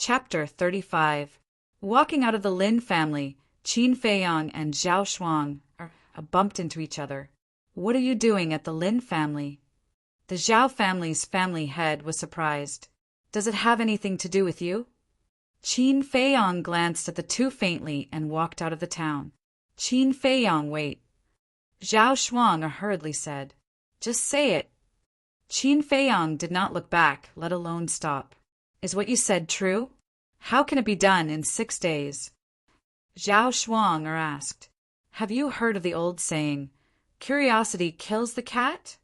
Chapter 35. Walking out of the Lin family, Qin Feiyang and Zhao Shuang bumped into each other. "What are you doing at the Lin family?" The Zhao family's family head was surprised. "Does it have anything to do with you?" Qin Feiyang glanced at the two faintly and walked out of the town. "Qin Feiyang, wait." Zhao Shuang hurriedly said. "Just say it." Qin Feiyang did not look back, let alone stop. "Is what you said true? How can it be done in 6 days?" Zhao Shuang asked. "Have you heard of the old saying, 'Curiosity kills the cat'?"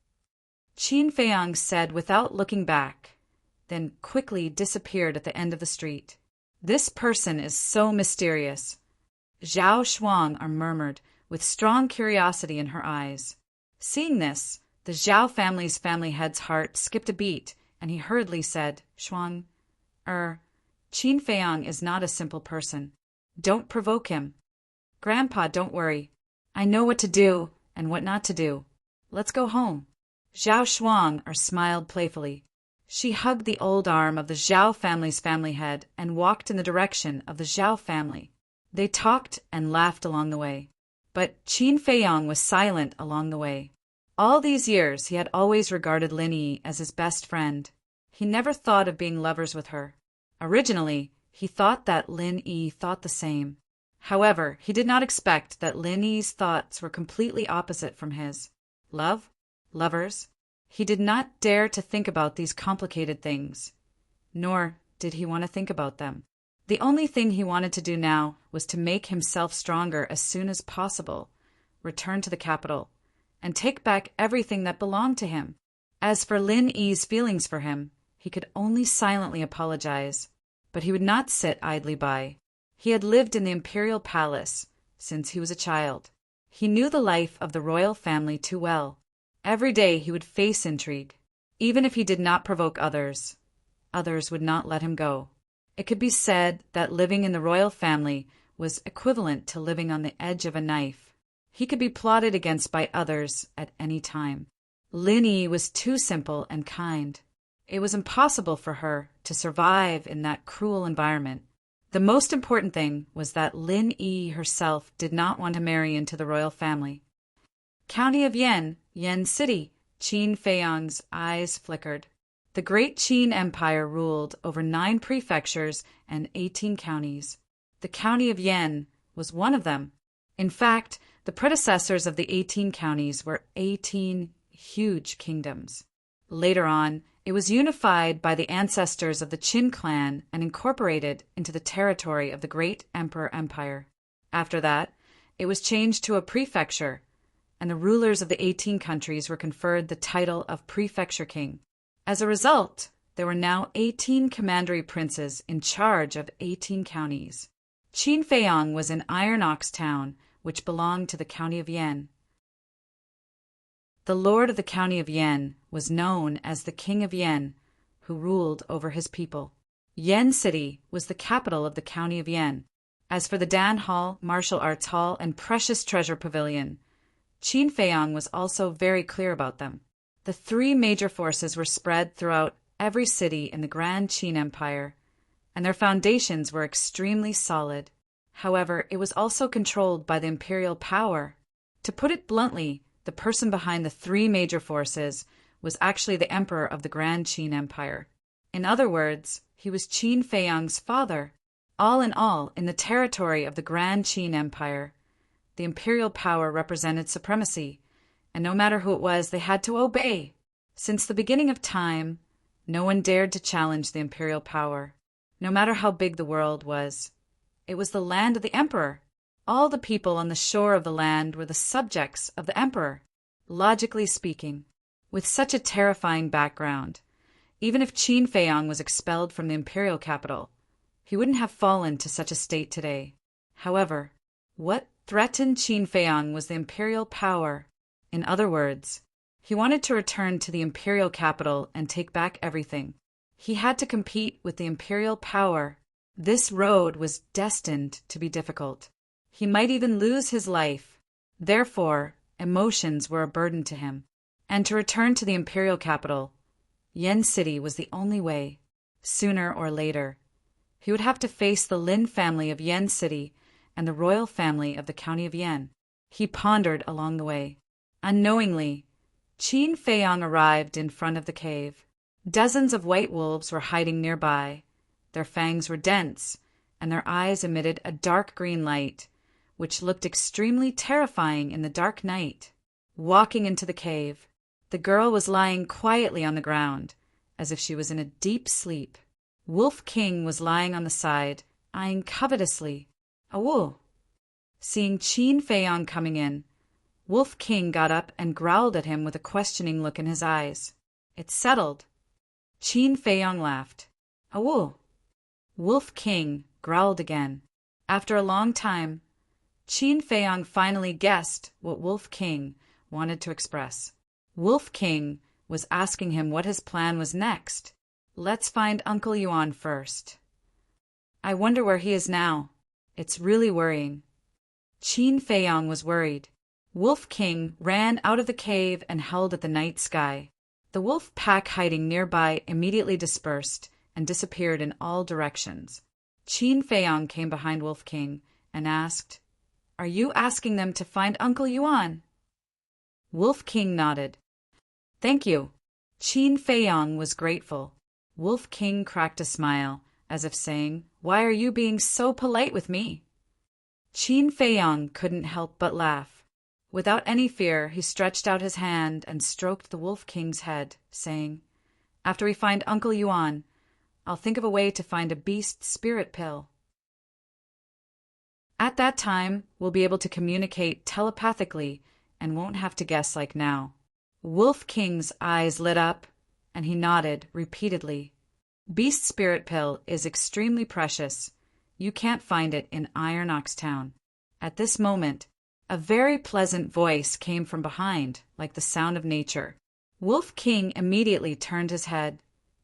Qin Feiyang said without looking back, then quickly disappeared at the end of the street. "This person is so mysterious," Zhao Shuang murmured, with strong curiosity in her eyes. Seeing this, the Zhao family's family head's heart skipped a beat, and he hurriedly said, "Shuang, Qin Feiyang is not a simple person. Don't provoke him." "Grandpa, don't worry. I know what to do and what not to do. Let's go home." Zhao Shuang smiled playfully. She hugged the old arm of the Zhao family's family head and walked in the direction of the Zhao family. They talked and laughed along the way. But Qin Feiyang was silent along the way. All these years he had always regarded Lin Yi as his best friend. He never thought of being lovers with her. Originally, he thought that Lin Yi thought the same. However, he did not expect that Lin Yi's thoughts were completely opposite from his. Love? Lovers? He did not dare to think about these complicated things. Nor did he want to think about them. The only thing he wanted to do now was to make himself stronger as soon as possible, return to the capital, and take back everything that belonged to him. As for Lin Yi's feelings for him, he could only silently apologize, but he would not sit idly by. He had lived in the imperial palace since he was a child. He knew the life of the royal family too well. Every day he would face intrigue. Even if he did not provoke others, others would not let him go. It could be said that living in the royal family was equivalent to living on the edge of a knife. He could be plotted against by others at any time. Lin Yi was too simple and kind. It was impossible for her to survive in that cruel environment. The most important thing was that Lin Yi herself did not want to marry into the royal family. County of Yen City, Qin Feiyang's eyes flickered. The great Qin Empire ruled over 9 prefectures and 18 counties. The county of Yen was one of them. In fact, the predecessors of the 18 counties were 18 huge kingdoms. Later on, it was unified by the ancestors of the Qin clan and incorporated into the territory of the great Emperor Empire. After that, it was changed to a prefecture, and the rulers of the 18 countries were conferred the title of Prefecture King. As a result, there were now 18 commandery princes in charge of 18 counties. Qin Feiyang was in Iron Ox Town, which belonged to the county of Yen. The lord of the county of Yen was known as the King of Yen, who ruled over his people. Yen City was the capital of the county of Yen. As for the Dan Hall, Martial Arts Hall, and Precious Treasure Pavilion, Qin Feiyang was also very clear about them. The 3 major forces were spread throughout every city in the Grand Qin Empire, and their foundations were extremely solid. However, it was also controlled by the imperial power. To put it bluntly, the person behind the 3 major forces was actually the emperor of the Grand Qin Empire. In other words, he was Qin Feiyang's father. All in all, in the territory of the Grand Qin Empire, the imperial power represented supremacy, and no matter who it was, they had to obey. Since the beginning of time, no one dared to challenge the imperial power. No matter how big the world was, it was the land of the emperor. All the people on the shore of the land were the subjects of the emperor. Logically speaking, with such a terrifying background, even if Qin Feiyang was expelled from the imperial capital, he wouldn't have fallen to such a state today. However, what threatened Qin Feiyang was the imperial power. In other words, he wanted to return to the imperial capital and take back everything. He had to compete with the imperial power. This road was destined to be difficult. He might even lose his life. Therefore, emotions were a burden to him. And to return to the imperial capital, Yen City was the only way. Sooner or later, He would have to face the Lin family of Yen City and the royal family of the county of Yen. He pondered along the way. Unknowingly, Qin Feiyong arrived in front of the cave. Dozens of white wolves were hiding nearby. Their fangs were dense, and their eyes emitted a dark green light, which looked extremely terrifying in the dark night. Walking into the cave, the girl was lying quietly on the ground, as if she was in a deep sleep. Wolf King was lying on the side, eyeing covetously. Awoo! Seeing Qin Feiyong coming in, Wolf King got up and growled at him with a questioning look in his eyes. It's settled. Qin Feiyong laughed. Awoo! Wolf King growled again. After a long time, Qin Feiyong finally guessed what Wolf King wanted to express. Wolf King was asking him what his plan was next. Let's find Uncle Yuan first. I wonder where he is now. It's really worrying. Qin Feiyong was worried. Wolf King ran out of the cave and held at the night sky. The wolf pack hiding nearby immediately dispersed and disappeared in all directions. Qin Feiyong came behind Wolf King and asked, Are you asking them to find Uncle Yuan? Wolf King nodded. Thank you. Qin Feiyong was grateful. Wolf King cracked a smile, as if saying, Why are you being so polite with me? Qin Feiyong couldn't help but laugh. Without any fear, he stretched out his hand and stroked the Wolf King's head, saying, After we find Uncle Yuan, I'll think of a way to find a beast spirit pill. At that time, we'll be able to communicate telepathically and won't have to guess like now. Wolf King's eyes lit up, and he nodded repeatedly. Beast Spirit Pill is extremely precious. You can't find it in Iron Ox Town. At this moment, a very pleasant voice came from behind, like the sound of nature. Wolf King immediately turned his head,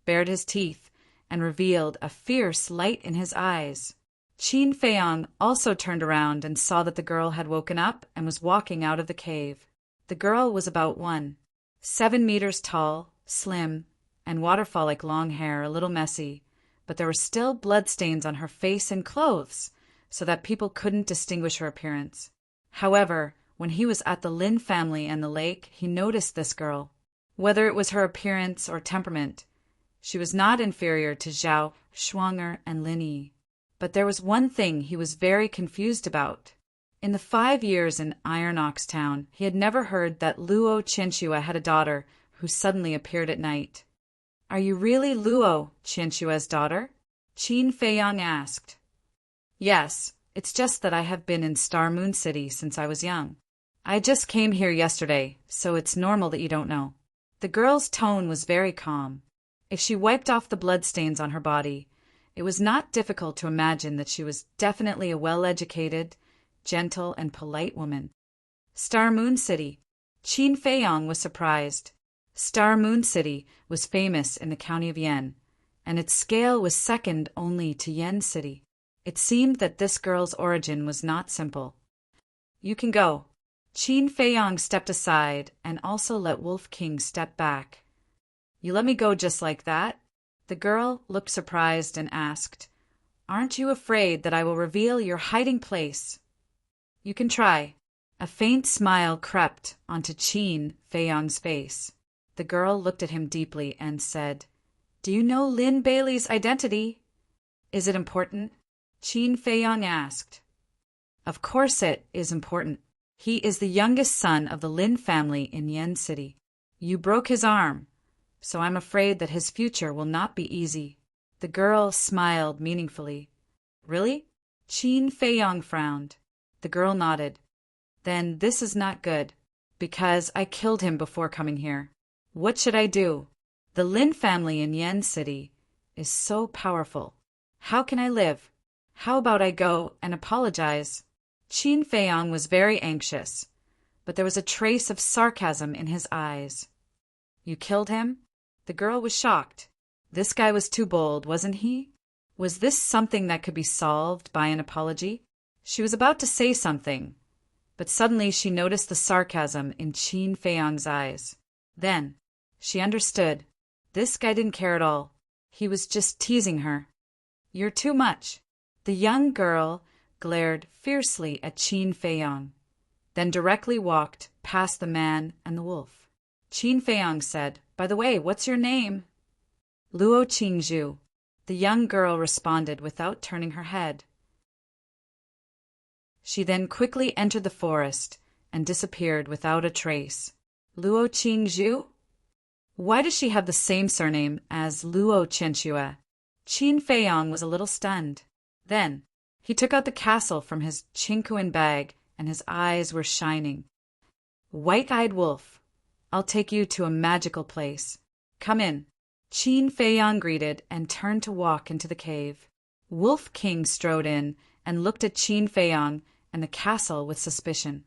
bared his teeth, and revealed a fierce light in his eyes. Qin Feiyong also turned around and saw that the girl had woken up and was walking out of the cave. The girl was about 7 meters tall, slim, and waterfall-like long hair, a little messy, but there were still bloodstains on her face and clothes, so that people couldn't distinguish her appearance. However, when he was at the Lin family and the lake, he noticed this girl. Whether it was her appearance or temperament, she was not inferior to Zhao, Shuanger, and Lin Yi. But there was one thing he was very confused about. In the 5 years in Iron Ox Town, he had never heard that Luo Qianxue had a daughter who suddenly appeared at night. Are you really Luo Qianxue's daughter? Qin Feiyong asked. Yes, it's just that I have been in Star Moon City since I was young. I just came here yesterday, so it's normal that you don't know. The girl's tone was very calm. If she wiped off the bloodstains on her body, it was not difficult to imagine that she was definitely a well-educated, gentle, and polite woman. Star Moon City. Qin Feiyong was surprised. Star Moon City was famous in the county of Yen, and its scale was second only to Yen City. It seemed that this girl's origin was not simple. You can go. Qin Feiyong stepped aside and also let Wolf King step back. You let me go just like that? The girl looked surprised and asked, Aren't you afraid that I will reveal your hiding place? You can try. A faint smile crept onto Qin Feiyong's face. The girl looked at him deeply and said, Do you know Lin Bailey's identity? Is it important? Qin Feiyong asked. Of course it is important. He is the youngest son of the Lin family in Yen City. You broke his arm, so I'm afraid that his future will not be easy. The girl smiled meaningfully. Really? Qin Feiyong frowned. The girl nodded. Then this is not good, because I killed him before coming here. What should I do? The Lin family in Yen City is so powerful. How can I live? How about I go and apologize? Qin Feiyong was very anxious, but there was a trace of sarcasm in his eyes. You killed him? The girl was shocked. This guy was too bold, wasn't he? Was this something that could be solved by an apology? She was about to say something, but suddenly she noticed the sarcasm in Qin Feiyong's eyes. Then she understood. This guy didn't care at all. He was just teasing her. You're too much." The young girl glared fiercely at Qin Feiyang, then directly walked past the man and the wolf. Qin Feiyang said, "By the way, what's your name?" "Luo Qingzhu." The young girl responded without turning her head. She then quickly entered the forest and disappeared without a trace. Luo Qingzhu? Why does she have the same surname as Luo Qianxue? Qin Feiyang was a little stunned. Then, he took out the castle from his Qingkuan bag, and his eyes were shining. "White-eyed wolf, I'll take you to a magical place. Come in." Qin Feiyang greeted and turned to walk into the cave. Wolf King strode in and looked at Qin Feiyang and the castle with suspicion.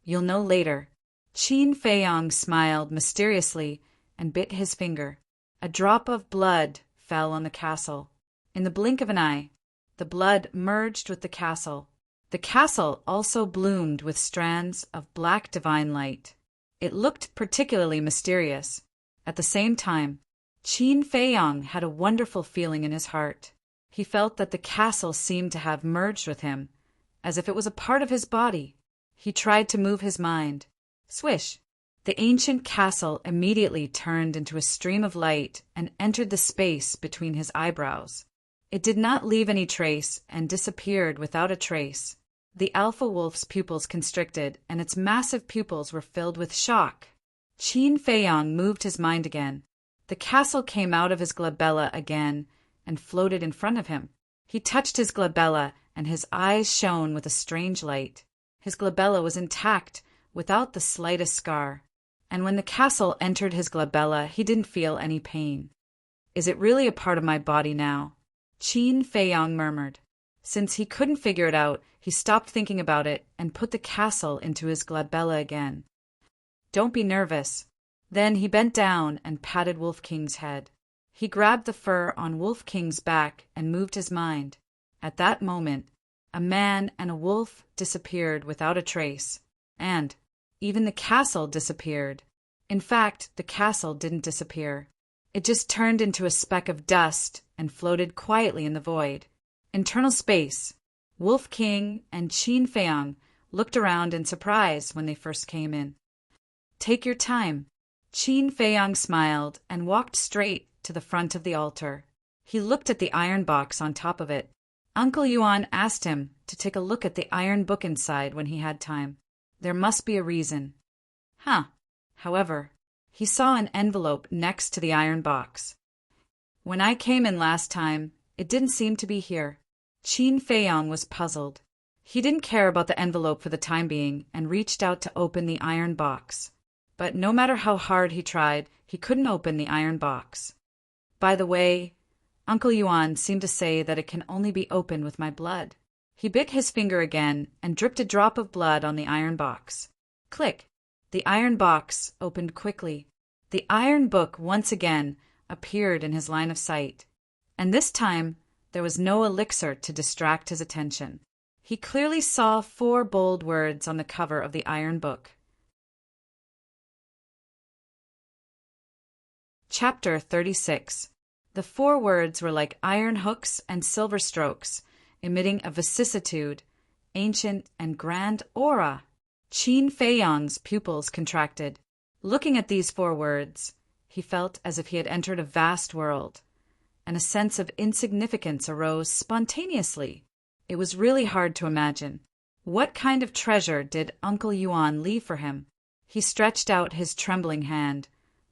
"You'll know later." Qin Feiyang smiled mysteriously and bit his finger. A drop of blood fell on the castle. In the blink of an eye, the blood merged with the castle. The castle also bloomed with strands of black divine light. It looked particularly mysterious. At the same time, Qin Feiyang had a wonderful feeling in his heart. He felt that the castle seemed to have merged with him, as if it was a part of his body. He tried to move his mind. Swish! The ancient castle immediately turned into a stream of light and entered the space between his eyebrows. It did not leave any trace and disappeared without a trace. The alpha wolf's pupils constricted, and its massive pupils were filled with shock. Qin Feiyang moved his mind again. The castle came out of his glabella again and floated in front of him. He touched his glabella, and his eyes shone with a strange light. His glabella was intact, without the slightest scar. And when the castle entered his glabella, he didn't feel any pain. "Is it really a part of my body now?" Qin Feiyang murmured. Since he couldn't figure it out, he stopped thinking about it and put the castle into his glabella again. "Don't be nervous." Then he bent down and patted Wolf King's head. He grabbed the fur on Wolf King's back and moved his mind. At that moment, a man and a wolf disappeared without a trace, and even the castle disappeared. In fact, the castle didn't disappear. It just turned into a speck of dust and floated quietly in the void. Internal space. Wolf King and Qin Feiyang looked around in surprise when they first came in. "Take your time." Qin Feiyang smiled and walked straight to the front of the altar. He looked at the iron box on top of it. Uncle Yuan asked him to take a look at the iron book inside when he had time. There must be a reason. However, he saw an envelope next to the iron box. "When I came in last time, it didn't seem to be here." Qin Feiyang was puzzled. He didn't care about the envelope for the time being and reached out to open the iron box. But no matter how hard he tried, he couldn't open the iron box. "By the way, Uncle Yuan seemed to say that it can only be opened with my blood." He bit his finger again and dripped a drop of blood on the iron box. Click! The iron box opened quickly. The iron book once again appeared in his line of sight. And this time, there was no elixir to distract his attention. He clearly saw 4 bold words on the cover of the iron book. Chapter 36. The 4 words were like iron hooks and silver strokes, emitting a vicissitude, ancient and grand aura. Qin Feiyang's pupils contracted. Looking at these 4 words, he felt as if he had entered a vast world, and a sense of insignificance arose spontaneously. It was really hard to imagine. What kind of treasure did Uncle Yuan leave for him? He stretched out his trembling hand,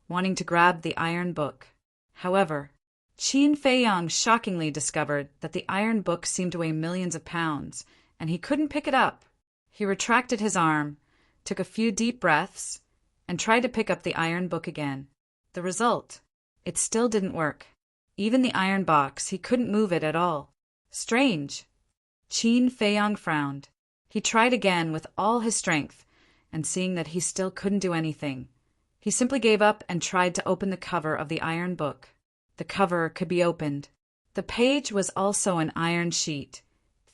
wanting to grab the iron book. However, Qin Feiyang shockingly discovered that the iron book seemed to weigh millions of pounds, and he couldn't pick it up. He retracted his arm, took a few deep breaths, and tried to pick up the iron book again. The result? It still didn't work. Even the iron box, he couldn't move it at all. Strange. Qin Feiyang frowned. He tried again with all his strength, and seeing that he still couldn't do anything, he simply gave up and tried to open the cover of the iron book. The cover could be opened. The page was also an iron sheet,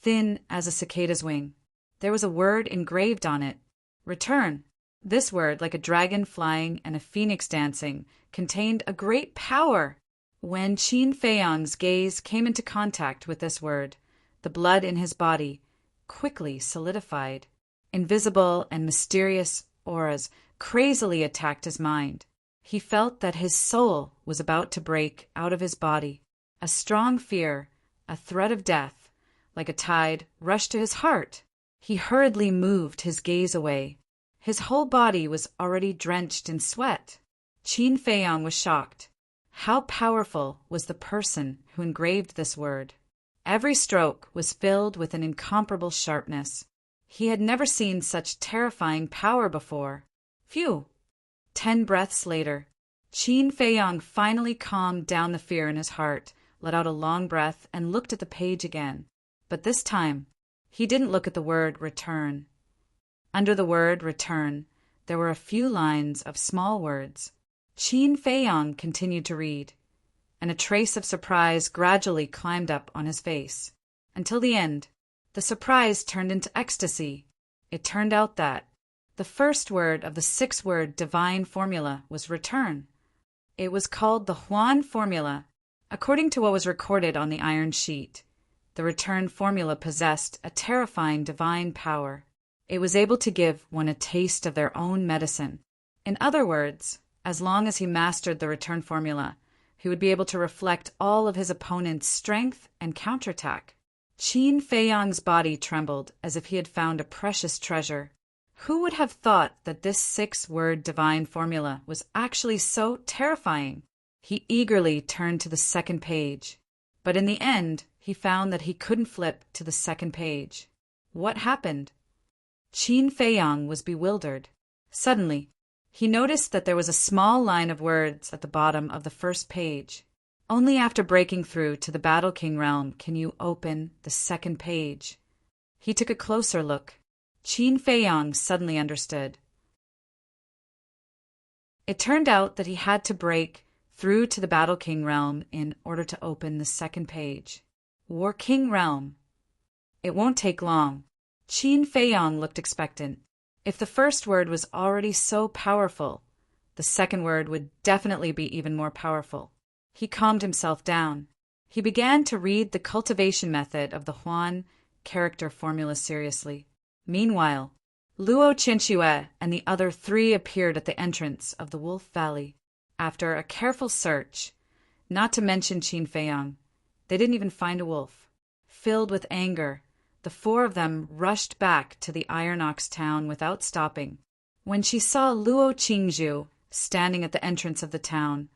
thin as a cicada's wing. There was a word engraved on it. Return. This word, like a dragon flying and a phoenix dancing, contained a great power. When Qin Feiyang's gaze came into contact with this word, the blood in his body quickly solidified. Invisible and mysterious auras crazily attacked his mind. He felt that his soul was about to break out of his body. A strong fear, a threat of death, like a tide, rushed to his heart. He hurriedly moved his gaze away. His whole body was already drenched in sweat. Qin Feiyang was shocked. How powerful was the person who engraved this word? Every stroke was filled with an incomparable sharpness. He had never seen such terrifying power before. Phew! 10 breaths later, Qin Feiyang finally calmed down the fear in his heart, let out a long breath, and looked at the page again. But this time, he didn't look at the word return. Under the word return, there were a few lines of small words. Qin Feiyang continued to read, and a trace of surprise gradually climbed up on his face. Until the end, the surprise turned into ecstasy. It turned out that the first word of the 6-word divine formula was return. It was called the Huan formula. According to what was recorded on the iron sheet, the return formula possessed a terrifying divine power. It was able to give one a taste of their own medicine. In other words, as long as he mastered the return formula, he would be able to reflect all of his opponent's strength and counterattack. Qin Feiyang's body trembled as if he had found a precious treasure. Who would have thought that this 6-word divine formula was actually so terrifying? He eagerly turned to the second page, but in the end, he found that he couldn't flip to the second page. What happened? Qin Feiyang was bewildered. Suddenly, he noticed that there was a small line of words at the bottom of the first page. Only after breaking through to the Battle King realm can you open the second page. He took a closer look. Qin Feiyang suddenly understood. It turned out that he had to break through to the Battle King realm in order to open the second page. War King realm. It won't take long. Qin Feiyang looked expectant. If the first word was already so powerful, the second word would definitely be even more powerful. He calmed himself down. He began to read the cultivation method of the Huan character formula seriously. Meanwhile, Luo Qinxue and the other 3 appeared at the entrance of the Wolf Valley. After a careful search, not to mention Qin Feiyang, they didn't even find a wolf. Filled with anger, the 4 of them rushed back to the Iron Ox town without stopping. When she saw Luo Qingzhu standing at the entrance of the town,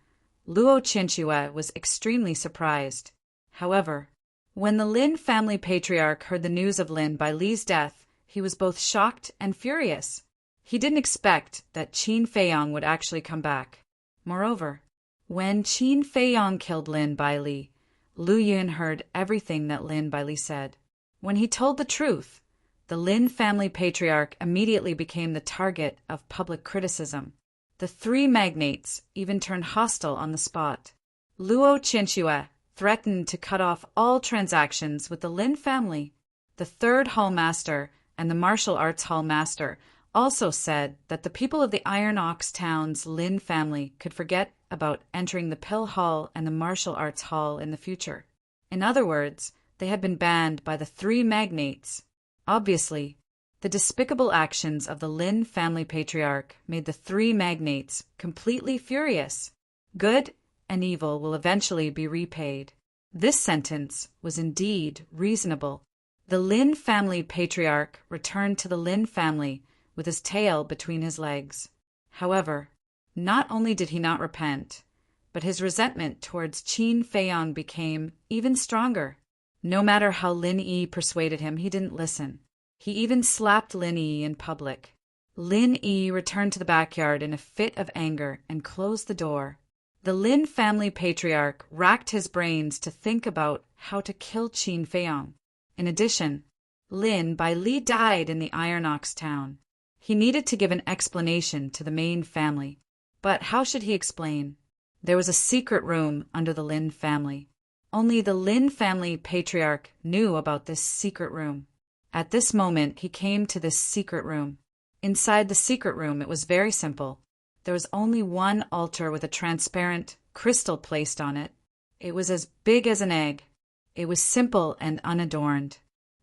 Luo Qinxue was extremely surprised. However, when the Lin family patriarch heard the news of Lin Baili's death, he was both shocked and furious. He didn't expect that Qin Feiyang would actually come back. Moreover, when Qin Feiyang killed Lin Baili, Lu Yun heard everything that Lin Baili said. When he told the truth, the Lin family patriarch immediately became the target of public criticism. The 3 magnates even turned hostile on the spot. Luo Qinxue threatened to cut off all transactions with the Lin family. The 3rd Hall Master and the Martial Arts Hall Master also said that the people of the Iron Ox town's Lin family could forget about entering the Pill Hall and the Martial Arts Hall in the future. In other words, they had been banned by the 3 magnates. Obviously, the despicable actions of the Lin family patriarch made the 3 magnates completely furious. Good and evil will eventually be repaid. This sentence was indeed reasonable. The Lin family patriarch returned to the Lin family with his tail between his legs. However, not only did he not repent, but his resentment towards Qin Feiyang became even stronger. No matter how Lin Yi persuaded him, he didn't listen. He even slapped Lin Yi in public. Lin Yi returned to the backyard in a fit of anger and closed the door. The Lin family patriarch racked his brains to think about how to kill Qin Feiyang. In addition, Lin Baili died in the Iron Ox town. He needed to give an explanation to the main family. But how should he explain? There was a secret room under the Lin family. Only the Lin family patriarch knew about this secret room. At this moment, he came to this secret room. Inside the secret room, it was very simple. There was only one altar with a transparent crystal placed on it. It was as big as an egg. It was simple and unadorned.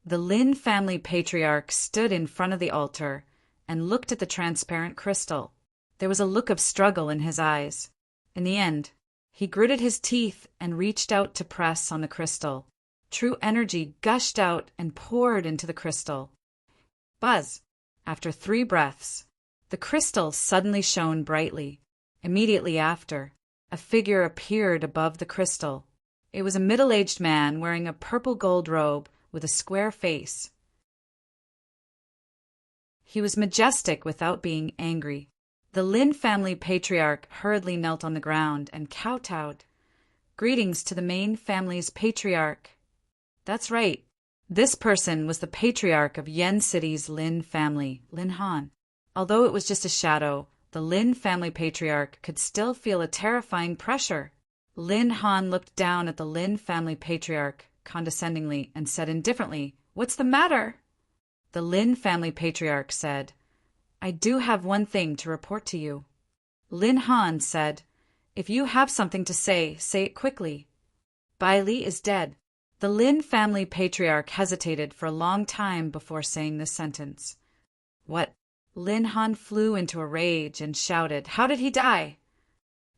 The Lin family patriarch stood in front of the altar and looked at the transparent crystal. There was a look of struggle in his eyes. In the end, he gritted his teeth and reached out to press on the crystal. True energy gushed out and poured into the crystal. Buzz! After 3 breaths, the crystal suddenly shone brightly. Immediately after, a figure appeared above the crystal. It was a middle-aged man wearing a purple gold robe with a square face. He was majestic without being angry. The Lin family patriarch hurriedly knelt on the ground and kowtowed. Greetings to the main family's patriarch. That's right. This person was the patriarch of Yen City's Lin family, Lin Han. Although it was just a shadow, the Lin family patriarch could still feel a terrifying pressure. Lin Han looked down at the Lin family patriarch condescendingly and said indifferently, "What's the matter?" The Lin family patriarch said, "I do have one thing to report to you." Lin Han said, "If you have something to say, say it quickly." Bai Li is dead. The Lin family patriarch hesitated for a long time before saying this sentence. What? Lin Han flew into a rage and shouted, "How did he die?"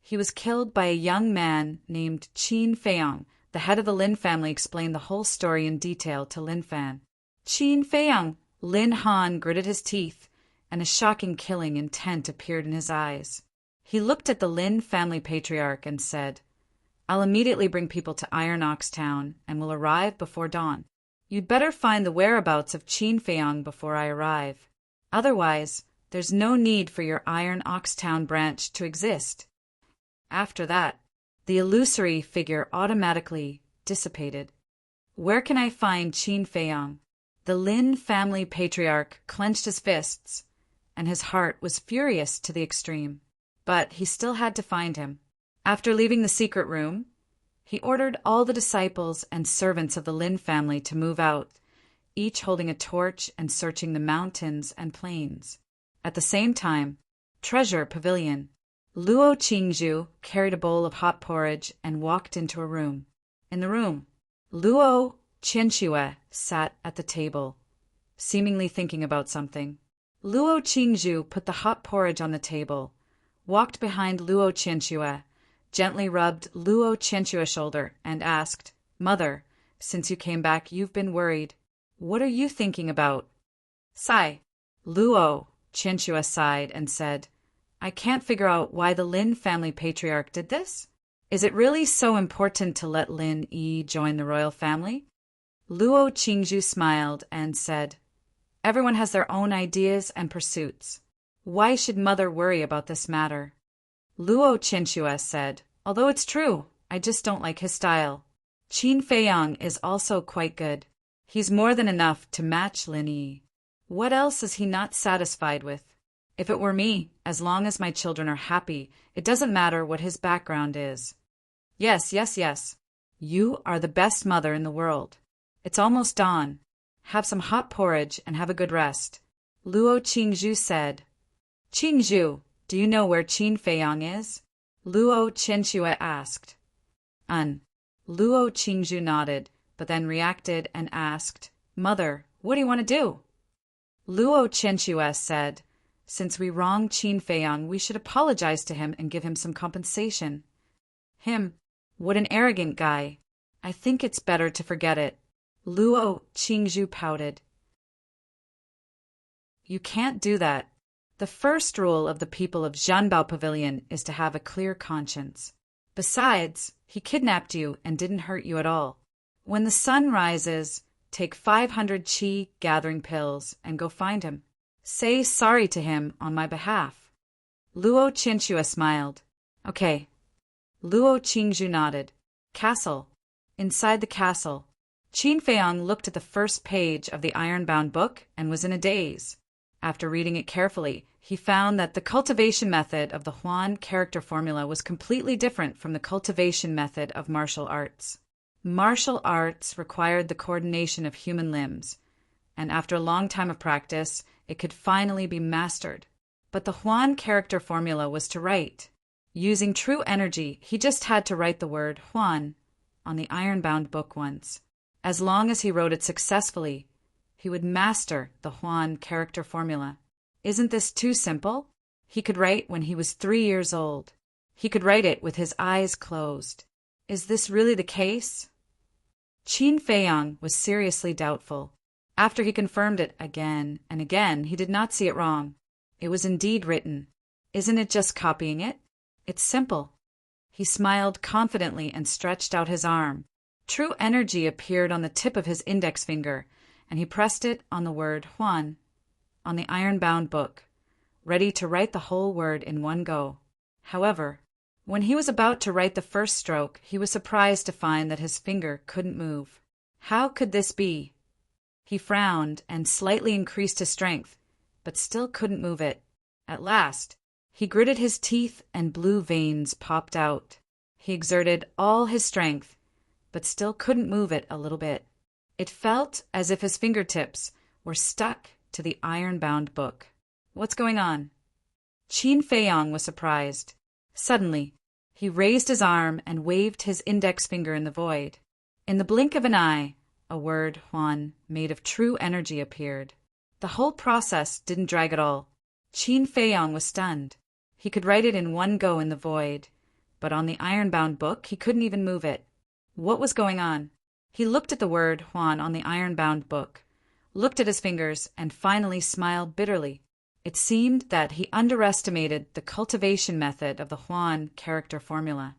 He was killed by a young man named Qin Feiyang. The head of the Lin family explained the whole story in detail to Lin Fan. Qin Feiyang! Lin Han gritted his teeth, and a shocking killing intent appeared in his eyes. He looked at the Lin family patriarch and said, "I'll immediately bring people to Iron Ox Town and will arrive before dawn. You'd better find the whereabouts of Qin Feiyang before I arrive. Otherwise, there's no need for your Iron Ox Town branch to exist." After that, the illusory figure automatically dissipated. Where can I find Qin Feiyang? The Lin family patriarch clenched his fists, and his heart was furious to the extreme. But he still had to find him. After leaving the secret room, he ordered all the disciples and servants of the Lin family to move out, each holding a torch and searching the mountains and plains. At the same time, Treasure Pavilion. Luo Qingzhu carried a bowl of hot porridge and walked into a room. In the room, Luo Qianxue sat at the table, seemingly thinking about something. Luo Qingzhu put the hot porridge on the table, walked behind Luo Qianxue, gently rubbed Luo Qianxue's shoulder, and asked, "Mother, since you came back, you've been worried. What are you thinking about?" Sigh. Luo Qianxue sighed and said, "I can't figure out why the Lin family patriarch did this. Is it really so important to let Lin Yi join the royal family?" Luo Qingzhu smiled and said, "Everyone has their own ideas and pursuits. Why should Mother worry about this matter?" Luo Qianxue said, "Although it's true, I just don't like his style. Qin Feiyang is also quite good. He's more than enough to match Lin Yi. What else is he not satisfied with? If it were me, as long as my children are happy, it doesn't matter what his background is." Yes. You are the best mother in the world. It's almost dawn. Have some hot porridge and have a good rest. Luo Qingzhu said. Qingzhu, do you know where Qin Feiyang is? Luo Qianxue asked. Luo Qingzhu nodded, but then reacted and asked, "Mother, what do you want to do?" Luo Qianxue said, "Since we wronged Qin Feiyang, we should apologize to him and give him some compensation." Him? What an arrogant guy. I think it's better to forget it. Luo Qingzhu pouted. You can't do that. The first rule of the people of Zhanbao Pavilion is to have a clear conscience. Besides, he kidnapped you and didn't hurt you at all. When the sun rises, take 500 qi gathering pills and go find him. Say sorry to him on my behalf. Luo Qianxue smiled. Okay. Luo Qingzhu nodded. Castle. Inside the castle, Qin Feiyang looked at the first page of the iron-bound book and was in a daze. After reading it carefully, he found that the cultivation method of the Huan character formula was completely different from the cultivation method of martial arts. Martial arts required the coordination of human limbs, and after a long time of practice, it could finally be mastered. But the Huan character formula was to write. Using true energy, he just had to write the word Huan on the iron-bound book once. As long as he wrote it successfully, he would master the Huan character formula. Isn't this too simple? He could write when he was 3 years old. He could write it with his eyes closed. Is this really the case? Qin Feiyang was seriously doubtful. After he confirmed it again and again, he did not see it wrong. It was indeed written. Isn't it just copying it? It's simple. He smiled confidently and stretched out his arm. True energy appeared on the tip of his index finger, and he pressed it on the word Huan on the iron-bound book, ready to write the whole word in one go. However, when he was about to write the first stroke, he was surprised to find that his finger couldn't move. How could this be? He frowned and slightly increased his strength, but still couldn't move it. At last, he gritted his teeth and blue veins popped out. He exerted all his strength, but still couldn't move it a little bit. It felt as if his fingertips were stuck to the iron-bound book. What's going on? Qin Feiyang was surprised. Suddenly, he raised his arm and waved his index finger in the void. In the blink of an eye, a word Huan made of true energy appeared. The whole process didn't drag at all. Qin Feiyang was stunned. He could write it in one go in the void, but on the iron-bound book he couldn't even move it. What was going on? He looked at the word Huan on the iron-bound book, looked at his fingers, and finally smiled bitterly. It seemed that he underestimated the cultivation method of the Huan character formula.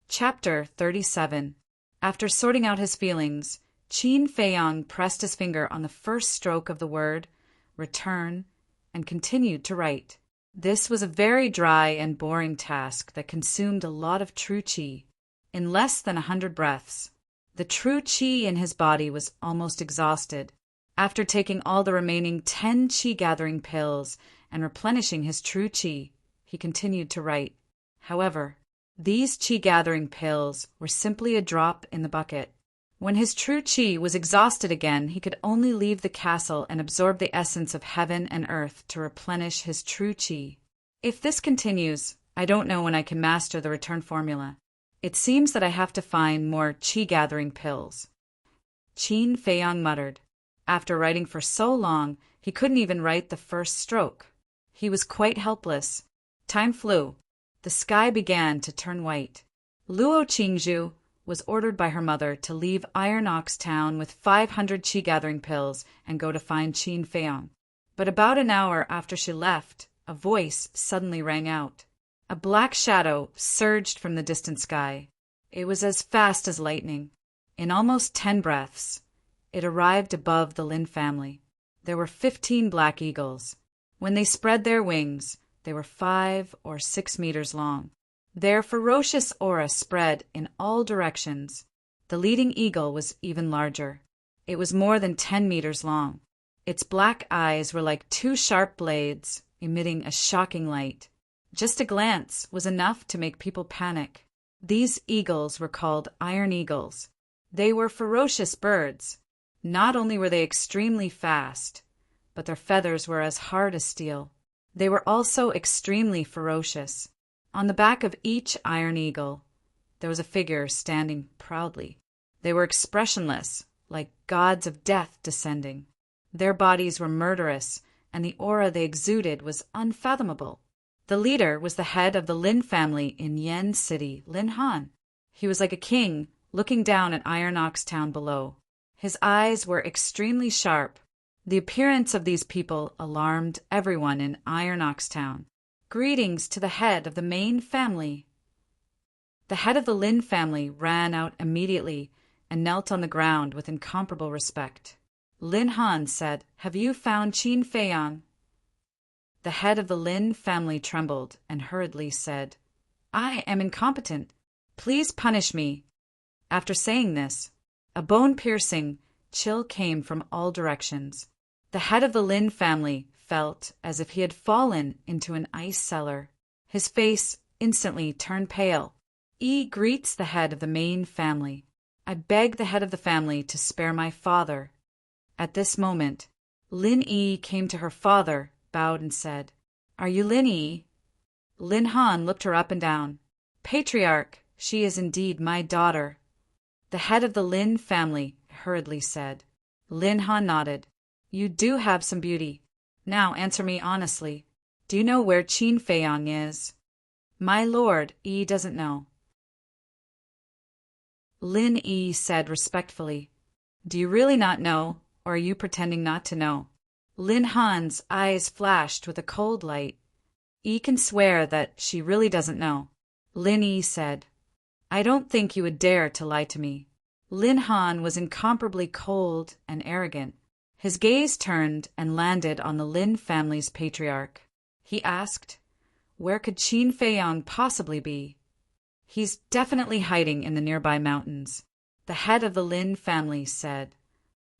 Chapter 37. After sorting out his feelings, Qin Feiyang pressed his finger on the first stroke of the word, return, and continued to write. This was a very dry and boring task that consumed a lot of true qi. In less than 100 breaths, the true qi in his body was almost exhausted. After taking all the remaining 10 qi-gathering pills and replenishing his true qi, he continued to write. However, these qi-gathering pills were simply a drop in the bucket. When his true qi was exhausted again, he could only leave the castle and absorb the essence of heaven and earth to replenish his true qi. If this continues, I don't know when I can master the return formula. It seems that I have to find more qi-gathering pills. Qin Feiyang muttered. After writing for so long, he couldn't even write the first stroke. He was quite helpless. Time flew. The sky began to turn white. Luo Qingzhu was ordered by her mother to leave Iron Ox Town with 500 qi-gathering pills and go to find Qin Feiyang. But about an hour after she left, a voice suddenly rang out. A black shadow surged from the distant sky. It was as fast as lightning. In almost 10 breaths, it arrived above the Lin family. There were 15 black eagles. When they spread their wings, they were 5 or 6 meters long. Their ferocious aura spread in all directions. The leading eagle was even larger. It was more than 10 meters long. Its black eyes were like 2 sharp blades, emitting a shocking light. Just a glance was enough to make people panic. These eagles were called iron eagles. They were ferocious birds. Not only were they extremely fast, but their feathers were as hard as steel. They were also extremely ferocious. On the back of each iron eagle, there was a figure standing proudly. They were expressionless, like gods of death descending. Their bodies were murderous, and the aura they exuded was unfathomable. The leader was the head of the Lin family in Yen City, Lin Han. He was like a king looking down at Iron Ox Town below. His eyes were extremely sharp. The appearance of these people alarmed everyone in Iron Ox Town. Greetings to the head of the main family. The head of the Lin family ran out immediately and knelt on the ground with incomparable respect. Lin Han said, "Have you found Qin Feiyang?" The head of the Lin family trembled and hurriedly said, "I am incompetent. Please punish me." After saying this, a bone-piercing chill came from all directions. The head of the Lin family felt as if he had fallen into an ice cellar. His face instantly turned pale. Yi greets the head of the main family. "I beg the head of the family to spare my father." At this moment, Lin Yi came to her father, bowed and said, "Are you Lin Yi?" Lin Han looked her up and down. Patriarch, she is indeed my daughter. The head of the Lin family hurriedly said. Lin Han nodded. You do have some beauty. Now answer me honestly. Do you know where Qin Feiyang is? My lord, Yi doesn't know. Lin Yi said respectfully. Do you really not know, or are you pretending not to know? Lin Han's eyes flashed with a cold light. Yi can swear that she really doesn't know. Lin Yi said. I don't think you would dare to lie to me. Lin Han was incomparably cold and arrogant. His gaze turned and landed on the Lin family's patriarch. He asked, where could Qin Feiyang possibly be? He's definitely hiding in the nearby mountains. The head of the Lin family said.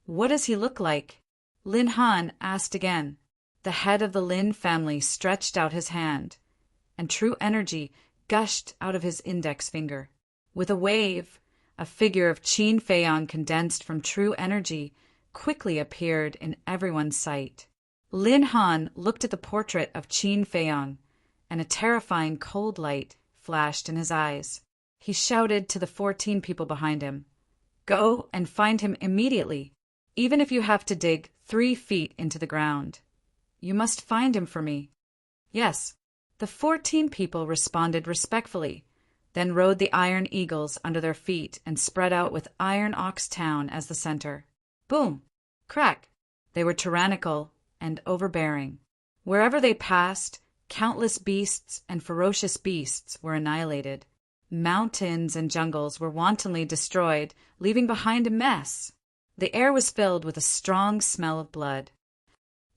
What does he look like? Lin Han asked again. The head of the Lin family stretched out his hand, and true energy gushed out of his index finger. With a wave, a figure of Qin Feiyang condensed from true energy quickly appeared in everyone's sight. Lin Han looked at the portrait of Qin Feiyang, and a terrifying cold light flashed in his eyes. He shouted to the 14 people behind him, Go and find him immediately, even if you have to dig 3 feet into the ground. You must find him for me. Yes, the 14 people responded respectfully, then rode the iron eagles under their feet and spread out with Iron Ox Town as the center. Boom! Crack! They were tyrannical and overbearing. Wherever they passed, countless beasts and ferocious beasts were annihilated. Mountains and jungles were wantonly destroyed, leaving behind a mess. The air was filled with a strong smell of blood.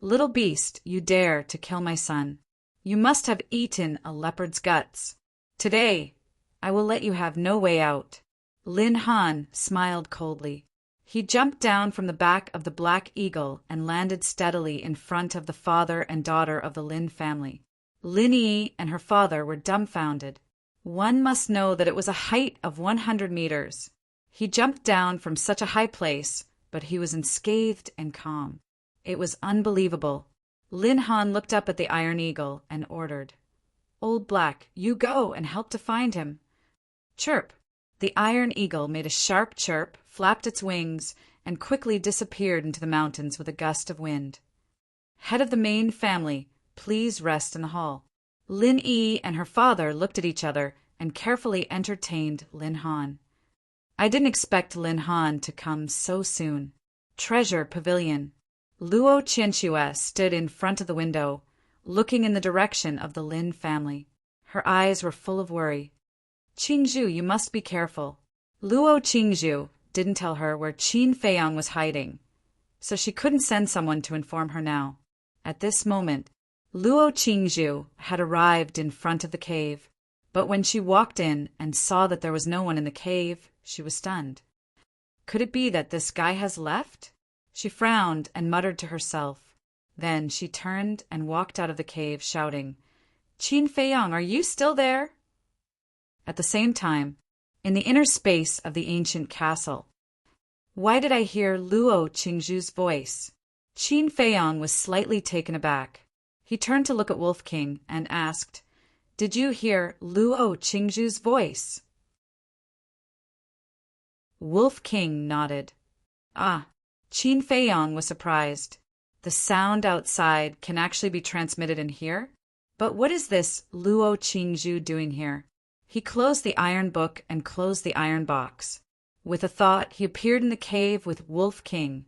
Little beast, you dare to kill my son. You must have eaten a leopard's guts. Today, I will let you have no way out. Lin Han smiled coldly. He jumped down from the back of the black eagle and landed steadily in front of the father and daughter of the Lin family. Lin Yi and her father were dumbfounded. One must know that it was a height of 100 meters. He jumped down from such a high place, but he was unscathed and calm. It was unbelievable. Lin Han looked up at the Iron Eagle and ordered, Old Black, you go and help to find him. Chirp! The Iron Eagle made a sharp chirp, flapped its wings, and quickly disappeared into the mountains with a gust of wind. Head of the main family, please rest in the hall. Lin Yi and her father looked at each other and carefully entertained Lin Han. I didn't expect Lin Han to come so soon. Treasure Pavilion. Luo Qianxue stood in front of the window, looking in the direction of the Lin family. Her eyes were full of worry. Qingzhu, you must be careful. Luo Qingzhu didn't tell her where Qin Feiyang was hiding, so she couldn't send someone to inform her now. At this moment, Luo Qingzhu had arrived in front of the cave, but when she walked in and saw that there was no one in the cave, she was stunned. Could it be that this guy has left? She frowned and muttered to herself. Then she turned and walked out of the cave, shouting, Qin Feiyang, are you still there? At the same time, in the inner space of the ancient castle, why did I hear Luo Qingzhu's voice? Qin Feiyang was slightly taken aback. He turned to look at Wolf King and asked, Did you hear Luo Qingzhu's voice? Wolf King nodded. Ah, Qin Feiyang was surprised. The sound outside can actually be transmitted in here? But what is this Luo Qingzhu doing here? He closed the iron book and closed the iron box. With a thought, he appeared in the cave with Wolf King,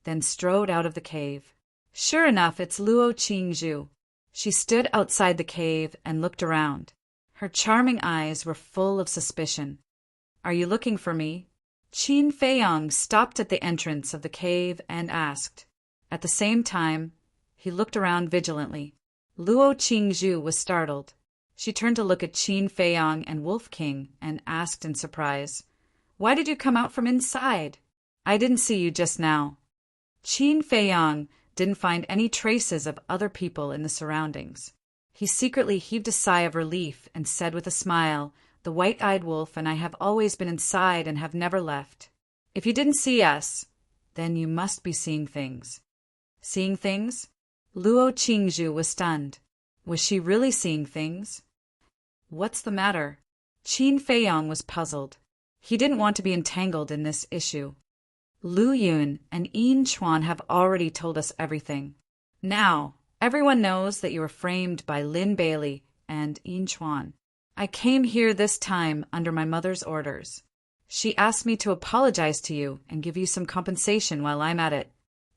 then strode out of the cave. Sure enough, it's Luo Qingzhu. She stood outside the cave and looked around. Her charming eyes were full of suspicion. Are you looking for me? Qin Feiyang stopped at the entrance of the cave and asked. At the same time, he looked around vigilantly. Luo Qingzhu was startled. She turned to look at Qin Feiyang and Wolf King and asked in surprise, Why did you come out from inside? I didn't see you just now. Qin Feiyang didn't find any traces of other people in the surroundings. He secretly heaved a sigh of relief and said with a smile, The white-eyed wolf and I have always been inside and have never left. If you didn't see us, then you must be seeing things. Seeing things? Luo Qingzhu was stunned. Was she really seeing things? What's the matter? Qin Feiyong was puzzled. He didn't want to be entangled in this issue. Lu Yun and Yin Chuan have already told us everything. Now, everyone knows that you were framed by Lin Bailey and Yin Chuan. I came here this time under my mother's orders. She asked me to apologize to you and give you some compensation while I'm at it.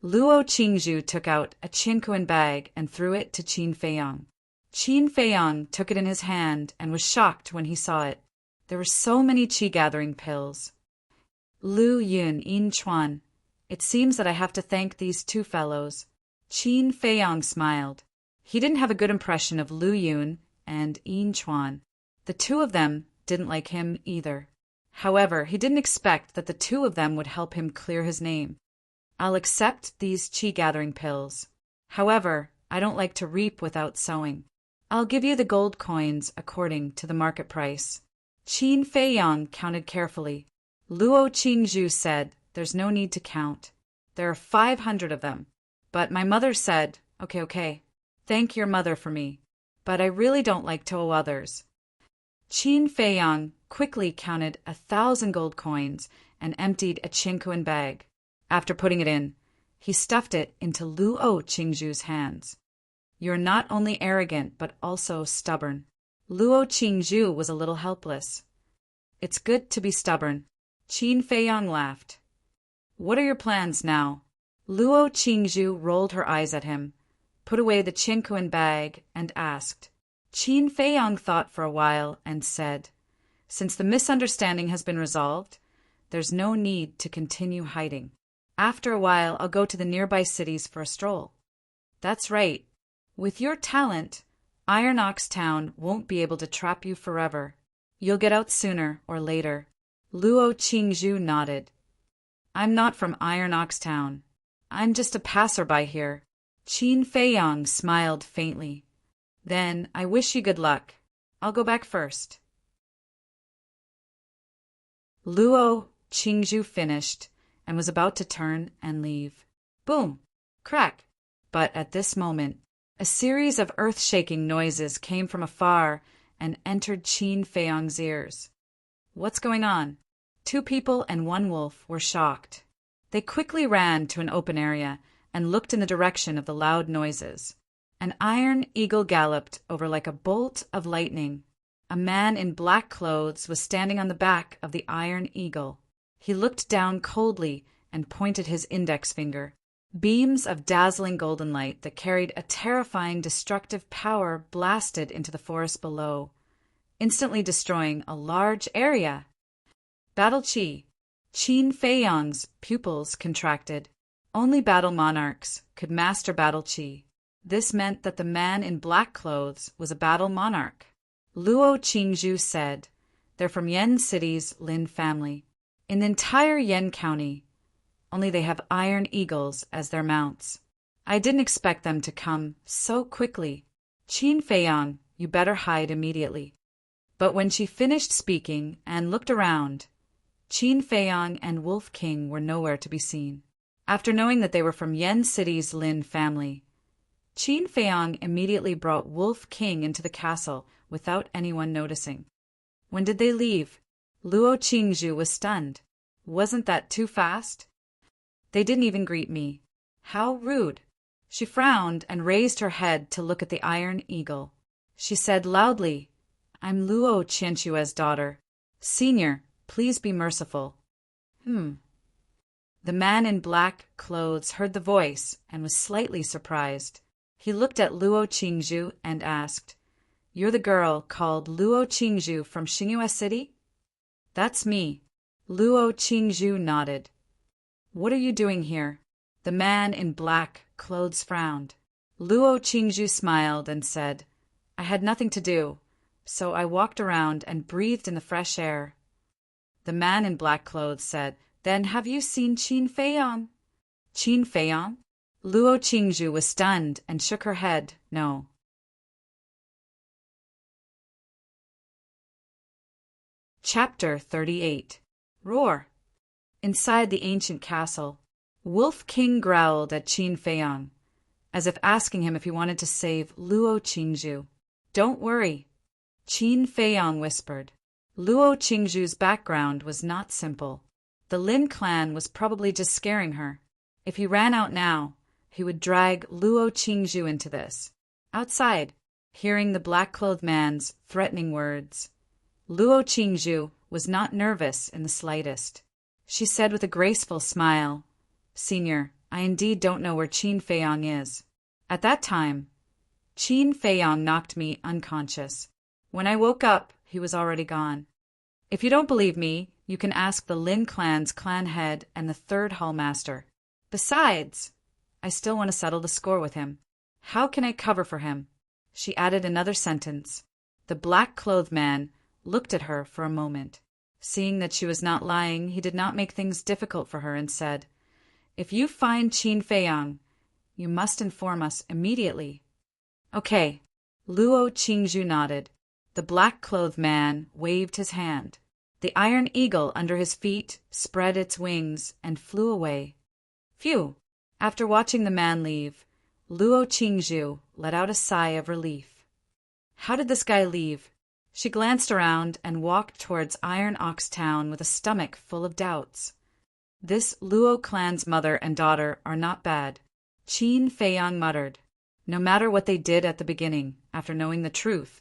Luo Qingzhu took out a Qinkuan bag and threw it to Qin Feiyong. Qin Feiyong took it in his hand and was shocked when he saw it. There were so many qi-gathering pills. Lu Yun, Yin Chuan, it seems that I have to thank these two fellows. Qin Feiyong smiled. He didn't have a good impression of Lu Yun and Yin Chuan. The two of them didn't like him either. However, he didn't expect that the two of them would help him clear his name. I'll accept these qi-gathering pills. However, I don't like to reap without sowing. I'll give you the gold coins according to the market price. Qin Feiyong counted carefully. Luo Qingzhu said, there's no need to count. There are 500 of them. But my mother said, okay, thank your mother for me. But I really don't like to owe others. Qin Feiyong quickly counted 1,000 gold coins and emptied a Qinkuan bag. After putting it in, he stuffed it into Luo Qingzhu's hands. You're not only arrogant, but also stubborn. Luo Qingzhu was a little helpless. It's good to be stubborn. Qin Feiyong laughed. What are your plans now? Luo Qingzhu rolled her eyes at him, put away the Qinkuan bag, and asked. Qin Feiyong thought for a while and said, since the misunderstanding has been resolved, there's no need to continue hiding. After a while, I'll go to the nearby cities for a stroll. That's right. With your talent, Iron Ox Town won't be able to trap you forever. You'll get out sooner or later. Luo Qingzhu nodded. I'm not from Iron Ox Town. I'm just a passerby here. Qin Feiyong smiled faintly. Then I wish you good luck. I'll go back first. Luo Qingzhu finished and was about to turn and leave. Boom! Crack! But at this moment, a series of earth-shaking noises came from afar and entered Qin Feiyong's ears. What's going on? 2 people and 1 wolf were shocked. They quickly ran to an open area and looked in the direction of the loud noises. An iron eagle galloped over like a bolt of lightning. A man in black clothes was standing on the back of the iron eagle. He looked down coldly and pointed his index finger. Beams of dazzling golden light that carried a terrifying destructive power blasted into the forest below, instantly destroying a large area. Battle Qi. Qin Feiyong's pupils contracted. Only battle monarchs could master battle Qi. This meant that the man in black clothes was a battle monarch. Luo Qingzhu said, they're from Yen City's Lin family. In the entire Yen County, only they have iron eagles as their mounts. I didn't expect them to come so quickly. Qin Feiyong, you better hide immediately. But when she finished speaking and looked around, Qin Feiyong and Wolf King were nowhere to be seen. After knowing that they were from Yen City's Lin family, Qin Feiyong immediately brought Wolf King into the castle without anyone noticing. When did they leave? Luo Qingzhu was stunned. Wasn't that too fast? They didn't even greet me. How rude. She frowned and raised her head to look at the iron eagle. She said loudly, I'm Luo Qianxue's daughter. Senior, please be merciful. The man in black clothes heard the voice and was slightly surprised. He looked at Luo Qingzhu and asked, You're the girl called Luo Qingzhu from Xingyue City? That's me. Luo Qingzhu nodded. What are you doing here? The man in black clothes frowned. Luo Qingzhu smiled and said, I had nothing to do, so I walked around and breathed in the fresh air. The man in black clothes said, Then have you seen Qin Feiyong? Qin Feiyong? Luo Qingzhu was stunned and shook her head, no. Chapter 38. Roar. Inside the ancient castle, Wolf King growled at Qin Feiyong. as if asking him if he wanted to save Luo Qingzhu. "Don't worry," Qin Feiyang whispered. Luo Qingzhu's background was not simple. The Lin clan was probably just scaring her. If he ran out now, he would drag Luo Qingzhu into this. Outside, hearing the black-clothed man's threatening words, Luo Qingzhu was not nervous in the slightest. She said with a graceful smile, "Senior, I indeed don't know where Qin Feiyang is. At that time, Qin Feiyang knocked me unconscious. When I woke up, he was already gone. If you don't believe me, you can ask the Lin clan's clan head and the third hallmaster. Besides, I still want to settle the score with him. How can I cover for him?" She added another sentence. The black-clothed man looked at her for a moment. Seeing that she was not lying, he did not make things difficult for her and said, "If you find Qin Feiyang, you must inform us immediately." "Okay." Luo Qingzhu nodded. The black-clothed man waved his hand. The iron eagle under his feet spread its wings and flew away. Phew! After watching the man leave, Luo Qingzhu let out a sigh of relief. How did this guy leave? She glanced around and walked towards Iron Ox Town with a stomach full of doubts. This Luo clan's mother and daughter are not bad, Qin Feiyang muttered. No matter what they did at the beginning, after knowing the truth,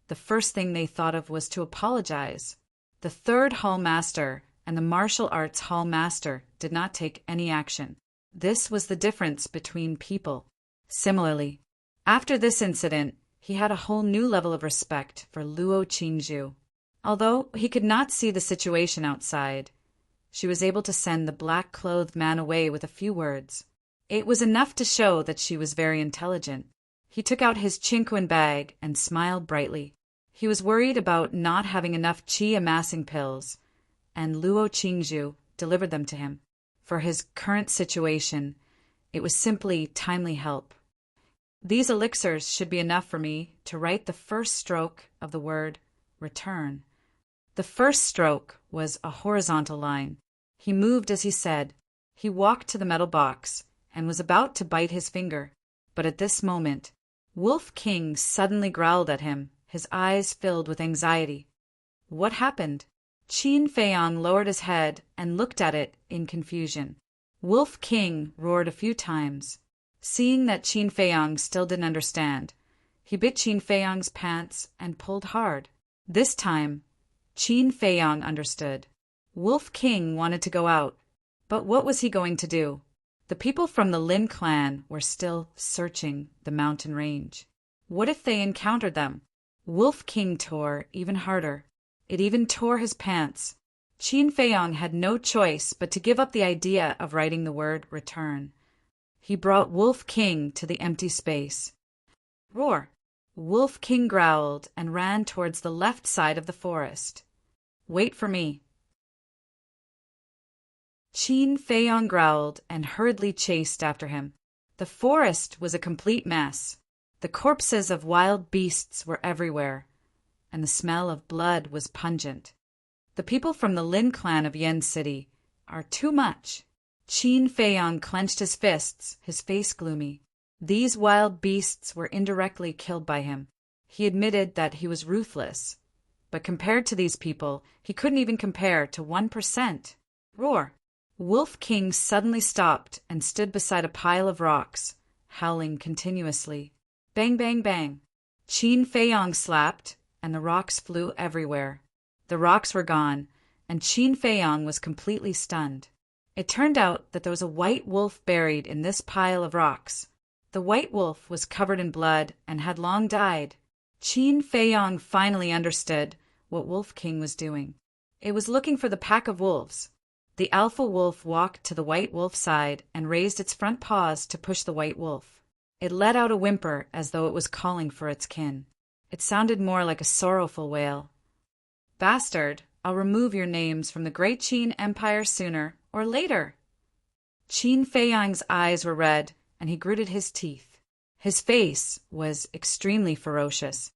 the first thing they thought of was to apologize. The third hall master and the martial arts hall master did not take any action. This was the difference between people. Similarly, after this incident, he had a whole new level of respect for Luo Qingzhu. Although he could not see the situation outside, she was able to send the black-clothed man away with a few words. It was enough to show that she was very intelligent. He took out his chinquan bag and smiled brightly. He was worried about not having enough qi amassing pills, and Luo Qingzhu delivered them to him. For his current situation, it was simply timely help. These elixirs should be enough for me to write the first stroke of the word return. The first stroke was a horizontal line. He moved as he said. He walked to the metal box and was about to bite his finger. But at this moment, Wolf King suddenly growled at him, his eyes filled with anxiety. What happened? Qin Feiyang lowered his head and looked at it in confusion. Wolf King roared a few times. Seeing that Qin Feiyang still didn't understand, he bit Qin Feiyang's pants and pulled hard. This time, Qin Feiyang understood. Wolf King wanted to go out, but what was he going to do? The people from the Lin clan were still searching the mountain range. What if they encountered them? Wolf King tore even harder. It even tore his pants. Qin Feiyang had no choice but to give up the idea of writing the word return. He brought Wolf King to the empty space. Roar! Wolf King growled and ran towards the left side of the forest. Wait for me. Qin Feiyang growled and hurriedly chased after him. The forest was a complete mess. The corpses of wild beasts were everywhere, and the smell of blood was pungent. The people from the Lin clan of Yen City are too much. Qin Feiyang clenched his fists, his face gloomy. These wild beasts were indirectly killed by him. He admitted that he was ruthless, but compared to these people, he couldn't even compare to 1%. Roar! Wolf King suddenly stopped and stood beside a pile of rocks, howling continuously. Bang, bang, bang. Qin Feiyang slapped, and the rocks flew everywhere. The rocks were gone, and Qin Feiyang was completely stunned. It turned out that there was a white wolf buried in this pile of rocks. The white wolf was covered in blood and had long died. Qin Feiyang finally understood what Wolf King was doing. It was looking for the pack of wolves. The alpha wolf walked to the white wolf's side and raised its front paws to push the white wolf. It let out a whimper as though it was calling for its kin. It sounded more like a sorrowful wail. Bastard, I'll remove your names from the Great Qin Empire sooner or later. Qin Feiyang's eyes were red, and he gritted his teeth. His face was extremely ferocious.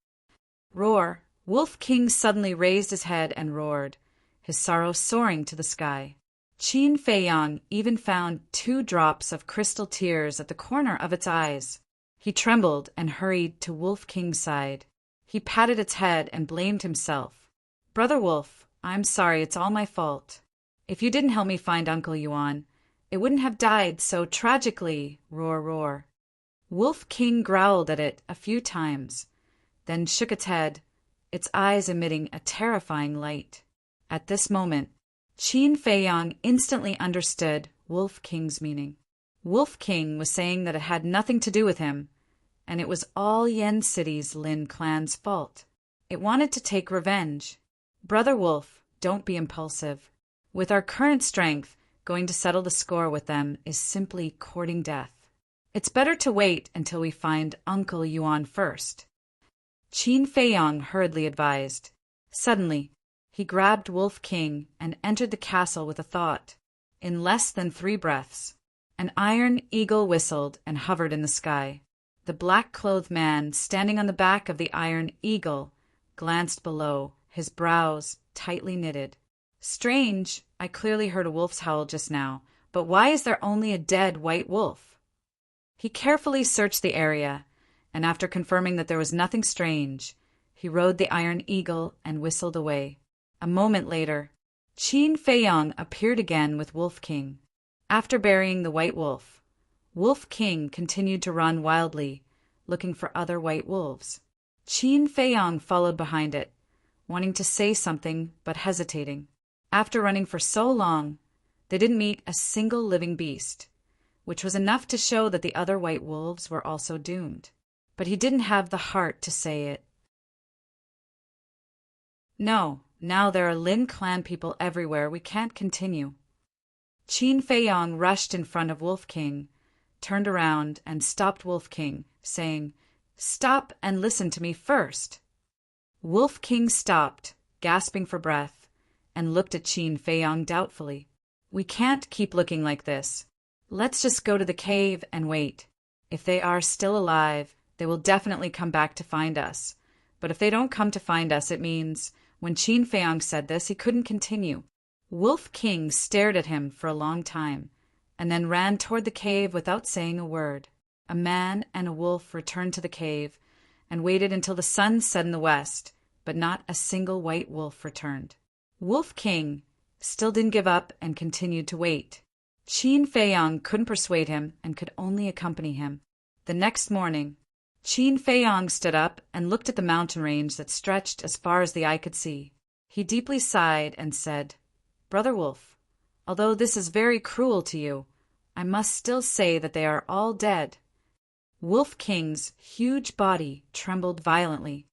Roar! Wolf King suddenly raised his head and roared, his sorrow soaring to the sky. Qin Feiyang even found 2 drops of crystal tears at the corner of its eyes. He trembled and hurried to Wolf King's side. He patted its head and blamed himself. "Brother Wolf, I'm sorry, it's all my fault. If you didn't help me find Uncle Yuan, it wouldn't have died so tragically, roar, roar." Wolf King growled at it a few times, then shook its head, its eyes emitting a terrifying light. At this moment, Qin Feiyang instantly understood Wolf King's meaning. Wolf King was saying that it had nothing to do with him, and it was all Yen City's Lin clan's fault. It wanted to take revenge. "Brother Wolf, don't be impulsive. With our current strength, going to settle the score with them is simply courting death. It's better to wait until we find Uncle Yuan first," Qin Feiyang hurriedly advised. Suddenly, he grabbed Wolf King and entered the castle with a thought. In less than 3 breaths, an iron eagle whistled and hovered in the sky. The black-clothed man standing on the back of the iron eagle glanced below, his brows tightly knitted. "Strange, I clearly heard a wolf's howl just now, but why is there only a dead white wolf?" He carefully searched the area, and after confirming that there was nothing strange, he rode the iron eagle and whistled away. A moment later, Qin Feiyang appeared again with Wolf King. After burying the white wolf, Wolf King continued to run wildly, looking for other white wolves. Qin Feiyang followed behind it, wanting to say something but hesitating. After running for so long, they didn't meet a single living beast, which was enough to show that the other white wolves were also doomed. But he didn't have the heart to say it. "No, now there are Lin clan people everywhere. We can't continue." Qin Feiyang rushed in front of Wolf King, turned around and stopped Wolf King, saying, "Stop and listen to me first." Wolf King stopped, gasping for breath, and looked at Qin Feiyang doubtfully. "We can't keep looking like this. Let's just go to the cave and wait. If they are still alive, they will definitely come back to find us. But if they don't come to find us, it means..." When Qin Feiyang said this, he couldn't continue. Wolf King stared at him for a long time, and then ran toward the cave without saying a word. A man and a wolf returned to the cave and waited until the sun set in the west, but not a single white wolf returned. Wolf King still didn't give up and continued to wait. Qin Feiyang couldn't persuade him and could only accompany him. The next morning, Qin Feiyang stood up and looked at the mountain range that stretched as far as the eye could see. He deeply sighed and said, "Brother Wolf, although this is very cruel to you, I must still say that they are all dead." Wolf King's huge body trembled violently.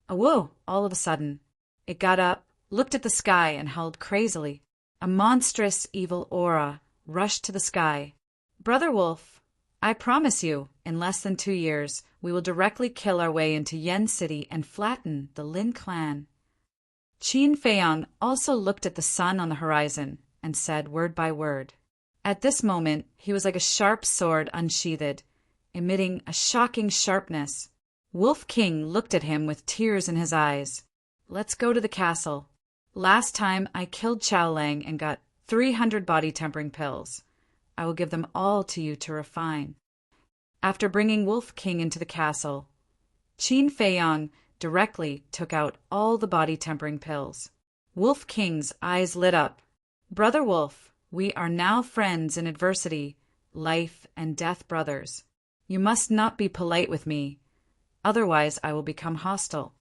"Awoo!" All of a sudden, it got up, looked at the sky, and howled crazily. A monstrous evil aura rushed to the sky. "Brother Wolf, I promise you, in less than 2 years, we will directly kill our way into Yen City and flatten the Lin clan." Qin Feiyang also looked at the sun on the horizon and said word by word. At this moment, he was like a sharp sword unsheathed, emitting a shocking sharpness. Wolf King looked at him with tears in his eyes. "Let's go to the castle. Last time I killed Chao Lang and got 300 body-tempering pills. I will give them all to you to refine." After bringing Wolf King into the castle, Qin Feiyang directly took out all the body-tempering pills. Wolf King's eyes lit up. "Brother Wolf, we are now friends in adversity, life and death brothers. You must not be polite with me, otherwise I will become hostile,"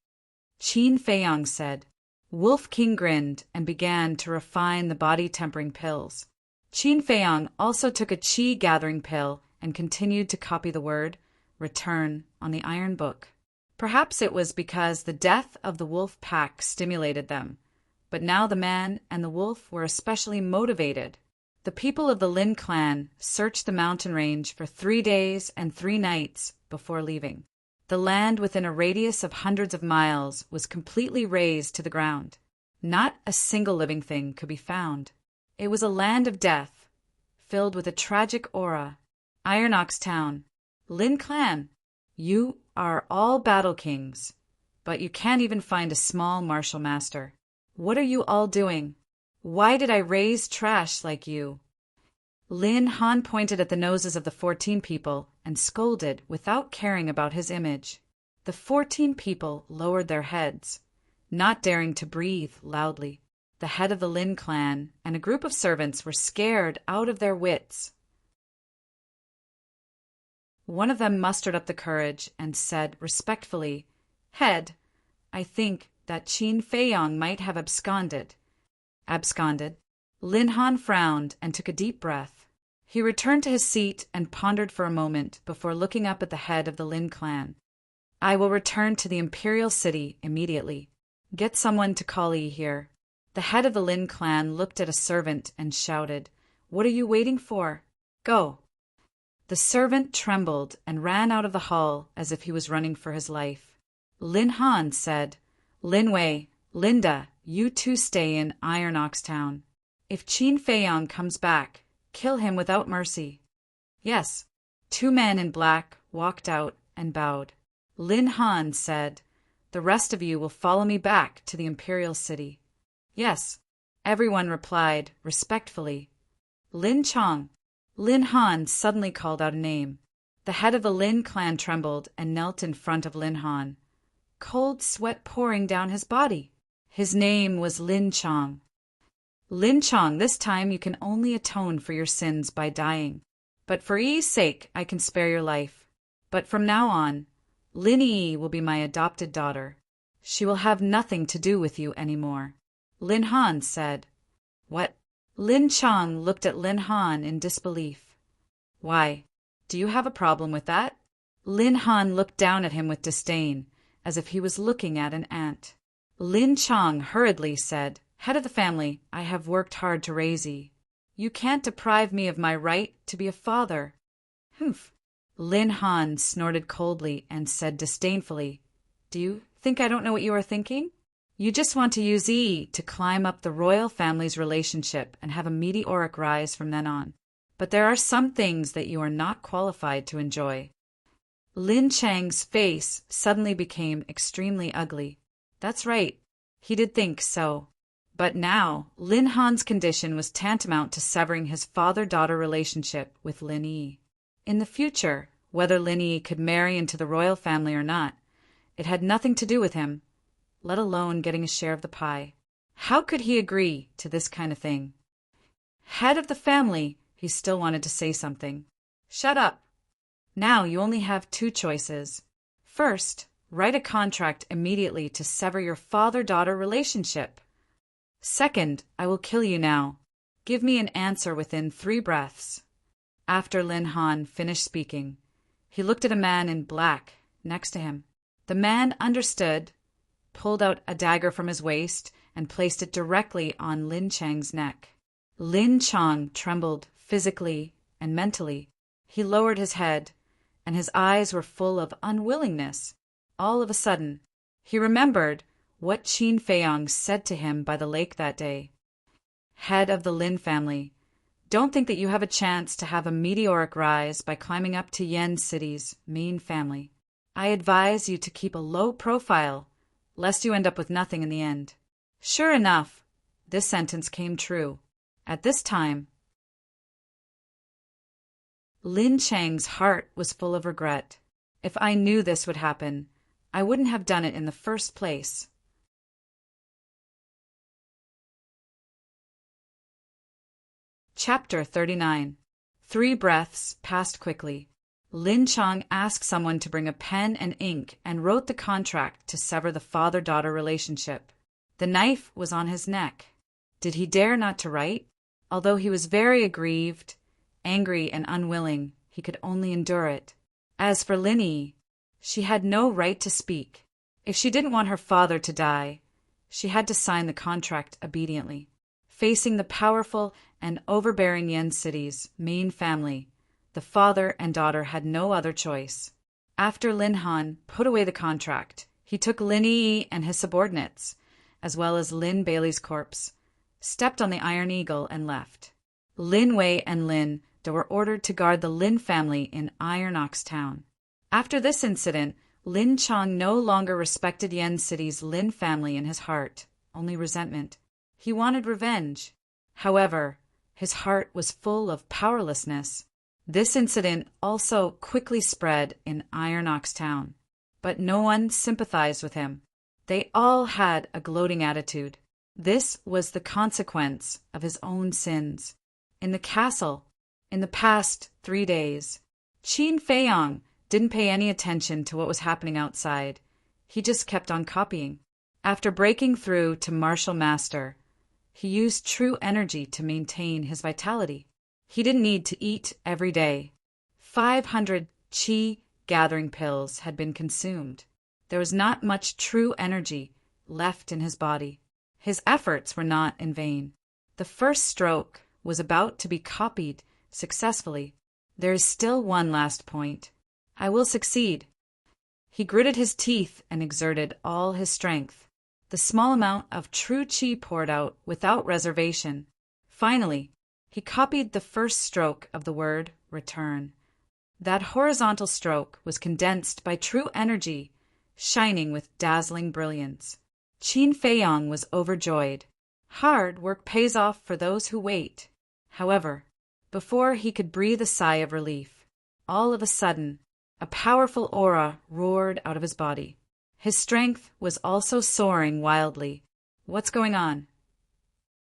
Qin Feiyang said. Wolf King grinned and began to refine the body-tempering pills. Qin Feiyang also took a qi gathering pill and continued to copy the word "return" on the iron book. Perhaps it was because the death of the wolf pack stimulated them, but now the man and the wolf were especially motivated. The people of the Lin clan searched the mountain range for 3 days and 3 nights before leaving. The land within a radius of hundreds of miles was completely razed to the ground. Not a single living thing could be found. It was a land of death, filled with a tragic aura. Iron Ox Town. Lin clan, you are all battle kings, but you can't even find a small martial master. What are you all doing? Why did I raise trash like you? Lin Han pointed at the noses of the 14 people and scolded without caring about his image. The 14 people lowered their heads, not daring to breathe loudly. The head of the Lin clan and a group of servants were scared out of their wits. One of them mustered up the courage and said respectfully, "Head, I think that Qin Feiyong might have absconded." Absconded? Lin Han frowned and took a deep breath. He returned to his seat and pondered for a moment before looking up at the head of the Lin clan. "I will return to the imperial city immediately. Get someone to call Yi here." The head of the Lin clan looked at a servant and shouted, "What are you waiting for? Go." The servant trembled and ran out of the hall as if he was running for his life. Lin Han said, "Lin Wei, Linda, you two stay in Iron Ox Town. If Qin Feiyong comes back, kill him without mercy." "Yes." 2 men in black walked out and bowed. Lin Han said, "The rest of you will follow me back to the imperial city." "Yes." Everyone replied respectfully. "Lin Chong." Lin Han suddenly called out a name. The head of the Lin clan trembled and knelt in front of Lin Han, cold sweat pouring down his body. His name was Lin Chong. "Lin Chong, this time you can only atone for your sins by dying. But for Yi's sake, I can spare your life. But from now on, Lin Yi will be my adopted daughter. She will have nothing to do with you anymore." Lin Han said. "What?" Lin Chong looked at Lin Han in disbelief. "Why, do you have a problem with that?" Lin Han looked down at him with disdain, as if he was looking at an ant. Lin Chong hurriedly said, "Head of the family, I have worked hard to raise Yi. You can't deprive me of my right to be a father." "Humph." Lin Han snorted coldly and said disdainfully, "Do you think I don't know what you are thinking? You just want to use Yi to climb up the royal family's relationship and have a meteoric rise from then on. But there are some things that you are not qualified to enjoy." Lin Chang's face suddenly became extremely ugly. That's right, he did think so. But now, Lin Han's condition was tantamount to severing his father-daughter relationship with Lin Yi. In the future, whether Lin Yi could marry into the royal family or not, it had nothing to do with him, let alone getting a share of the pie. How could he agree to this kind of thing? Head of the family, he still wanted to say something. "Shut up. Now you only have 2 choices. First, write a contract immediately to sever your father-daughter relationship. Second, I will kill you now. Give me an answer within 3 breaths." After Lin Han finished speaking, he looked at a man in black next to him. The man understood, pulled out a dagger from his waist, and placed it directly on Lin Chang's neck. Lin Chang trembled physically and mentally. He lowered his head, and his eyes were full of unwillingness. All of a sudden, he remembered what Qin Feiyong said to him by the lake that day. "Head of the Lin family, don't think that you have a chance to have a meteoric rise by climbing up to Yen City's main family. I advise you to keep a low profile, lest you end up with nothing in the end." Sure enough, this sentence came true. At this time, Lin Chang's heart was full of regret. If I knew this would happen, I wouldn't have done it in the first place. Chapter 39. 3 breaths passed quickly. Lin Chang asked someone to bring a pen and ink and wrote the contract to sever the father-daughter relationship. The knife was on his neck. Did he dare not to write? Although he was very aggrieved, angry and unwilling, he could only endure it. As for Lin Yi, she had no right to speak. If she didn't want her father to die, she had to sign the contract obediently. Facing the powerful and overbearing Yen City's main family, the father and daughter had no other choice. After Lin Han put away the contract, he took Lin Yi and his subordinates, as well as Lin Bailey's corpse, stepped on the Iron Eagle and left. Lin Wei and Lin Da were ordered to guard the Lin family in Iron Ox Town. After this incident, Lin Chang no longer respected Yen City's Lin family in his heart, only resentment. He wanted revenge. However, His heart was full of powerlessness. This incident also quickly spread in Iron Ox Town, but no one sympathized with him. They all had a gloating attitude. This was the consequence of his own sins. In the castle, in the past 3 days, Qin Feiyang didn't pay any attention to what was happening outside. He just kept on copying. After breaking through to Martial Master, he used true energy to maintain his vitality. He didn't need to eat every day. 500 qi gathering pills had been consumed. There was not much true energy left in his body. His efforts were not in vain. The first stroke was about to be copied successfully. There is still one last point. I will succeed. He gritted his teeth and exerted all his strength. The small amount of true qi poured out without reservation. Finally, he copied the first stroke of the word return. That horizontal stroke was condensed by true energy, shining with dazzling brilliance. Qin Feiyang was overjoyed. Hard work pays off for those who wait. However, before he could breathe a sigh of relief, all of a sudden, a powerful aura roared out of his body. His strength was also soaring wildly. What's going on?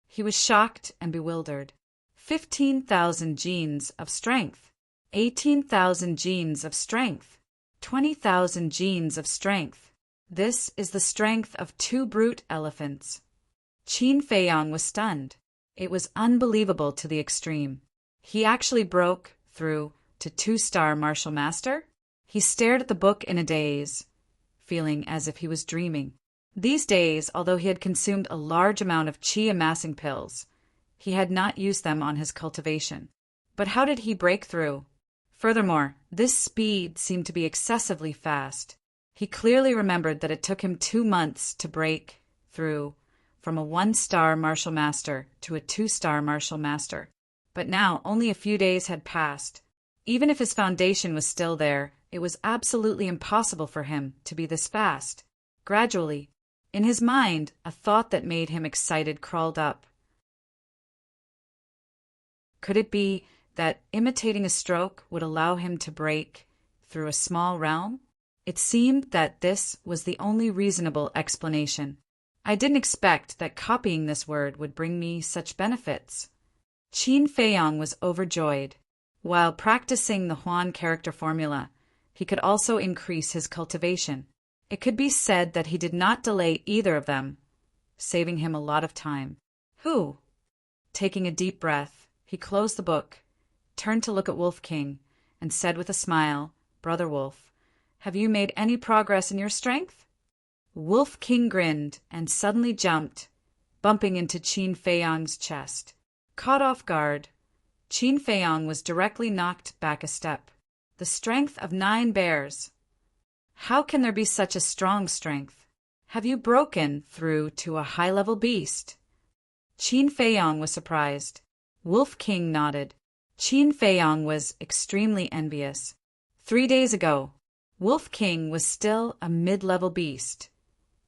He was shocked and bewildered. 15,000 genes of strength, 18,000 genes of strength, 20,000 genes of strength. This is the strength of 2 brute elephants. Qin Feiyang was stunned. It was unbelievable to the extreme. He actually broke through to 2-star Martial Master. He stared at the book in a daze, feeling as if he was dreaming. These days, although he had consumed a large amount of qi amassing pills, he had not used them on his cultivation. But how did he break through? Furthermore, this speed seemed to be excessively fast. He clearly remembered that it took him 2 months to break through from a 1-star Martial Master to a 2-star Martial Master. But now only a few days had passed. Even if his foundation was still there, it was absolutely impossible for him to be this fast. Gradually, in his mind, a thought that made him excited crawled up. Could it be that imitating a stroke would allow him to break through a small realm? It seemed that this was the only reasonable explanation. I didn't expect that copying this word would bring me such benefits. Qin Feiyang was overjoyed. While practicing the Huan character formula, he could also increase his cultivation. It could be said that he did not delay either of them, saving him a lot of time. Taking a deep breath, he closed the book, turned to look at Wolf King, and said with a smile, "Brother Wolf, have you made any progress in your strength?" Wolf King grinned and suddenly jumped, bumping into Qin Feiyang's chest. Caught off guard, Qin Feiyang was directly knocked back a step. The strength of 9 bears. How can there be such a strong strength? Have you broken through to a high-level beast? Qin Feiyang was surprised. Wolf King nodded. Qin Feiyang was extremely envious. 3 days ago, Wolf King was still a mid-level beast,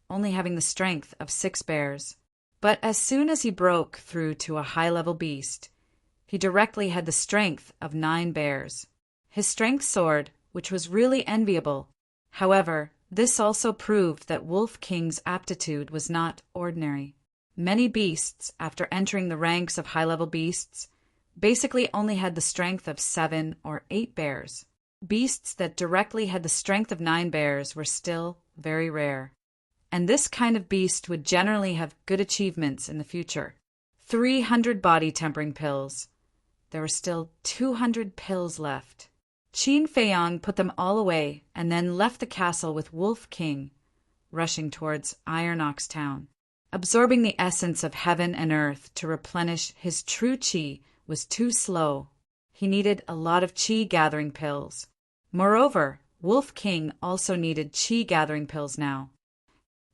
only having the strength of 6 bears. But as soon as he broke through to a high-level beast, he directly had the strength of 9 bears. His strength soared, which was really enviable. However, this also proved that Wolf King's aptitude was not ordinary. Many beasts, after entering the ranks of high-level beasts, basically only had the strength of 7 or 8 bears. Beasts that directly had the strength of 9 bears were still very rare. And this kind of beast would generally have good achievements in the future. 300 body tempering pills. There were still 200 pills left. Qin Feiyang put them all away and then left the castle with Wolf King, rushing towards Iron Ox Town. Absorbing the essence of heaven and earth to replenish his true qi was too slow. He needed a lot of qi gathering pills. Moreover, Wolf King also needed qi gathering pills now.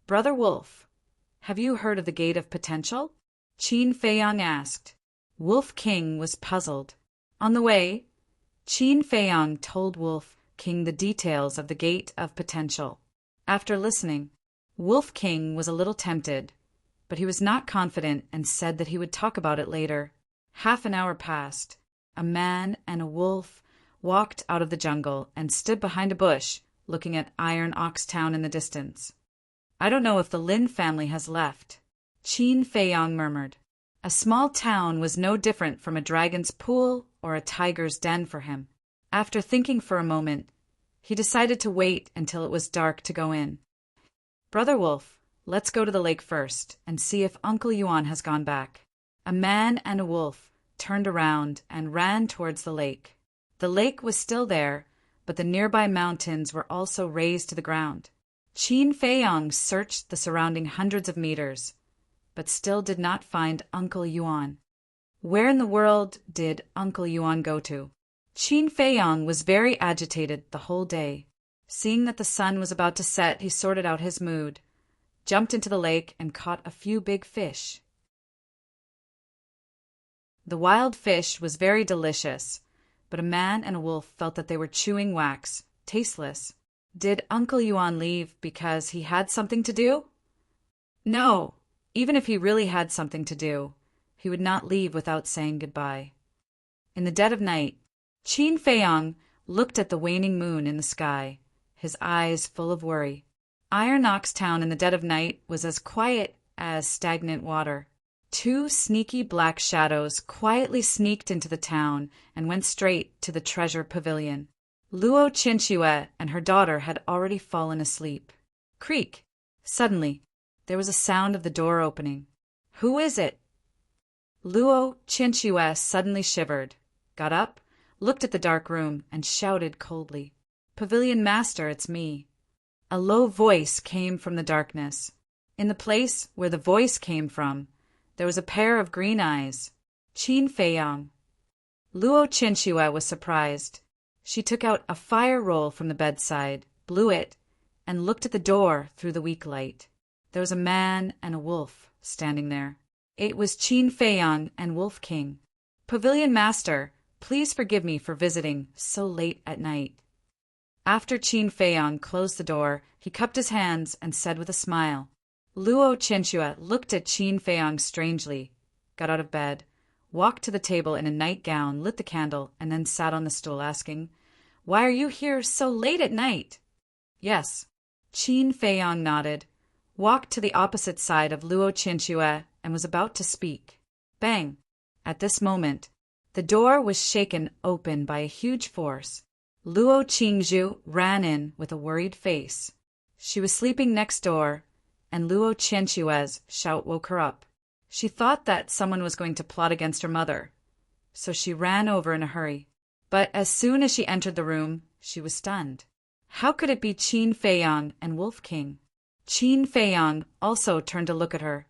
"Brother Wolf, have you heard of the Gate of Potential?" Qin Feiyang asked. Wolf King was puzzled. On the way, Qin Feiyang told Wolf King the details of the Gate of Potential. After listening, Wolf King was a little tempted, but he was not confident and said that he would talk about it later. Half an hour passed. A man and a wolf walked out of the jungle and stood behind a bush, looking at Iron Ox Town in the distance. I don't know if the Lin family has left, Qin Feiyang murmured. A small town was no different from a dragon's pool or a tiger's den for him. After thinking for a moment, he decided to wait until it was dark to go in. Brother Wolf, let's go to the lake first and see if Uncle Yuan has gone back. A man and a wolf turned around and ran towards the lake. The lake was still there, but the nearby mountains were also razed to the ground. Qin Feiyang searched the surrounding hundreds of meters, but still did not find Uncle Yuan. Where in the world did Uncle Yuan go to? Qin Feiyang was very agitated the whole day. Seeing that the sun was about to set, he sorted out his mood, jumped into the lake, and caught a few big fish. The wild fish was very delicious, but a man and a wolf felt that they were chewing wax, tasteless. Did Uncle Yuan leave because he had something to do? No, even if he really had something to do, he would not leave without saying goodbye. In the dead of night, Qin Feiyang looked at the waning moon in the sky, his eyes full of worry. Iron Ox Town in the dead of night was as quiet as stagnant water. Two sneaky black shadows quietly sneaked into the town and went straight to the treasure pavilion. Luo Qinxue and her daughter had already fallen asleep. Creak! Suddenly, there was a sound of the door opening. Who is it? Luo Qinxue suddenly shivered, got up, looked at the dark room, and shouted coldly, "Pavilion Master, it's me." A low voice came from the darkness. In the place where the voice came from, there was a pair of green eyes. Qin Feiyang. Luo Qinxue was surprised. She took out a fire roll from the bedside, blew it, and looked at the door through the weak light. There was a man and a wolf standing there. It was Qin Feiyang and Wolf King. "Pavilion Master, please forgive me for visiting so late at night." After Qin Feiyang closed the door, he cupped his hands and said with a smile. Luo Qinxue looked at Qin Feiyang strangely, got out of bed, walked to the table in a nightgown, lit the candle, and then sat on the stool asking, "Why are you here so late at night?" "Yes." Qin Feiyang nodded, walked to the opposite side of Luo Qinxue, and was about to speak. Bang! At this moment, the door was shaken open by a huge force. Luo Qingzhu ran in with a worried face. She was sleeping next door, and Luo Qinshue's shout woke her up. She thought that someone was going to plot against her mother, so she ran over in a hurry. But as soon as she entered the room, she was stunned. How could it be Qin Feiyang and Wolf King? Qin Feiyang also turned to look at her,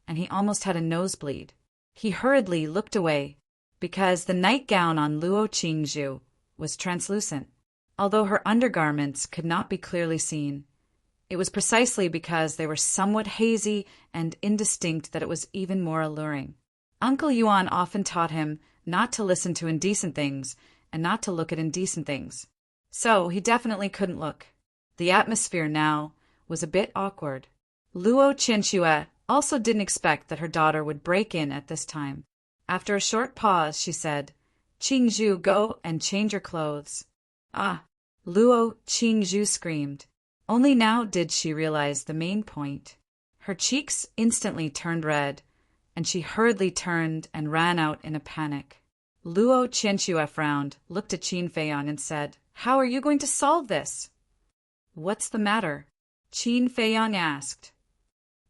and he almost had a nosebleed. He hurriedly looked away, because the nightgown on Luo Qingzhu was translucent. Although her undergarments could not be clearly seen, it was precisely because they were somewhat hazy and indistinct that it was even more alluring. Uncle Yuan often taught him not to listen to indecent things and not to look at indecent things. So he definitely couldn't look. The atmosphere now was a bit awkward. Luo Qinxue also didn't expect that her daughter would break in at this time. After a short pause, she said, "Qingzhu, go and change your clothes." "Ah!" Luo Qingzhu screamed. Only now did she realize the main point. Her cheeks instantly turned red, and she hurriedly turned and ran out in a panic. Luo Qinxue frowned, looked at Qin Feiyang and said, "How are you going to solve this?" "What's the matter?" Qin Feiyang asked.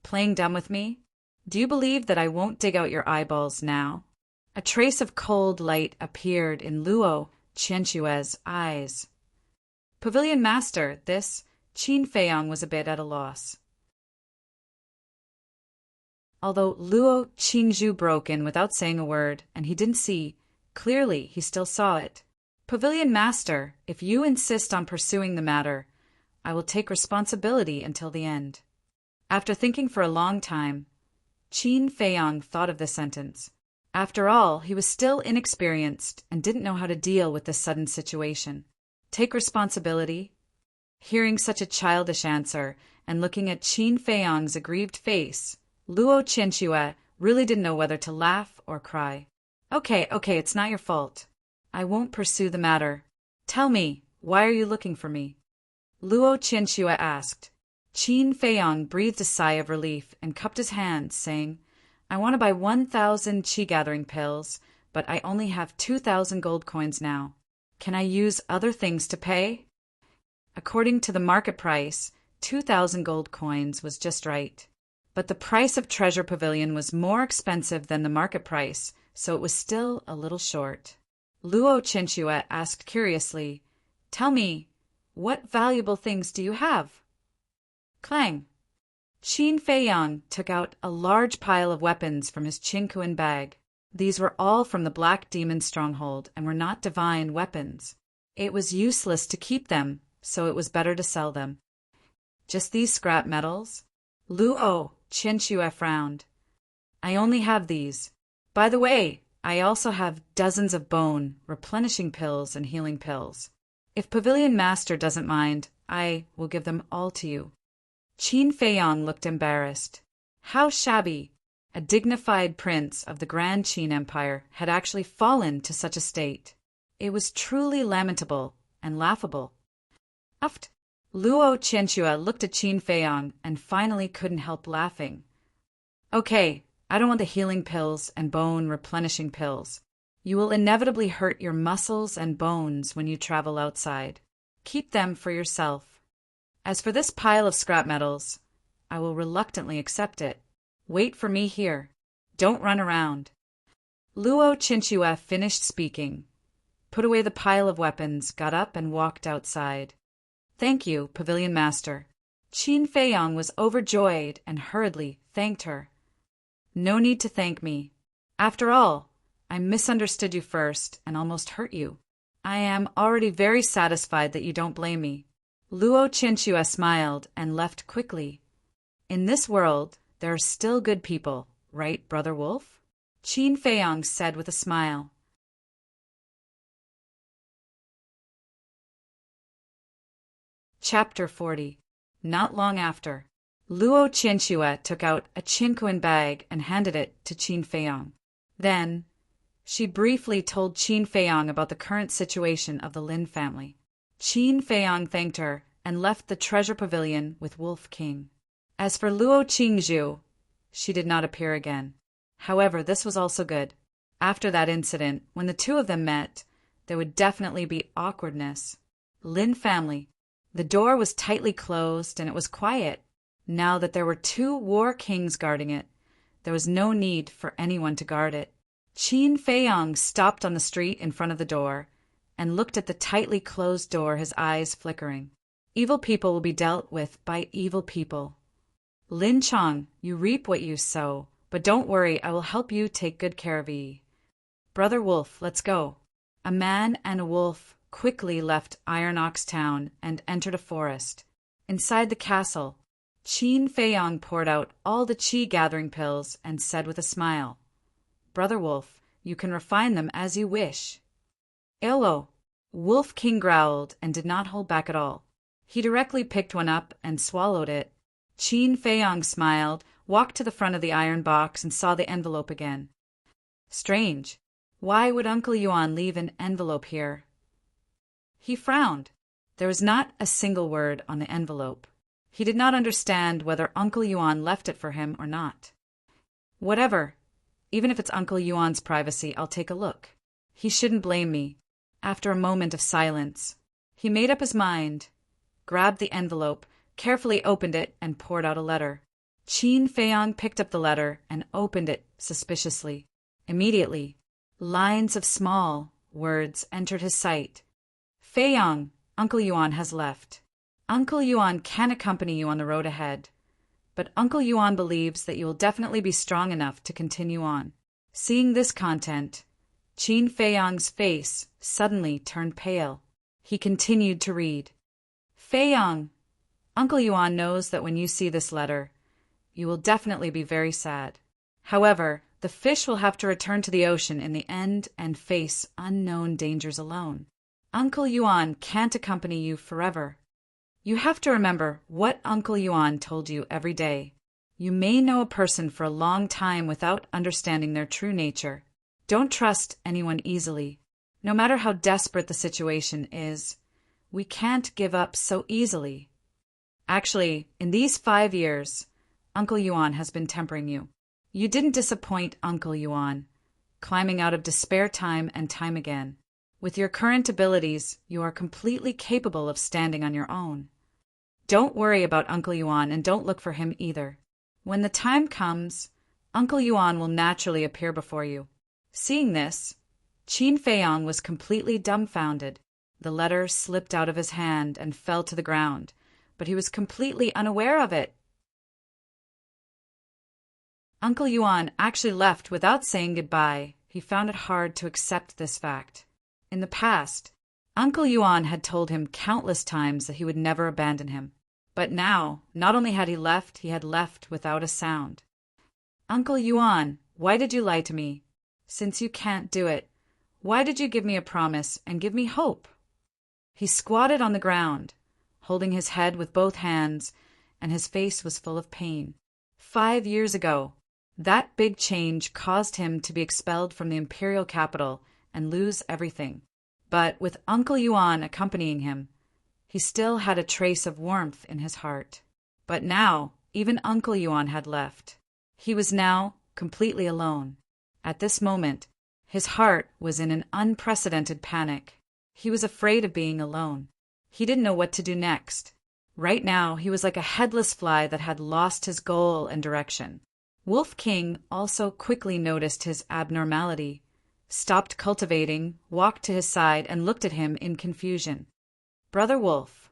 "Playing dumb with me? Do you believe that I won't dig out your eyeballs now?" A trace of cold light appeared in Luo Qinshue's eyes. "Pavilion Master, this..." Qin Feiyang was a bit at a loss. Although Luo Qingzhu broke in without saying a word, and he didn't see, clearly he still saw it. "Pavilion Master, if you insist on pursuing the matter, I will take responsibility until the end." After thinking for a long time, Qin Feiyang thought of this sentence. After all, he was still inexperienced and didn't know how to deal with this sudden situation. Take responsibility? Hearing such a childish answer and looking at Qin Feiyang's aggrieved face, Luo Qinxue really didn't know whether to laugh or cry. Okay, it's not your fault. I won't pursue the matter. Tell me, why are you looking for me? Luo Qianxue asked. Qin Feiyang breathed a sigh of relief and cupped his hands, saying, I want to buy 1,000 qi gathering pills, but I only have 2,000 gold coins now. Can I use other things to pay? According to the market price, 2,000 gold coins was just right. But the price of Treasure Pavilion was more expensive than the market price, so it was still a little short. Luo Qianxue asked curiously, Tell me, what valuable things do you have? Clang! Qin Feiyang took out a large pile of weapons from his Qingkuan bag. These were all from the Black Demon stronghold and were not divine weapons. It was useless to keep them, so it was better to sell them. Just these scrap metals? Luo Qianxue frowned. I only have these. By the way, I also have dozens of bone, replenishing pills and healing pills. If Pavilion Master doesn't mind, I will give them all to you. Qin Feiyang looked embarrassed. How shabby! A dignified prince of the Grand Qin Empire had actually fallen to such a state. It was truly lamentable and laughable. Uft! Luo Qianxue looked at Qin Feiyang and finally couldn't help laughing. Okay, I don't want the healing pills and bone replenishing pills. You will inevitably hurt your muscles and bones when you travel outside. Keep them for yourself. As for this pile of scrap metals, I will reluctantly accept it. Wait for me here. Don't run around. Luo Qianxue finished speaking, put away the pile of weapons, got up and walked outside. Thank you, Pavilion Master. Qin Feiyang was overjoyed and hurriedly thanked her. No need to thank me. After all, I misunderstood you first and almost hurt you. I am already very satisfied that you don't blame me. Luo Qianxue smiled and left quickly. In this world, there are still good people, right, Brother Wolf? Qin Feiyang said with a smile. Chapter 40. Not long after, Luo Qianxue took out a Qingkuan bag and handed it to Qin Feiyang. Then, she briefly told Qin Feiyang about the current situation of the Lin family. Qin Feiyang thanked her and left the treasure pavilion with Wolf King. As for Luo Qingzhu, she did not appear again. However, this was also good. After that incident, when the two of them met, there would definitely be awkwardness. Lin family. The door was tightly closed and it was quiet. Now that there were two war kings guarding it, there was no need for anyone to guard it. Qin Feiyang stopped on the street in front of the door and looked at the tightly closed door, his eyes flickering. Evil people will be dealt with by evil people. Lin Chang, you reap what you sow, but don't worry, I will help you take good care of Yi. Brother Wolf, let's go. A man and a wolf quickly left Iron Ox Town and entered a forest. Inside the castle, Qin Feiyang poured out all the qi gathering pills and said with a smile, Brother Wolf, you can refine them as you wish. Illo, Wolf King growled and did not hold back at all. He directly picked one up and swallowed it. Qin Feiyang smiled, walked to the front of the iron box and saw the envelope again. Strange. Why would Uncle Yuan leave an envelope here? He frowned. There was not a single word on the envelope. He did not understand whether Uncle Yuan left it for him or not. Whatever. Even if it's Uncle Yuan's privacy, I'll take a look. He shouldn't blame me. After a moment of silence, he made up his mind, grabbed the envelope, carefully opened it, and poured out a letter. Qin Feiyang picked up the letter and opened it suspiciously. Immediately, lines of small words entered his sight. Feiyang, Uncle Yuan has left. Uncle Yuan can accompany you on the road ahead, but Uncle Yuan believes that you will definitely be strong enough to continue on. Seeing this content, Qin Feiyang's face suddenly turned pale. He continued to read. Feiyang, Uncle Yuan knows that when you see this letter, you will definitely be very sad. However, the fish will have to return to the ocean in the end and face unknown dangers alone. Uncle Yuan can't accompany you forever. You have to remember what Uncle Yuan told you every day. You may know a person for a long time without understanding their true nature. Don't trust anyone easily. No matter how desperate the situation is, we can't give up so easily. Actually, in these 5 years, Uncle Yuan has been tempering you. You didn't disappoint Uncle Yuan, climbing out of despair time and time again. With your current abilities, you are completely capable of standing on your own. Don't worry about Uncle Yuan and don't look for him either. When the time comes, Uncle Yuan will naturally appear before you. Seeing this, Qin Feiyang was completely dumbfounded. The letter slipped out of his hand and fell to the ground, but he was completely unaware of it. Uncle Yuan actually left without saying goodbye. He found it hard to accept this fact. In the past, Uncle Yuan had told him countless times that he would never abandon him. But now, not only had he had left without a sound. Uncle Yuan, why did you lie to me? Since you can't do it, why did you give me a promise and give me hope? He squatted on the ground, holding his head with both hands, and his face was full of pain. 5 years ago, that big change caused him to be expelled from the imperial capital and lose everything. But with Uncle Yuan accompanying him, he still had a trace of warmth in his heart. But now, even Uncle Yuan had left. He was now completely alone. At this moment, his heart was in an unprecedented panic. He was afraid of being alone. He didn't know what to do next. Right now, he was like a headless fly that had lost his goal and direction. Wolf King also quickly noticed his abnormality, stopped cultivating, walked to his side, and looked at him in confusion. Brother Wolf,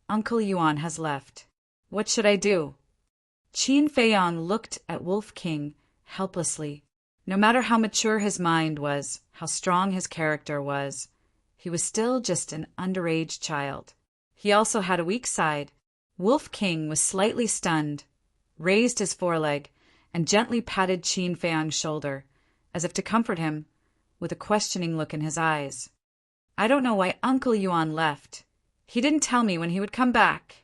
Uncle Yuan has left. What should I do? Qin Feiyang looked at Wolf King helplessly. No matter how mature his mind was, how strong his character was, he was still just an underage child. He also had a weak side. Wolf King was slightly stunned, raised his foreleg, and gently patted Qin Feiyang's shoulder, as if to comfort him, with a questioning look in his eyes. I don't know why Uncle Yuan left. He didn't tell me when he would come back.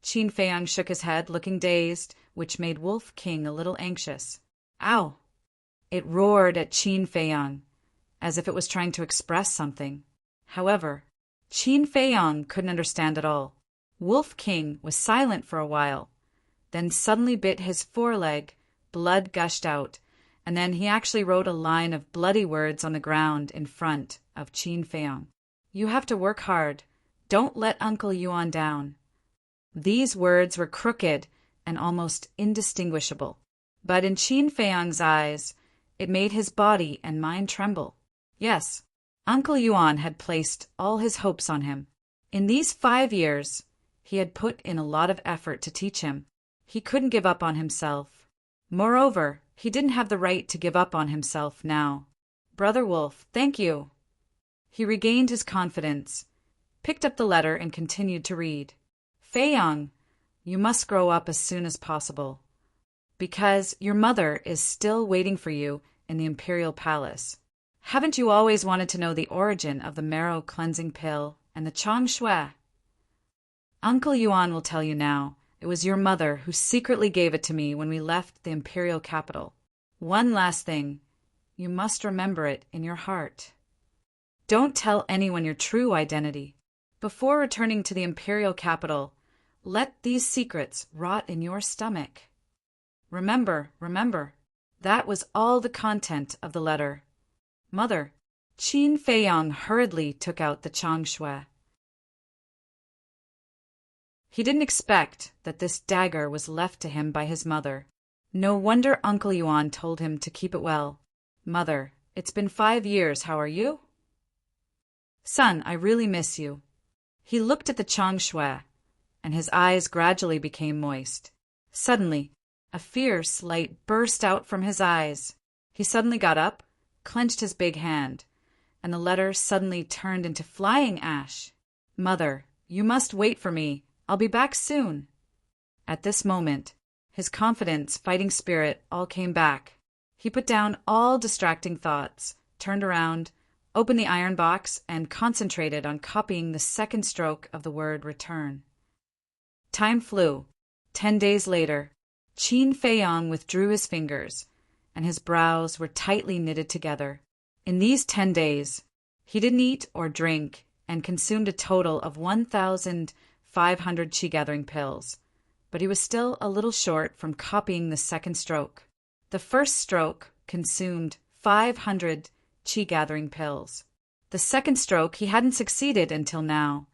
Qin Feiyang shook his head, looking dazed, which made Wolf King a little anxious. Ow! It roared at Qin Feiyang, as if it was trying to express something. However, Qin Feiyang couldn't understand at all. Wolf King was silent for a while, then suddenly bit his foreleg, blood gushed out, and then he actually wrote a line of bloody words on the ground in front of Qin Feiyang. You have to work hard. Don't let Uncle Yuan down. These words were crooked and almost indistinguishable, but in Qin Feiyang's eyes, it made his body and mind tremble. Yes, Uncle Yuan had placed all his hopes on him. In these 5 years, he had put in a lot of effort to teach him. He couldn't give up on himself. Moreover, he didn't have the right to give up on himself now. Brother Wolf, thank you. He regained his confidence, picked up the letter, and continued to read. Feiyang, you must grow up as soon as possible, because your mother is still waiting for you in the imperial palace. Haven't you always wanted to know the origin of the marrow cleansing pill and the Chang Shui? Uncle Yuan will tell you now. It was your mother who secretly gave it to me when we left the imperial capital. One last thing. You must remember it in your heart. Don't tell anyone your true identity. Before returning to the imperial capital, let these secrets rot in your stomach. Remember, that was all the content of the letter. Mother, Qin Feiyang hurriedly took out the Chang Shui. He didn't expect that this dagger was left to him by his mother. No wonder Uncle Yuan told him to keep it well. Mother, it's been 5 years, how are you? Son, I really miss you. He looked at the Chang Shui, and his eyes gradually became moist. Suddenly, a fierce light burst out from his eyes. He suddenly got up, clenched his big hand, and the letter suddenly turned into flying ash. Mother, you must wait for me. I'll be back soon. At this moment, his confidence, fighting spirit all came back. He put down all distracting thoughts, turned around, opened the iron box, and concentrated on copying the second stroke of the word return. Time flew. 10 days later, Qin Feiyang withdrew his fingers, and his brows were tightly knitted together. In these 10 days, he didn't eat or drink and consumed a total of 1,500 chi-gathering pills, but he was still a little short from copying the second stroke. The first stroke consumed 500 chi-gathering pills. The second stroke he hadn't succeeded until now,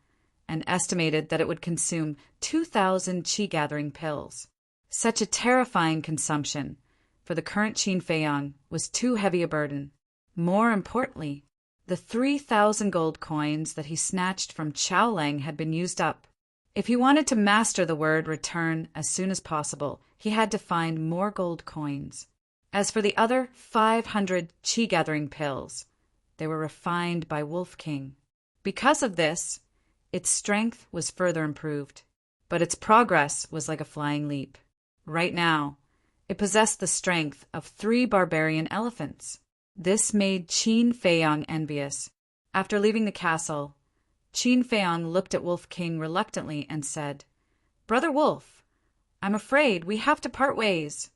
and estimated that it would consume 2,000 chi-gathering pills. Such a terrifying consumption for the current Qin Feiyang was too heavy a burden. More importantly, the 3,000 gold coins that he snatched from Chowlang had been used up. If he wanted to master the word return as soon as possible, he had to find more gold coins. As for the other 500 chi-gathering pills, they were refined by Wolf King. Because of this, its strength was further improved, but its progress was like a flying leap. Right now, it possessed the strength of 3 barbarian elephants. This made Qin Feiyang envious. After leaving the castle, Qin Feiyang looked at Wolf King reluctantly and said, "Brother Wolf, I'm afraid we have to part ways."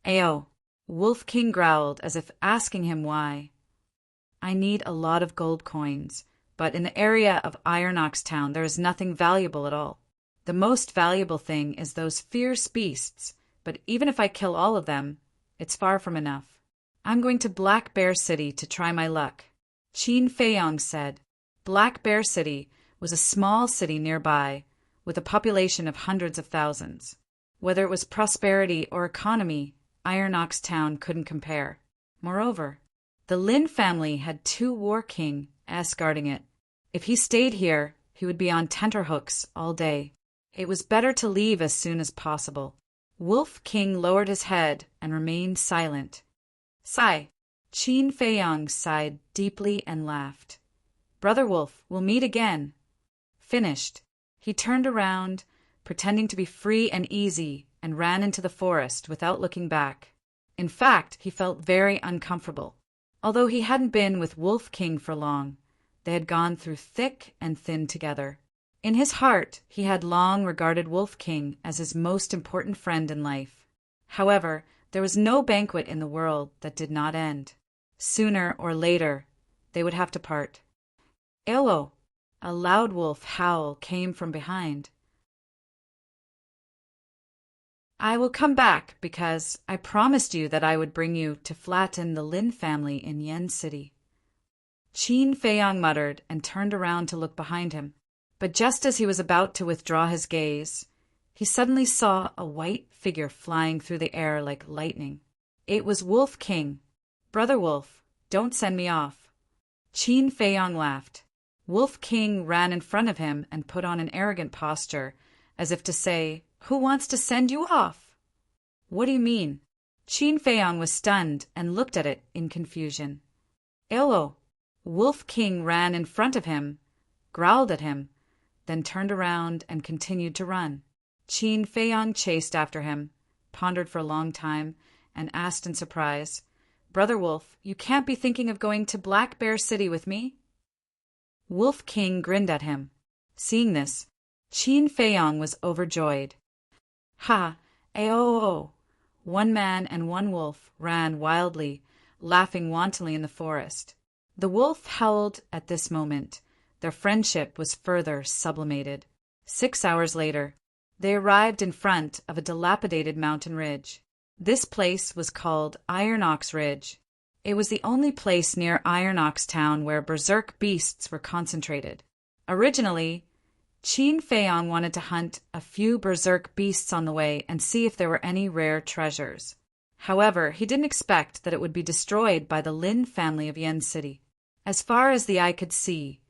"Ayo," Wolf King growled as if asking him why. "I need a lot of gold coins, but in the area of Iron Ox Town there is nothing valuable at all. The most valuable thing is those fierce beasts, but even if I kill all of them, it's far from enough. I'm going to Black Bear City to try my luck." Qin Feiyang said. Black Bear City was a small city nearby, with a population of hundreds of thousands. Whether it was prosperity or economy, Iron Ox Town couldn't compare. Moreover, the Lin family had 2 war king escorting it. If he stayed here, he would be on tenterhooks all day. It was better to leave as soon as possible. Wolf King lowered his head and remained silent. Sigh. Qin Feiyang sighed deeply and laughed. "Brother Wolf, we'll meet again." Finished. He turned around, pretending to be free and easy, and ran into the forest without looking back. In fact, he felt very uncomfortable. Although he hadn't been with Wolf King for long, they had gone through thick and thin together. In his heart, he had long regarded Wolf King as his most important friend in life. However, there was no banquet in the world that did not end. Sooner or later, they would have to part. "Ello!" A loud wolf howl came from behind. "I will come back because I promised you that I would bring you to flatten the Lin family in Yen City." Qin Feiyang muttered and turned around to look behind him. But just as he was about to withdraw his gaze, he suddenly saw a white figure flying through the air like lightning. It was Wolf King. "Brother Wolf, don't send me off." Qin Feiyang laughed. Wolf King ran in front of him and put on an arrogant posture, as if to say, "Who wants to send you off?" "What do you mean?" Qin Feiyang was stunned and looked at it in confusion. "Ello!" Wolf King ran in front of him, growled at him, then turned around and continued to run. Qin Feiyang chased after him, pondered for a long time, and asked in surprise, "Brother Wolf, you can't be thinking of going to Black Bear City with me?" Wolf King grinned at him. Seeing this, Qin Feiyang was overjoyed. "Ha! Ayo!" One man and one wolf ran wildly, laughing wantonly in the forest. The wolf howled at this moment. Their friendship was further sublimated. 6 hours later, they arrived in front of a dilapidated mountain ridge. This place was called Iron Ox Ridge. It was the only place near Iron Ox Town where berserk beasts were concentrated. Originally, Qin Feiyang wanted to hunt a few berserk beasts on the way and see if there were any rare treasures. However, he didn't expect that it would be destroyed by the Lin family of Yen City. As far as the eye could see,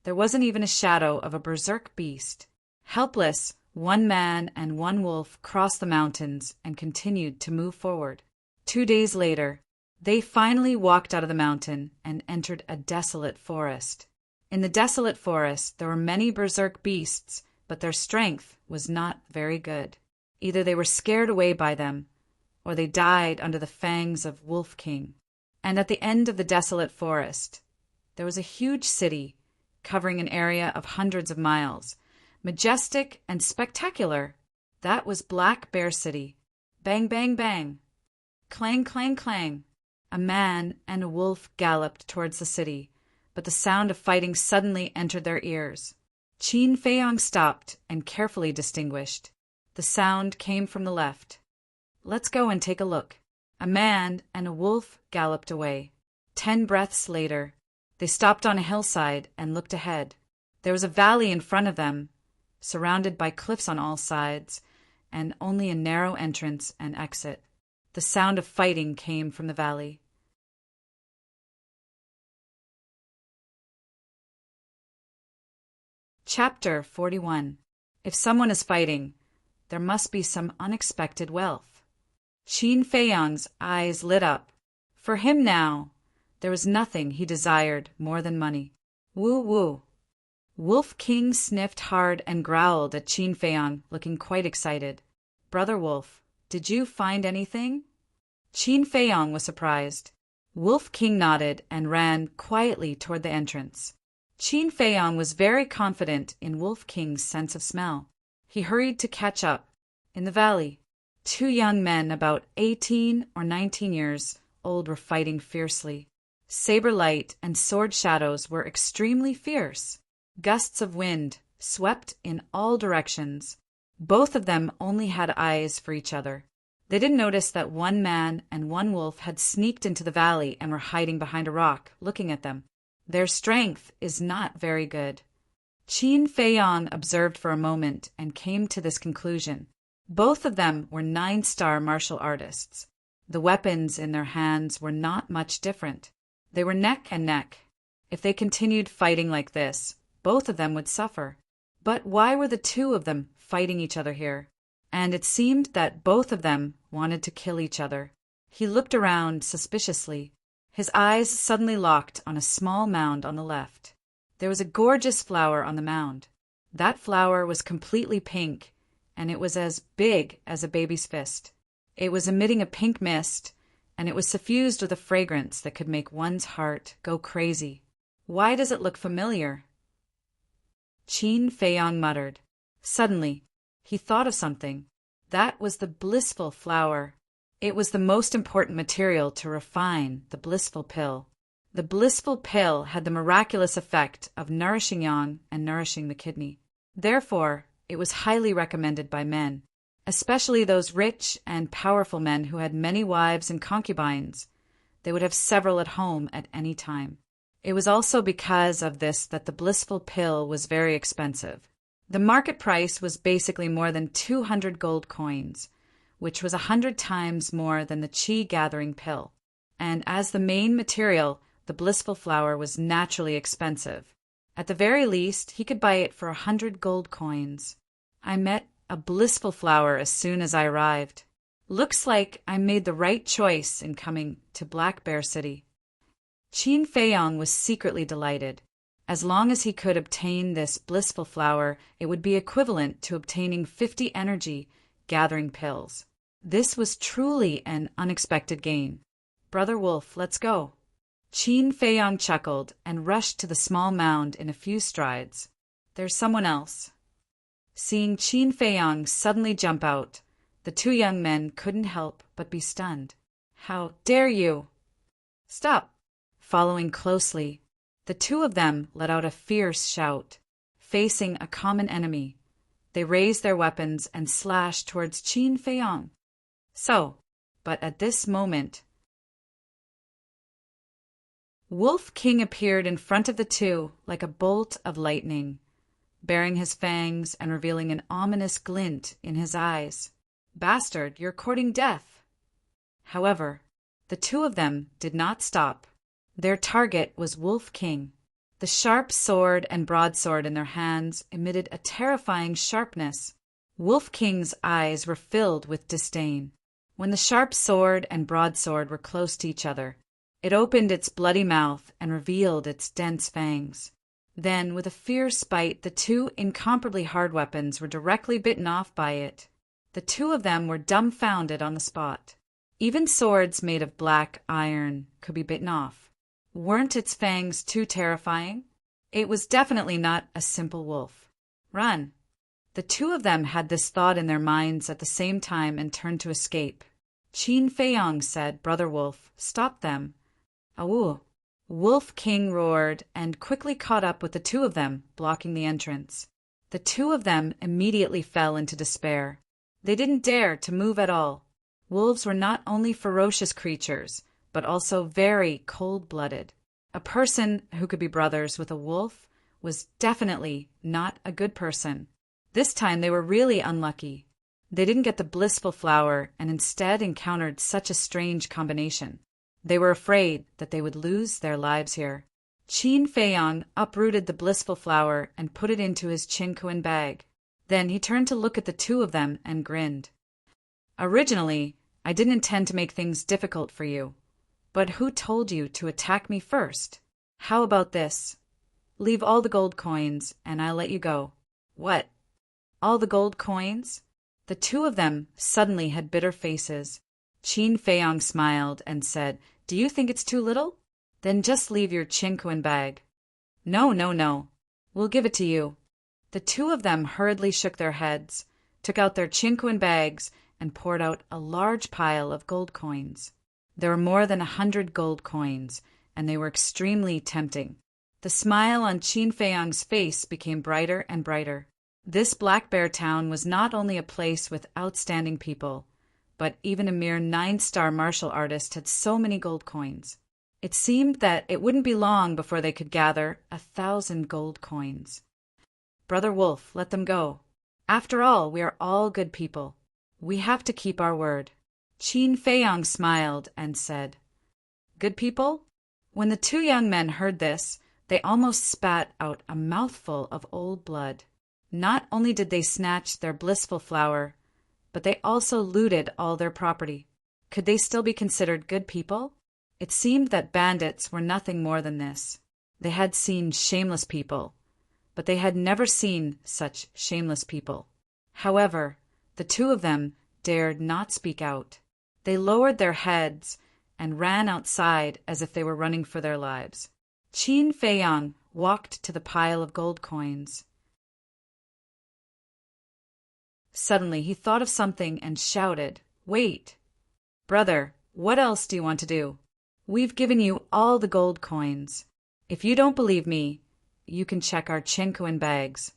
there wasn't even a shadow of a berserk beast. Helpless, one man and one wolf crossed the mountains and continued to move forward. 2 days later, they finally walked out of the mountain and entered a desolate forest. In the desolate forest, there were many berserk beasts, but their strength was not very good. Either they were scared away by them, or they died under the fangs of Wolf King. And at the end of the desolate forest, there was a huge city covering an area of hundreds of miles, majestic and spectacular. That was Black Bear City. Bang, bang, bang. Clang, clang, clang. A man and a wolf galloped towards the city, but the sound of fighting suddenly entered their ears. Qin Feiyong stopped and carefully distinguished. The sound came from the left. Let's go and take a look. A man and a wolf galloped away. 10 breaths later, they stopped on a hillside and looked ahead. There was a valley in front of them, surrounded by cliffs on all sides, and only a narrow entrance and exit. The sound of fighting came from the valley. Chapter 41. If someone is fighting, there must be some unexpected wealth. Qin Feiyong's eyes lit up. For him now, there was nothing he desired more than money. Woo woo. Wolf King sniffed hard and growled at Qin Feiyong, looking quite excited. Brother Wolf, did you find anything? Qin Feiyong was surprised. Wolf King nodded and ran quietly toward the entrance. Qin Feiyong was very confident in Wolf King's sense of smell. He hurried to catch up. In the valley, 2 young men about 18 or 19 years old were fighting fiercely. Saber light and sword shadows were extremely fierce. Gusts of wind swept in all directions. Both of them only had eyes for each other. They didn't notice that one man and one wolf had sneaked into the valley and were hiding behind a rock, looking at them. Their strength is not very good. Qin Feiyong observed for a moment and came to this conclusion. Both of them were 9-star martial artists. The weapons in their hands were not much different. They were neck and neck. If they continued fighting like this, both of them would suffer. But why were the 2 of them fighting each other here? And it seemed that both of them wanted to kill each other. He looked around suspiciously. His eyes suddenly locked on a small mound on the left. There was a gorgeous flower on the mound. That flower was completely pink, and it was as big as a baby's fist. It was emitting a pink mist, and it was suffused with a fragrance that could make one's heart go crazy. Why does it look familiar? Qin Feiyong muttered. Suddenly, he thought of something. That was the blissful flower. It was the most important material to refine the blissful pill. The blissful pill had the miraculous effect of nourishing yang and nourishing the kidney. Therefore, it was highly recommended by men, especially those rich and powerful men who had many wives and concubines. They would have several at home at any time. It was also because of this that the blissful pill was very expensive. The market price was basically more than 200 gold coins, which was 100 times more than the qi gathering pill. And as the main material, the blissful flower was naturally expensive. At the very least, he could buy it for 100 gold coins. I met a blissful flower as soon as I arrived. Looks like I made the right choice in coming to Black Bear City. Qin Feiyong was secretly delighted. As long as he could obtain this blissful flower, it would be equivalent to obtaining 50 energy gathering pills. This was truly an unexpected gain. Brother Wolf, let's go. Qin Feiyong chuckled and rushed to the small mound in a few strides. There's someone else. Seeing Qin Feiyong suddenly jump out, the 2 young men couldn't help but be stunned. How dare you! Stop! Following closely, the 2 of them let out a fierce shout. Facing a common enemy, they raised their weapons and slashed towards Qin Feiyong. But at this moment, Wolf King appeared in front of the 2 like a bolt of lightning, baring his fangs and revealing an ominous glint in his eyes. Bastard, you're courting death! However, the 2 of them did not stop. Their target was Wolf King. The sharp sword and broadsword in their hands emitted a terrifying sharpness. Wolf King's eyes were filled with disdain. When the sharp sword and broadsword were close to each other, it opened its bloody mouth and revealed its dense fangs. Then, with a fierce bite, the 2 incomparably hard weapons were directly bitten off by it. The 2 of them were dumbfounded on the spot. Even swords made of black iron could be bitten off. Weren't its fangs too terrifying? It was definitely not a simple wolf. Run! The 2 of them had this thought in their minds at the same time and turned to escape. Qin Feiyang said, Brother Wolf, stop them. Awoo! Wolf King roared and quickly caught up with the two of them, blocking the entrance. The two of them immediately fell into despair. They didn't dare to move at all. Wolves were not only ferocious creatures, but also very cold-blooded. A person who could be brothers with a wolf was definitely not a good person. This time they were really unlucky. They didn't get the blissful flower and instead encountered such a strange combination. They were afraid that they would lose their lives here. Qin Feiyang uprooted the blissful flower and put it into his chinquan bag. Then he turned to look at the two of them and grinned. Originally, I didn't intend to make things difficult for you. But who told you to attack me first? How about this? Leave all the gold coins, and I'll let you go. What? All the gold coins? The two of them suddenly had bitter faces. Qin Feiyang smiled and said, Do you think it's too little? Then just leave your chinquan bag. No, no, no. We'll give it to you. The two of them hurriedly shook their heads, took out their chinquan bags, and poured out a large pile of gold coins. There were more than 100 gold coins, and they were extremely tempting. The smile on Qin Feiyang's face became brighter and brighter. This Black Bear Town was not only a place with outstanding people, but even a mere 9-star martial artist had so many gold coins. It seemed that it wouldn't be long before they could gather 1,000 gold coins. Brother Wolf, let them go. After all, we are all good people. We have to keep our word. Qin Feiyang smiled and said, Good people? When the two young men heard this, they almost spat out a mouthful of old blood. Not only did they snatch their blissful flower, but they also looted all their property. Could they still be considered good people? It seemed that bandits were nothing more than this. They had seen shameless people, but they had never seen such shameless people. However, the two of them dared not speak out. They lowered their heads and ran outside as if they were running for their lives. Qin Feiyang walked to the pile of gold coins. Suddenly he thought of something and shouted, Wait! Brother, what else do you want to do? We've given you all the gold coins. If you don't believe me, you can check our chinquan bags.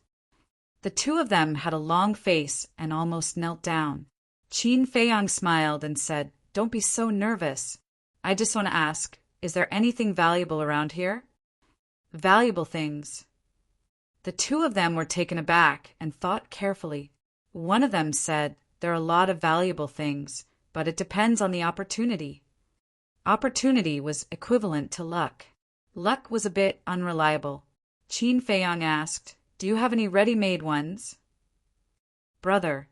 The two of them had a long face and almost knelt down. Qin Feiyang smiled and said, Don't be so nervous. I just want to ask, is there anything valuable around here? Valuable things. The two of them were taken aback and thought carefully. One of them said, There are a lot of valuable things, but it depends on the opportunity. Opportunity was equivalent to luck. Luck was a bit unreliable. Qin Feiyang asked, Do you have any ready-made ones? Brother,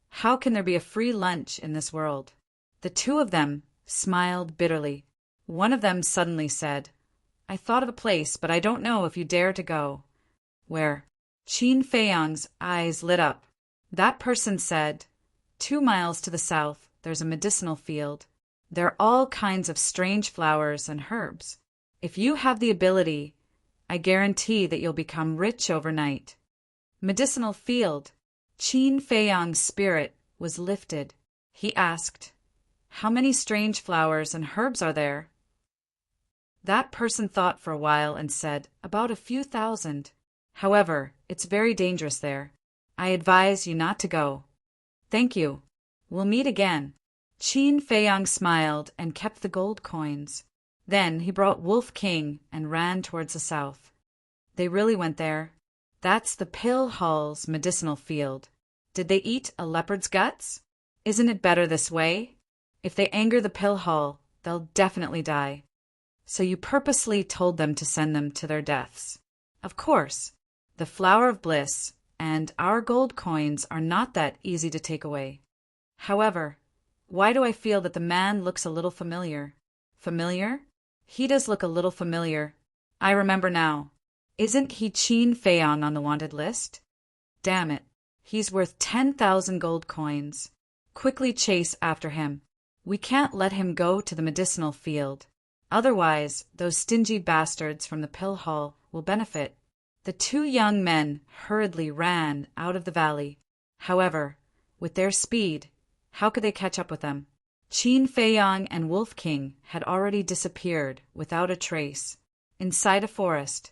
how can there be a free lunch in this world? The two of them smiled bitterly. One of them suddenly said, I thought of a place, but I don't know if you dare to go. Where? Qin Feiyang's eyes lit up. That person said, 2 miles to the south, there's a medicinal field. There are all kinds of strange flowers and herbs. If you have the ability, I guarantee that you'll become rich overnight. Medicinal field. Qin Feiyang's spirit was lifted. He asked, How many strange flowers and herbs are there? That person thought for a while and said, About a few thousand. However, it's very dangerous there. I advise you not to go. Thank you. We'll meet again. Qin Feiyang smiled and kept the gold coins. Then he brought Wolf King and ran towards the south. They really went there. That's the Pill Hall's medicinal field. Did they eat a leopard's guts? Isn't it better this way? If they anger the Pill Hall, they'll definitely die. So you purposely told them to send them to their deaths. Of course, the flower of bliss and our gold coins are not that easy to take away. However, why do I feel that the man looks a little familiar? Familiar? He does look a little familiar. I remember now. Isn't he Qin Feiyang on the wanted list? Damn it. He's worth 10,000 gold coins. Quickly chase after him. We can't let him go to the medicinal field. Otherwise, those stingy bastards from the Pill Hall will benefit. The two young men hurriedly ran out of the valley. However, with their speed, how could they catch up with them? Qin Feiyang and Wolf King had already disappeared without a trace. Inside a forest,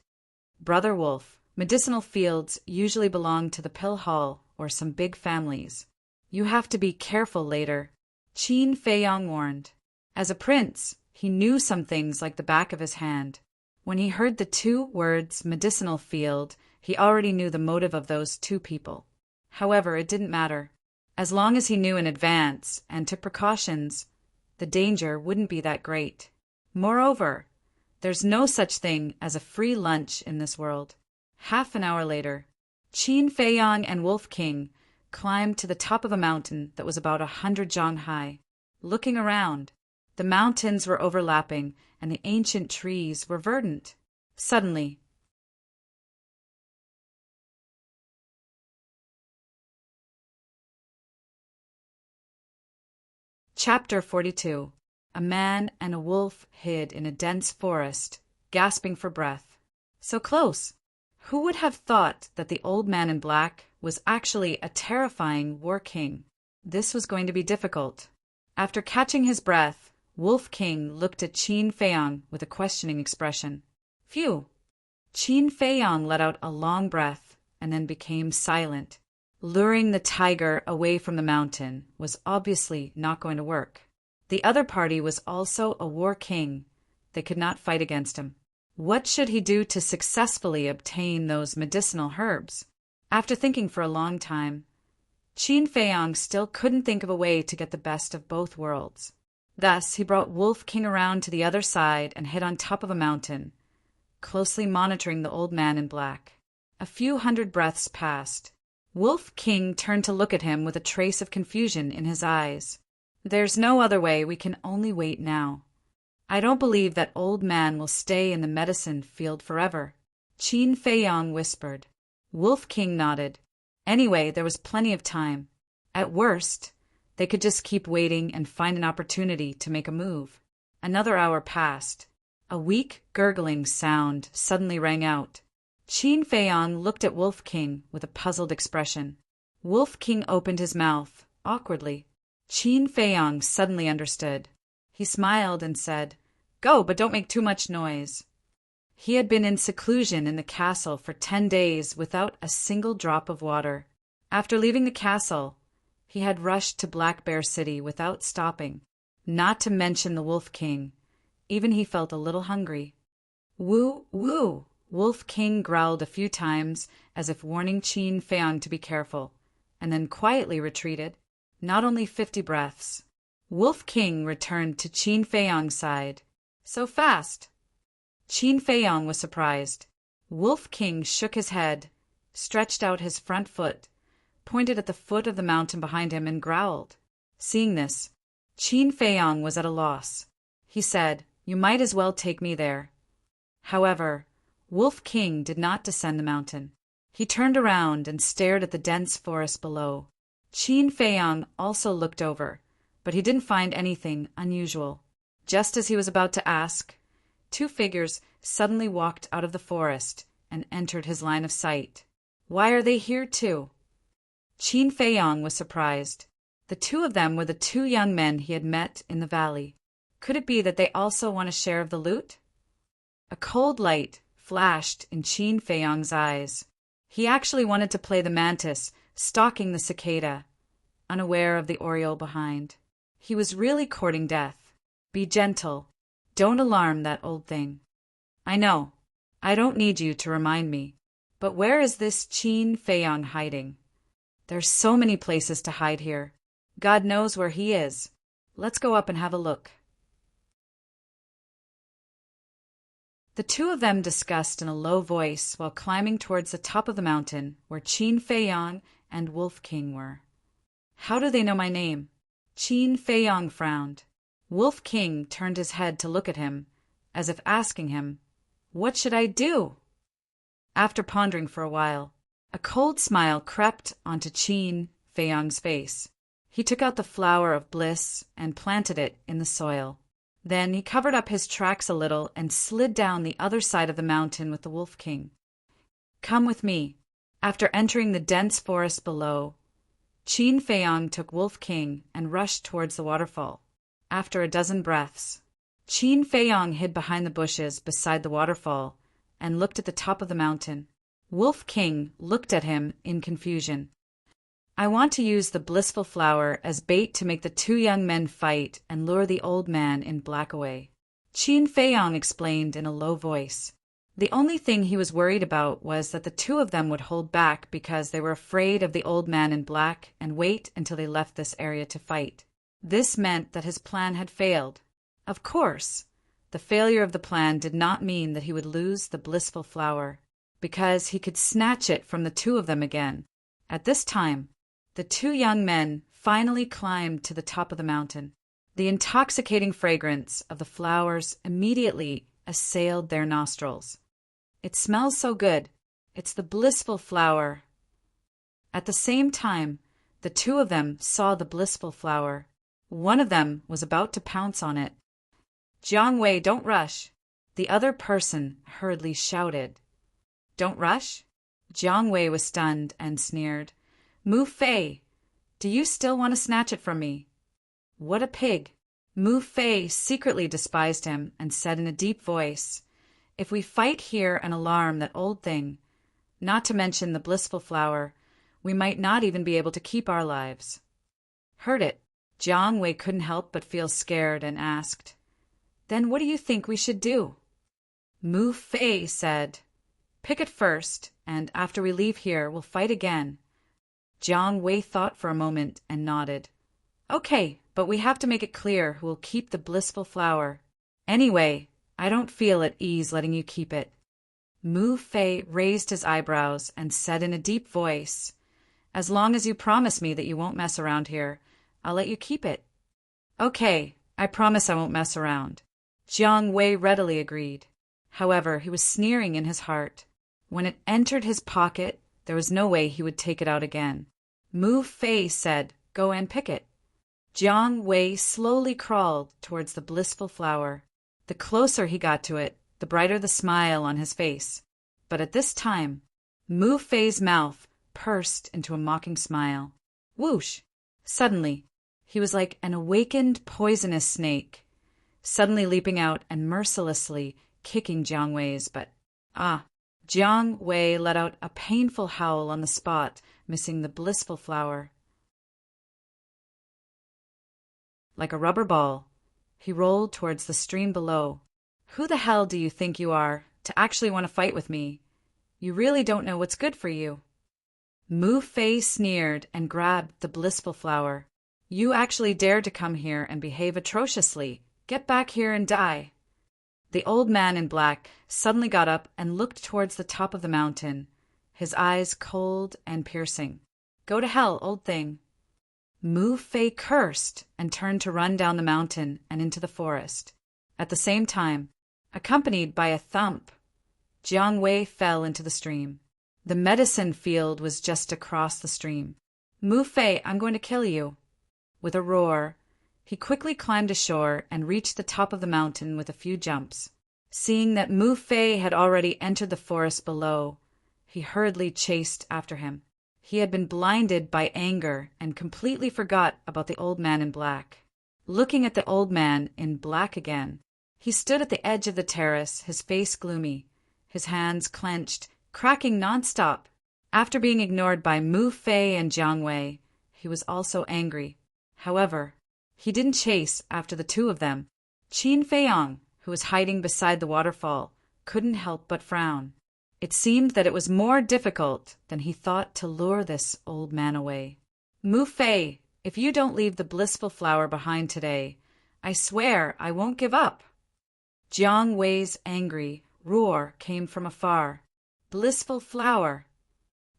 Brother Wolf, medicinal fields usually belong to the pill hall or some big families. You have to be careful later, Qin Feiyang warned. As a prince, he knew some things like the back of his hand. When he heard the two words medicinal field, he already knew the motive of those two people. However, it didn't matter. As long as he knew in advance and took precautions, the danger wouldn't be that great. Moreover, there's no such thing as a free lunch in this world. Half an hour later, Qin Feiyang and Wolf King climbed to the top of a mountain that was about 100 zhang high. Looking around, the mountains were overlapping and the ancient trees were verdant. Suddenly, Chapter 42. A man and a wolf hid in a dense forest, gasping for breath. So close! Who would have thought that the old man in black was actually a terrifying war king? This was going to be difficult. After catching his breath, Wolf King looked at Qin Feiyang with a questioning expression. Phew! Qin Feiyang let out a long breath and then became silent. Luring the tiger away from the mountain was obviously not going to work. The other party was also a war king. They could not fight against him. What should he do to successfully obtain those medicinal herbs? After thinking for a long time, Qin Feiyang still couldn't think of a way to get the best of both worlds. Thus, he brought Wolf King around to the other side and hid on top of a mountain, closely monitoring the old man in black. A few hundred breaths passed. Wolf King turned to look at him with a trace of confusion in his eyes. There's no other way, we can only wait now. I don't believe that old man will stay in the medicine field forever, Qin Feiyang whispered. Wolf King nodded. Anyway, there was plenty of time. At worst, they could just keep waiting and find an opportunity to make a move. Another hour passed. A weak, gurgling sound suddenly rang out. Qin Feiyang looked at Wolf King with a puzzled expression. Wolf King opened his mouth, awkwardly. Qin Feiyang suddenly understood. He smiled and said, "Go, but don't make too much noise." He had been in seclusion in the castle for 10 days without a single drop of water. After leaving the castle, he had rushed to Black Bear City without stopping, not to mention the Wolf King. Even he felt a little hungry. Woo, woo! Wolf King growled a few times as if warning Qin Feiyang to be careful, and then quietly retreated. Not only 50 breaths. Wolf King returned to Qin Feiyang's side. So fast! Qin Feiyang was surprised. Wolf King shook his head, stretched out his front foot, pointed at the foot of the mountain behind him, and growled. Seeing this, Qin Feiyang was at a loss. He said, "You might as well take me there." However, Wolf King did not descend the mountain. He turned around and stared at the dense forest below. Qin Feiyang also looked over, but he didn't find anything unusual. Just as he was about to ask, 2 figures suddenly walked out of the forest and entered his line of sight. Why are they here too? Qin Feiyang was surprised. The 2 of them were the 2 young men he had met in the valley. Could it be that they also want a share of the loot? A cold light flashed in Qin Feiyang's eyes. He actually wanted to play the mantis, stalking the cicada, unaware of the oriole behind. He was really courting death. Be gentle. Don't alarm that old thing. I know. I don't need you to remind me. But where is this Qin Feiyang hiding? There's so many places to hide here. God knows where he is. Let's go up and have a look. The 2 of them discussed in a low voice while climbing towards the top of the mountain where Qin Feiyang and Wolf King were. How do they know my name? Qin Feiyang frowned. Wolf King turned his head to look at him, as if asking him, "What should I do?" After pondering for a while, a cold smile crept onto Qin Feiyang's face. He took out the flower of bliss and planted it in the soil. Then he covered up his tracks a little and slid down the other side of the mountain with the Wolf King. "Come with me." After entering the dense forest below, Qin Feiyang took Wolf King and rushed towards the waterfall. after a dozen breaths. Qin Feiyong hid behind the bushes beside the waterfall and looked at the top of the mountain. Wolf King looked at him in confusion. I want to use the blissful flower as bait to make the two young men fight and lure the old man in black away. Qin Feiyong explained in a low voice. The only thing he was worried about was that the two of them would hold back because they were afraid of the old man in black and wait until they left this area to fight. This meant that his plan had failed. Of course, the failure of the plan did not mean that he would lose the blissful flower, because he could snatch it from the two of them again. At this time, the two young men finally climbed to the top of the mountain. The intoxicating fragrance of the flowers immediately assailed their nostrils. It smells so good. It's the blissful flower. At the same time, the two of them saw the blissful flower. One of them was about to pounce on it. Jiang Wei, don't rush, the other person hurriedly shouted. Don't rush? Jiang Wei was stunned and sneered. Mu Fei, do you still want to snatch it from me? What a pig! Mu Fei secretly despised him and said in a deep voice, If we fight here and alarm that old thing, not to mention the blissful flower, we might not even be able to keep our lives. Heard it. Jiang Wei couldn't help but feel scared and asked, Then what do you think we should do? Mu Fei said, Pick it first, and after we leave here, we'll fight again. Jiang Wei thought for a moment and nodded. Okay, but we have to make it clear who will keep the blissful flower. Anyway, I don't feel at ease letting you keep it. Mu Fei raised his eyebrows and said in a deep voice, As long as you promise me that you won't mess around here, I'll let you keep it. Okay, I promise I won't mess around. Jiang Wei readily agreed. However, he was sneering in his heart. When it entered his pocket, there was no way he would take it out again. Mu Fei said, Go and pick it. Jiang Wei slowly crawled towards the blissful flower. The closer he got to it, the brighter the smile on his face. But at this time, Mu Fei's mouth pursed into a mocking smile. Whoosh! Suddenly, he was like an awakened poisonous snake, suddenly leaping out and mercilessly kicking Jiang Wei's butt. Jiang Wei let out a painful howl on the spot, missing the blissful flower. Like a rubber ball, he rolled towards the stream below. Who the hell do you think you are, to actually want to fight with me? You really don't know what's good for you. Mu Fei sneered and grabbed the blissful flower. You actually dared to come here and behave atrociously. Get back here and die. The old man in black suddenly got up and looked towards the top of the mountain, his eyes cold and piercing. Go to hell, old thing. Mu Fei cursed and turned to run down the mountain and into the forest. At the same time, accompanied by a thump, Jiang Wei fell into the stream. The medicine field was just across the stream. Mu Fei, I'm going to kill you. With a roar, he quickly climbed ashore and reached the top of the mountain with a few jumps. Seeing that Mu Fei had already entered the forest below, he hurriedly chased after him. He had been blinded by anger and completely forgot about the old man in black. Looking at the old man in black again, he stood at the edge of the terrace, his face gloomy, his hands clenched, cracking nonstop. After being ignored by Mu Fei and Jiang Wei, he was also angry. However, he didn't chase after the two of them. Qin Feiyong, who was hiding beside the waterfall, couldn't help but frown. It seemed that it was more difficult than he thought to lure this old man away. Mu Fei, if you don't leave the blissful flower behind today, I swear I won't give up. Jiang Wei's angry roar came from afar. Blissful flower!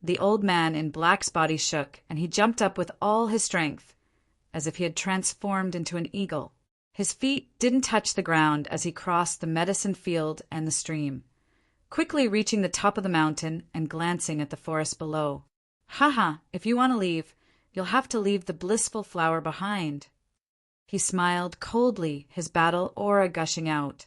The old man in black's body shook, and he jumped up with all his strength, as if he had transformed into an eagle. His feet didn't touch the ground as he crossed the medicine field and the stream, quickly reaching the top of the mountain and glancing at the forest below. Haha, if you want to leave, you'll have to leave the blissful flower behind. He smiled coldly, his battle aura gushing out,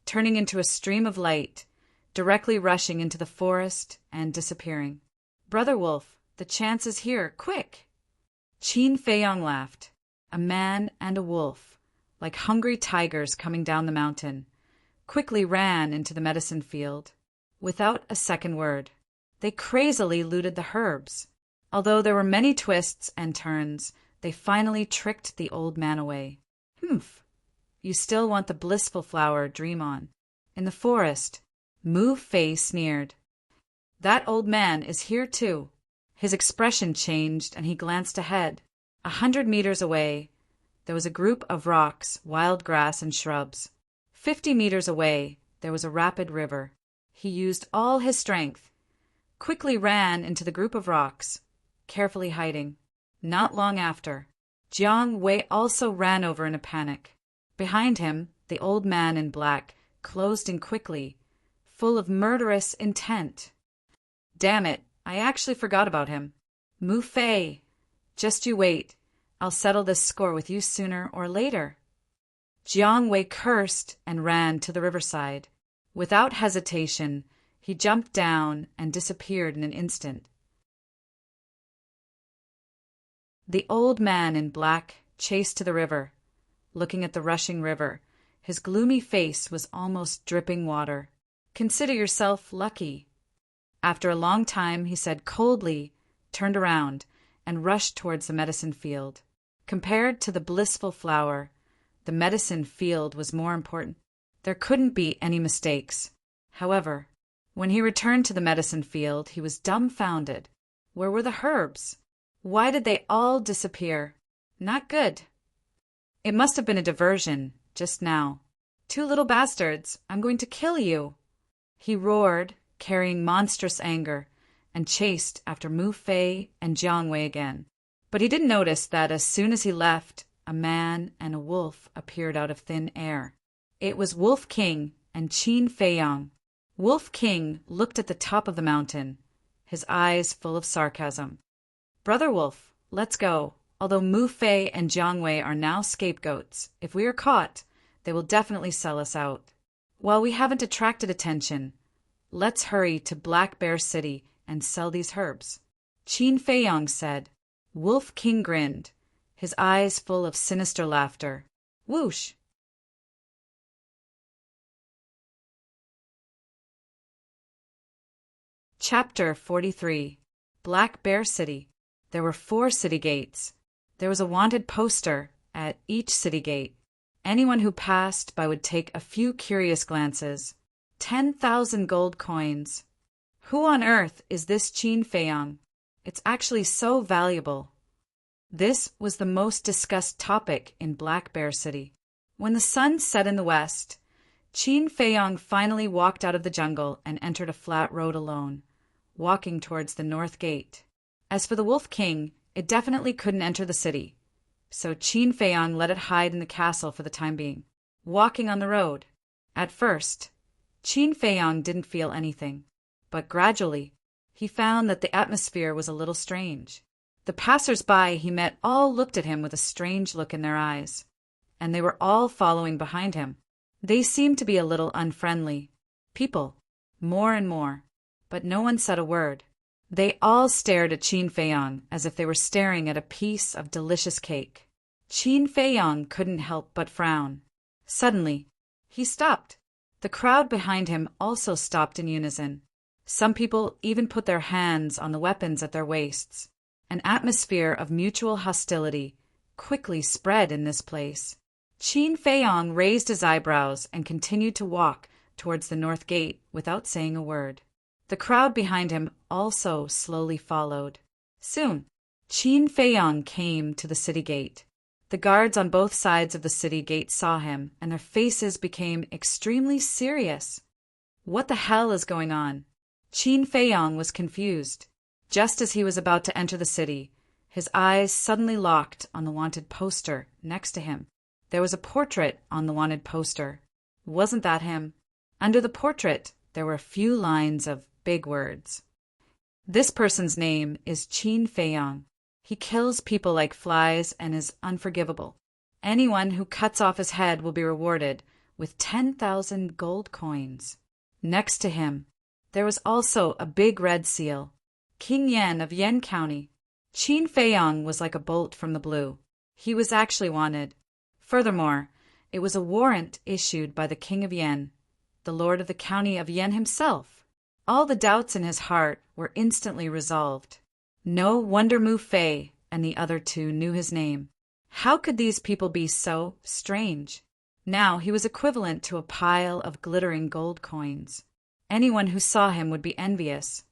turning into a stream of light, directly rushing into the forest and disappearing. Brother Wolf, the chance is here, quick! Qin Feiyong laughed. A man and a wolf. like hungry tigers coming down the mountain, quickly ran into the medicine field. Without a second word, they crazily looted the herbs. Although there were many twists and turns, they finally tricked the old man away. Humph! You still want the blissful flower, dream on. In the forest, Mu Fei sneered. That old man is here too. His expression changed and he glanced ahead. 100 meters away, there was a group of rocks, wild grass, and shrubs. 50 meters away, there was a rapid river. He used all his strength, quickly ran into the group of rocks, carefully hiding. Not long after, Jiang Wei also ran over in a panic. Behind him, the old man in black closed in quickly, full of murderous intent. Damn it, I actually forgot about him. Mu Fei, just you wait. I'll settle this score with you sooner or later. Jiang Wei cursed and ran to the riverside. Without hesitation, he jumped down and disappeared in an instant. The old man in black chased to the river. Looking at the rushing river, his gloomy face was almost dripping water. Consider yourself lucky. After a long time, he said coldly, turned around, and rushed towards the medicine field. Compared to the blissful flower, the medicine field was more important. There couldn't be any mistakes. However, when he returned to the medicine field, he was dumbfounded. Where were the herbs? Why did they all disappear? Not good. It must have been a diversion, just now. 2 little bastards, I'm going to kill you. He roared, carrying monstrous anger, and chased after Mu Fei and Jiang Wei again. But he didn't notice that as soon as he left, a man and a wolf appeared out of thin air. It was Wolf King and Qin Feiyang. Wolf King looked at the top of the mountain, his eyes full of sarcasm. Brother Wolf, let's go. Although Mu Fei and Jiang Wei are now scapegoats, if we are caught, they will definitely sell us out. While we haven't attracted attention, let's hurry to Black Bear City and sell these herbs. Qin Feiyang said. Wolf King grinned, his eyes full of sinister laughter. Whoosh! Chapter 43. Black Bear City. There were 4 city gates. There was a wanted poster at each city gate. Anyone who passed by would take a few curious glances. 10,000 gold coins. Who on earth is this Qin Feiyang? It's actually so valuable. This was the most discussed topic in Black Bear City. When the sun set in the west, Qin Feiyang finally walked out of the jungle and entered a flat road alone, walking towards the north gate. As for the Wolf King, it definitely couldn't enter the city, so Qin Feiyang let it hide in the castle for the time being, walking on the road. At first, Qin Feiyang didn't feel anything, but gradually, he found that the atmosphere was a little strange. The passers-by he met all looked at him with a strange look in their eyes, and they were all following behind him. They seemed to be a little unfriendly. People, more and more, but no one said a word. They all stared at Qin Feiyang as if they were staring at a piece of delicious cake. Qin Feiyang couldn't help but frown. Suddenly, he stopped. The crowd behind him also stopped in unison. Some people even put their hands on the weapons at their waists. An atmosphere of mutual hostility quickly spread in this place. Qin Feiyang raised his eyebrows and continued to walk towards the north gate without saying a word. The crowd behind him also slowly followed. Soon, Qin Feiyang came to the city gate. The guards on both sides of the city gate saw him, and their faces became extremely serious. What the hell is going on? Qin Feiyang was confused. Just as he was about to enter the city, his eyes suddenly locked on the wanted poster next to him. There was a portrait on the wanted poster. Wasn't that him? Under the portrait, there were a few lines of big words. This person's name is Qin Feiyang. He kills people like flies and is unforgivable. Anyone who cuts off his head will be rewarded with 10,000 gold coins. Next to him, there was also a big red seal. King Yan of Yan County. Qin Feiyang was like a bolt from the blue. He was actually wanted. Furthermore, It was a warrant issued by the King of Yen, the Lord of the County of Yen himself. All the doubts in his heart were instantly resolved. No wonder Mu Fei and the other two knew his name. How could these people be so strange? Now he was equivalent to a pile of glittering gold coins. Anyone who saw him would be envious.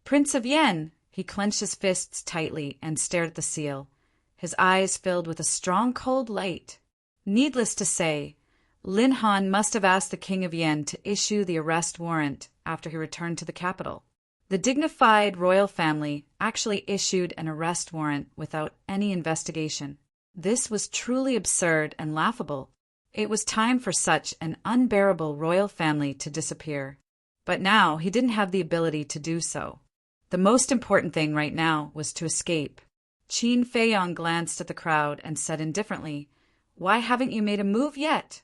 Prince of Yen! He clenched his fists tightly and stared at the seal, his eyes filled with a strong cold light. Needless to say, Lin Han must have asked the King of Yen to issue the arrest warrant after he returned to the capital. The dignified royal family actually issued an arrest warrant without any investigation. This was truly absurd and laughable. It was time for such an unbearable royal family to disappear. But now he didn't have the ability to do so. The most important thing right now was to escape. Qin Feiyong glanced at the crowd and said indifferently, "Why haven't you made a move yet?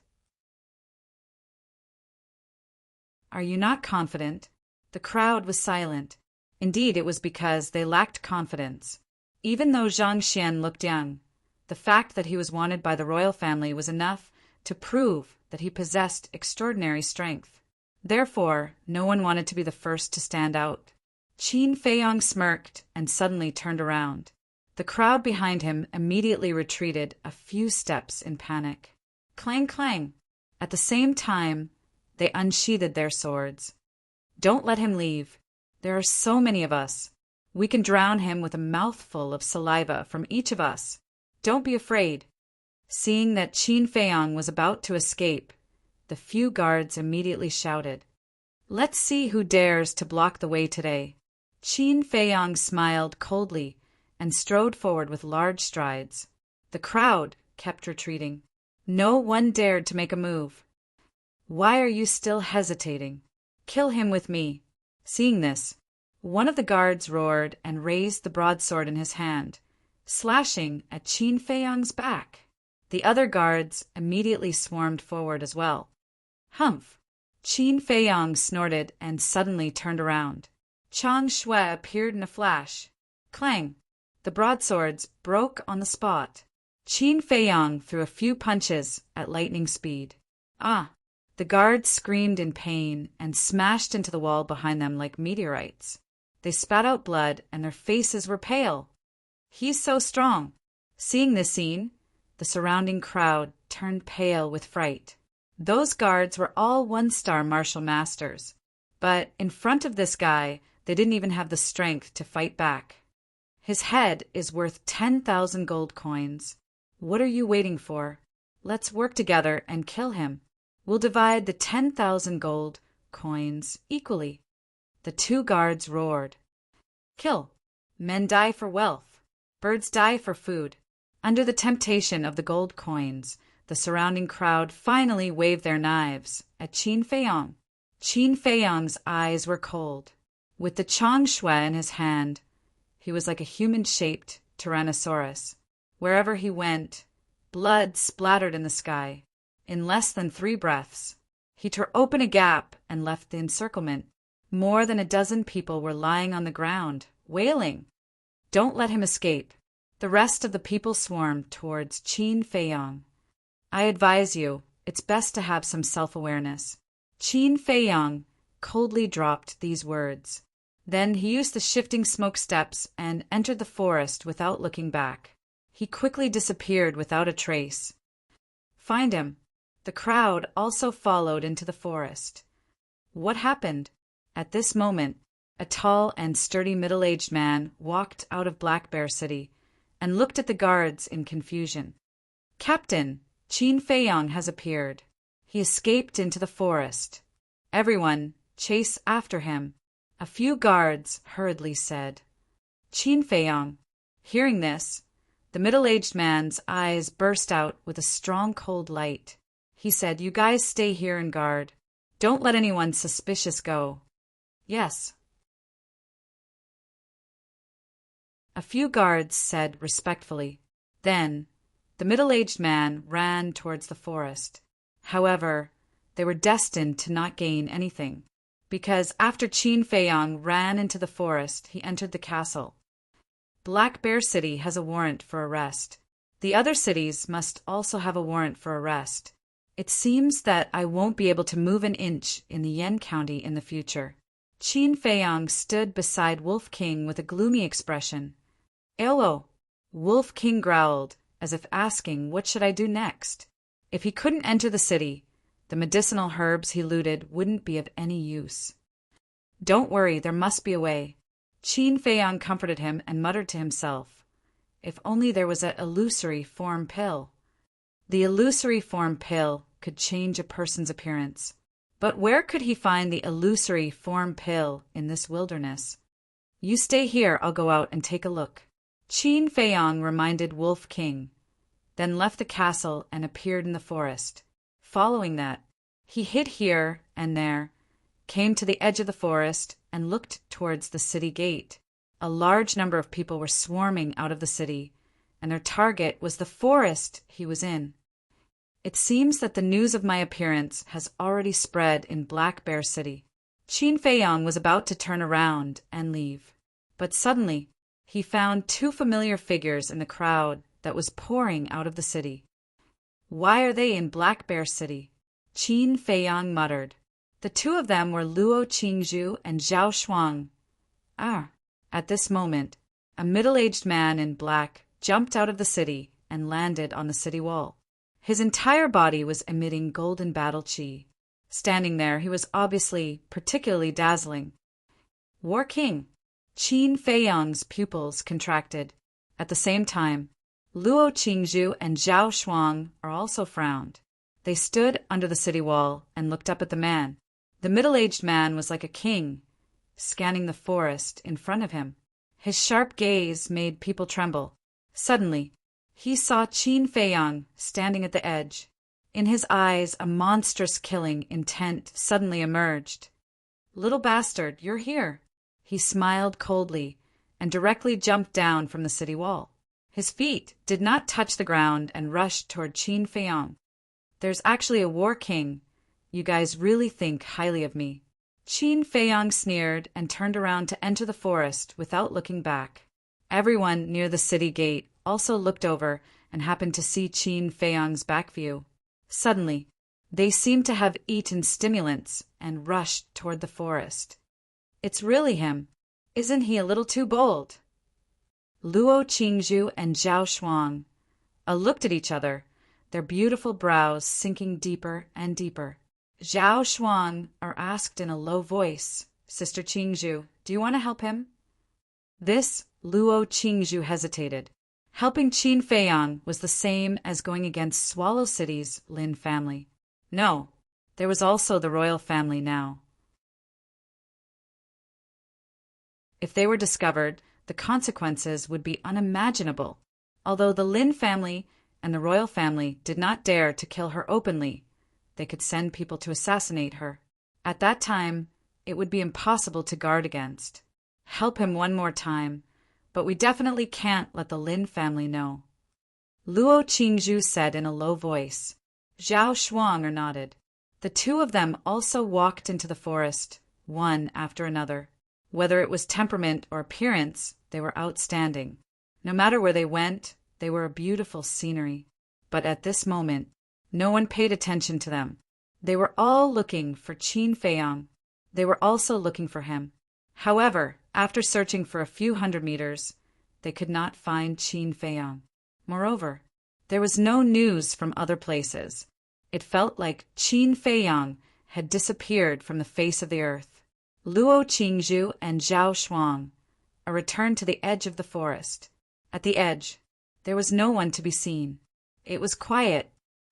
Are you not confident?" The crowd was silent. Indeed, it was because they lacked confidence. Even though Zhang Xian looked young, the fact that he was wanted by the royal family was enough to prove that he possessed extraordinary strength. Therefore, no one wanted to be the first to stand out. Qin Feiyong smirked and suddenly turned around. The crowd behind him immediately retreated a few steps in panic. Clang, clang. At the same time, they unsheathed their swords. "Don't let him leave. There are so many of us. We can drown him with a mouthful of saliva from each of us. Don't be afraid." Seeing that Qin Feiyong was about to escape, the few guards immediately shouted, "Let's see who dares to block the way today." Qin Feiyong smiled coldly and strode forward with large strides. The crowd kept retreating. No one dared to make a move. "Why are you still hesitating? Kill him with me." Seeing this, one of the guards roared and raised the broadsword in his hand, slashing at Qin Feiyong's back. The other guards immediately swarmed forward as well. Humph! Qin Feiyong snorted and suddenly turned around. Chang Shui appeared in a flash. Clang! The broadswords broke on the spot. Qin Feiyong threw a few punches at lightning speed. Ah! The guards screamed in pain and smashed into the wall behind them like meteorites. They spat out blood and their faces were pale. "He's so strong." Seeing this scene, the surrounding crowd turned pale with fright. Those guards were all one-star martial masters, but in front of this guy, they didn't even have the strength to fight back. His head is worth 10,000 gold coins. What are you waiting for? Let's work together and kill him. We'll divide the 10,000 gold coins equally. The two guards roared. Kill. Men die for wealth. Birds die for food. Under the temptation of the gold coins, the surrounding crowd finally waved their knives at Qin Feiyong. Qin Feiyong's eyes were cold. With the Chang Shui in his hand, he was like a human-shaped tyrannosaurus. Wherever he went, blood splattered in the sky. In less than 3 breaths, he tore open a gap and left the encirclement. More than a dozen people were lying on the ground, wailing. "Don't let him escape." The rest of the people swarmed towards Qin Feiyong. "I advise you, it's best to have some self-awareness." Qin Feiyong coldly dropped these words. Then he used the shifting smoke steps and entered the forest without looking back. He quickly disappeared without a trace. Find him. The crowd also followed into the forest. What happened? At this moment, a tall and sturdy middle-aged man walked out of Black Bear City and looked at the guards in confusion. "Captain, Qin Feiyong has appeared. He escaped into the forest. Everyone, chase after him," a few guards hurriedly said. Qin Feiyong. Hearing this, the middle-aged man's eyes burst out with a strong cold light. He said, "You guys stay here and guard. Don't let anyone suspicious go." "Yes." A few guards said respectfully. Then, the middle-aged man ran towards the forest. However, they were destined to not gain anything, because after Qin Feiyong ran into the forest, he entered the castle. Black Bear City has a warrant for arrest. The other cities must also have a warrant for arrest. It seems that I won't be able to move an inch in the Yen County in the future. Qin Feiyang stood beside Wolf King with a gloomy expression. "Hello," Wolf King growled, as if asking what should I do next. If he couldn't enter the city, the medicinal herbs he looted wouldn't be of any use. "Don't worry, there must be a way." Qin Feiyang comforted him and muttered to himself, "If only there was an illusory form pill." The illusory form pill could change a person's appearance. But where could he find the illusory form pill in this wilderness? "You stay here, I'll go out and take a look." Qin Feiyang reminded Wolf King, then left the castle and appeared in the forest. Following that, he hid here and there, came to the edge of the forest, and looked towards the city gate. A large number of people were swarming out of the city, and their target was the forest he was in. "It seems that the news of my appearance has already spread in Black Bear City." Qin Feiyang was about to turn around and leave, but suddenly he found two familiar figures in the crowd that was pouring out of the city. "Why are they in Black Bear City?" Qin Feiyang muttered. The two of them were Luo Qingzhu and Zhao Shuang. At this moment, a middle-aged man in black jumped out of the city and landed on the city wall. His entire body was emitting golden battle chi. Standing there, he was obviously particularly dazzling. "War King." Qin Feiyang's pupils contracted. At the same time, Luo Qingzhu and Zhao Shuang also frowned. They stood under the city wall and looked up at the man. The middle-aged man was like a king, scanning the forest in front of him. His sharp gaze made people tremble. Suddenly, he saw Qin Feiyang standing at the edge. In his eyes, a monstrous killing intent suddenly emerged. "Little bastard, you're here." He smiled coldly and directly jumped down from the city wall. His feet did not touch the ground and rushed toward Qin Feiyang. "There's actually a war king. You guys really think highly of me." Qin Feiyang sneered and turned around to enter the forest without looking back. Everyone near the city gate also looked over and happened to see Qin Feiyang's back view. Suddenly, they seemed to have eaten stimulants and rushed toward the forest. "It's really him. Isn't he a little too bold?" Luo Qingzhu and Zhao Shuang looked at each other, their beautiful brows sinking deeper and deeper. Zhao Shuang asked in a low voice, "Sister Qingzhu, do you want to help him?" This Luo Qingzhu hesitated. Helping Qin Feiyang was the same as going against Swallow City's Lin family. No, there was also the royal family now. If they were discovered, the consequences would be unimaginable. Although the Lin family and the royal family did not dare to kill her openly, they could send people to assassinate her. At that time, it would be impossible to guard against. Help him one more time, but we definitely can't let the Lin family know. Luo Qingzhu said in a low voice. Zhao Shuang nodded. The two of them also walked into the forest, one after another. Whether it was temperament or appearance, they were outstanding. No matter where they went, they were a beautiful scenery. But at this moment, no one paid attention to them. They were all looking for Qin Feiyang. They were also looking for him. However, after searching for a few hundred meters, they could not find Qin Feiyang. Moreover, there was no news from other places. It felt like Qin Feiyang had disappeared from the face of the earth. Luo Qingzhu and Zhao Shuang returned to the edge of the forest. At the edge, there was no one to be seen. It was quiet.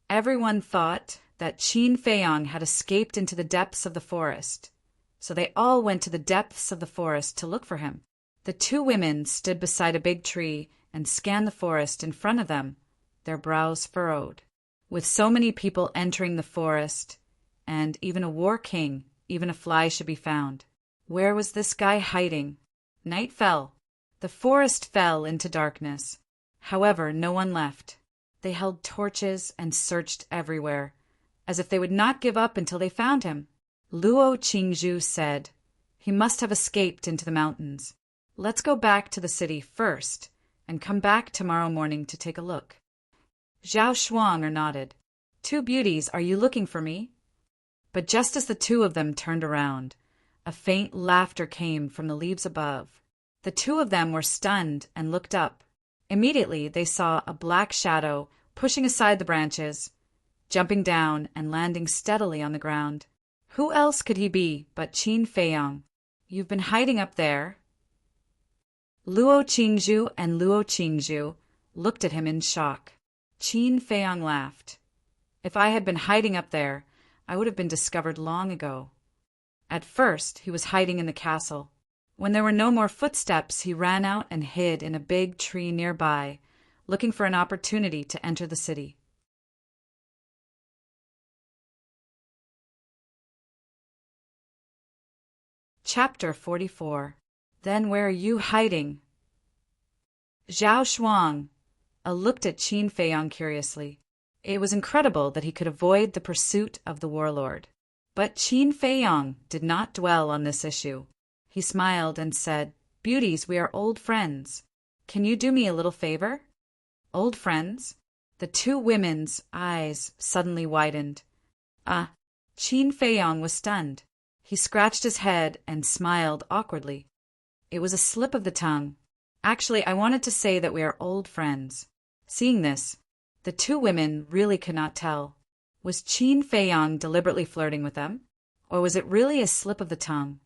Everyone thought that Qin Feiyang had escaped into the depths of the forest, so they all went to the depths of the forest to look for him. The two women stood beside a big tree and scanned the forest in front of them, their brows furrowed. With so many people entering the forest, and even a war king, even a fly should be found. Where was this guy hiding? Night fell. The forest fell into darkness. However, no one left. They held torches and searched everywhere, as if they would not give up until they found him. Luo Qingzhu said, "He must have escaped into the mountains. Let's go back to the city first and come back tomorrow morning to take a look." Zhao Shuang nodded. Two beauties, are you looking for me? But just as the two of them turned around, a faint laughter came from the leaves above. The two of them were stunned and looked up. Immediately they saw a black shadow pushing aside the branches, jumping down and landing steadily on the ground. Who else could he be but Qin Feiyang? You've been hiding up there? Luo Qingzhu and Luo Qingzhu looked at him in shock. Qin Feiyang laughed. If I had been hiding up there, I would have been discovered long ago. At first, he was hiding in the castle. When there were no more footsteps, he ran out and hid in a big tree nearby, looking for an opportunity to enter the city. Chapter 44. Then where are you hiding? Zhao Shuang looked at Qin Feiyang curiously. It was incredible that he could avoid the pursuit of the warlord. But Qin Feiyang did not dwell on this issue. He smiled and said, Beauties, we are old friends. Can you do me a little favor? Old friends? The two women's eyes suddenly widened. Qin Feiyang was stunned. He scratched his head and smiled awkwardly. It was a slip of the tongue. Actually, I wanted to say that we are old friends. Seeing this, the two women really could not tell. Was Qin Feiyang deliberately flirting with them? Or was it really a slip of the tongue?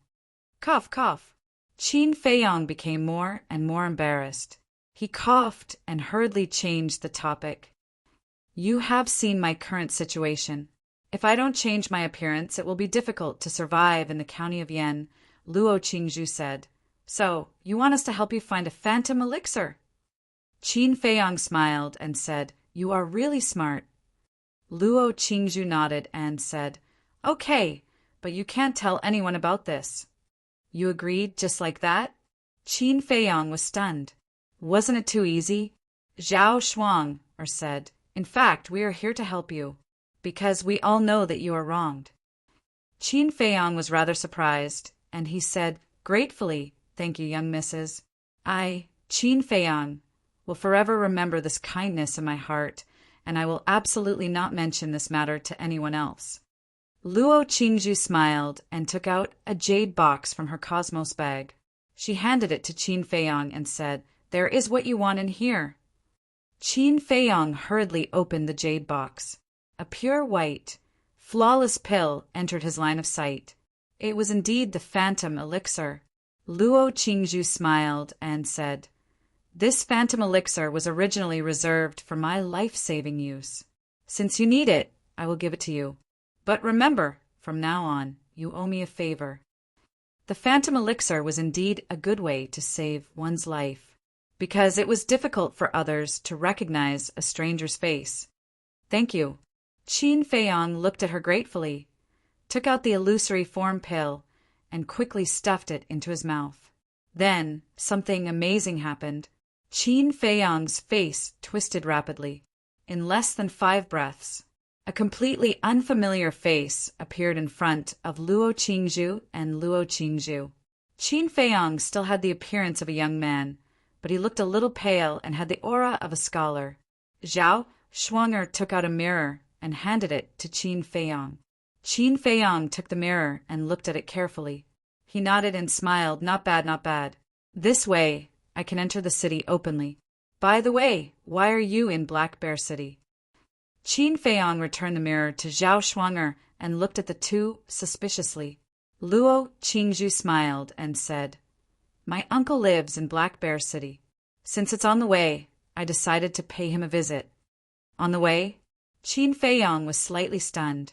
Cough, cough. Qin Feiyang became more and more embarrassed. He coughed and hurriedly changed the topic. You have seen my current situation. If I don't change my appearance, it will be difficult to survive in the county of Yan, Luo Qingzhu said. So, you want us to help you find a phantom elixir? Qin Feiyang smiled and said, You are really smart. Luo Qingzhu nodded and said, Okay, but you can't tell anyone about this. You agreed just like that? Qin Feiyang was stunned. Wasn't it too easy? Zhao Shuang said, In fact, we are here to help you, because we all know that you are wronged. Qin Feiyang was rather surprised, and he said, Gratefully, thank you, young missus. I, Qin Feiyang, will forever remember this kindness in my heart, and I will absolutely not mention this matter to anyone else. Luo Qingzhu smiled and took out a jade box from her cosmos bag. She handed it to Qin Feiyang and said, There is what you want in here. Qin Feiyang hurriedly opened the jade box. A pure white, flawless pill entered his line of sight. It was indeed the phantom elixir. Luo Qingzhu smiled and said, This phantom elixir was originally reserved for my life-saving use. Since you need it, I will give it to you. But remember, from now on, you owe me a favor. The phantom elixir was indeed a good way to save one's life, because it was difficult for others to recognize a stranger's face. Thank you. Qin Feiyang looked at her gratefully, took out the illusory form pill, and quickly stuffed it into his mouth. Then, something amazing happened. Qin Feiyang's face twisted rapidly. In less than 5 breaths, a completely unfamiliar face appeared in front of Luo Qingzhu and Luo Qingzhu. Qin Feiyang still had the appearance of a young man, but he looked a little pale and had the aura of a scholar. Zhao Shuang took out a mirror and handed it to Qin Feiyang. Qin Feiyang took the mirror and looked at it carefully. He nodded and smiled, Not bad, not bad. This way, I can enter the city openly. By the way, why are you in Black Bear City? Qin Feiyang returned the mirror to Zhao Shuang and looked at the two suspiciously. Luo Qingzhu smiled and said, My uncle lives in Black Bear City. Since it's on the way, I decided to pay him a visit. On the way, Qin Feiyang was slightly stunned.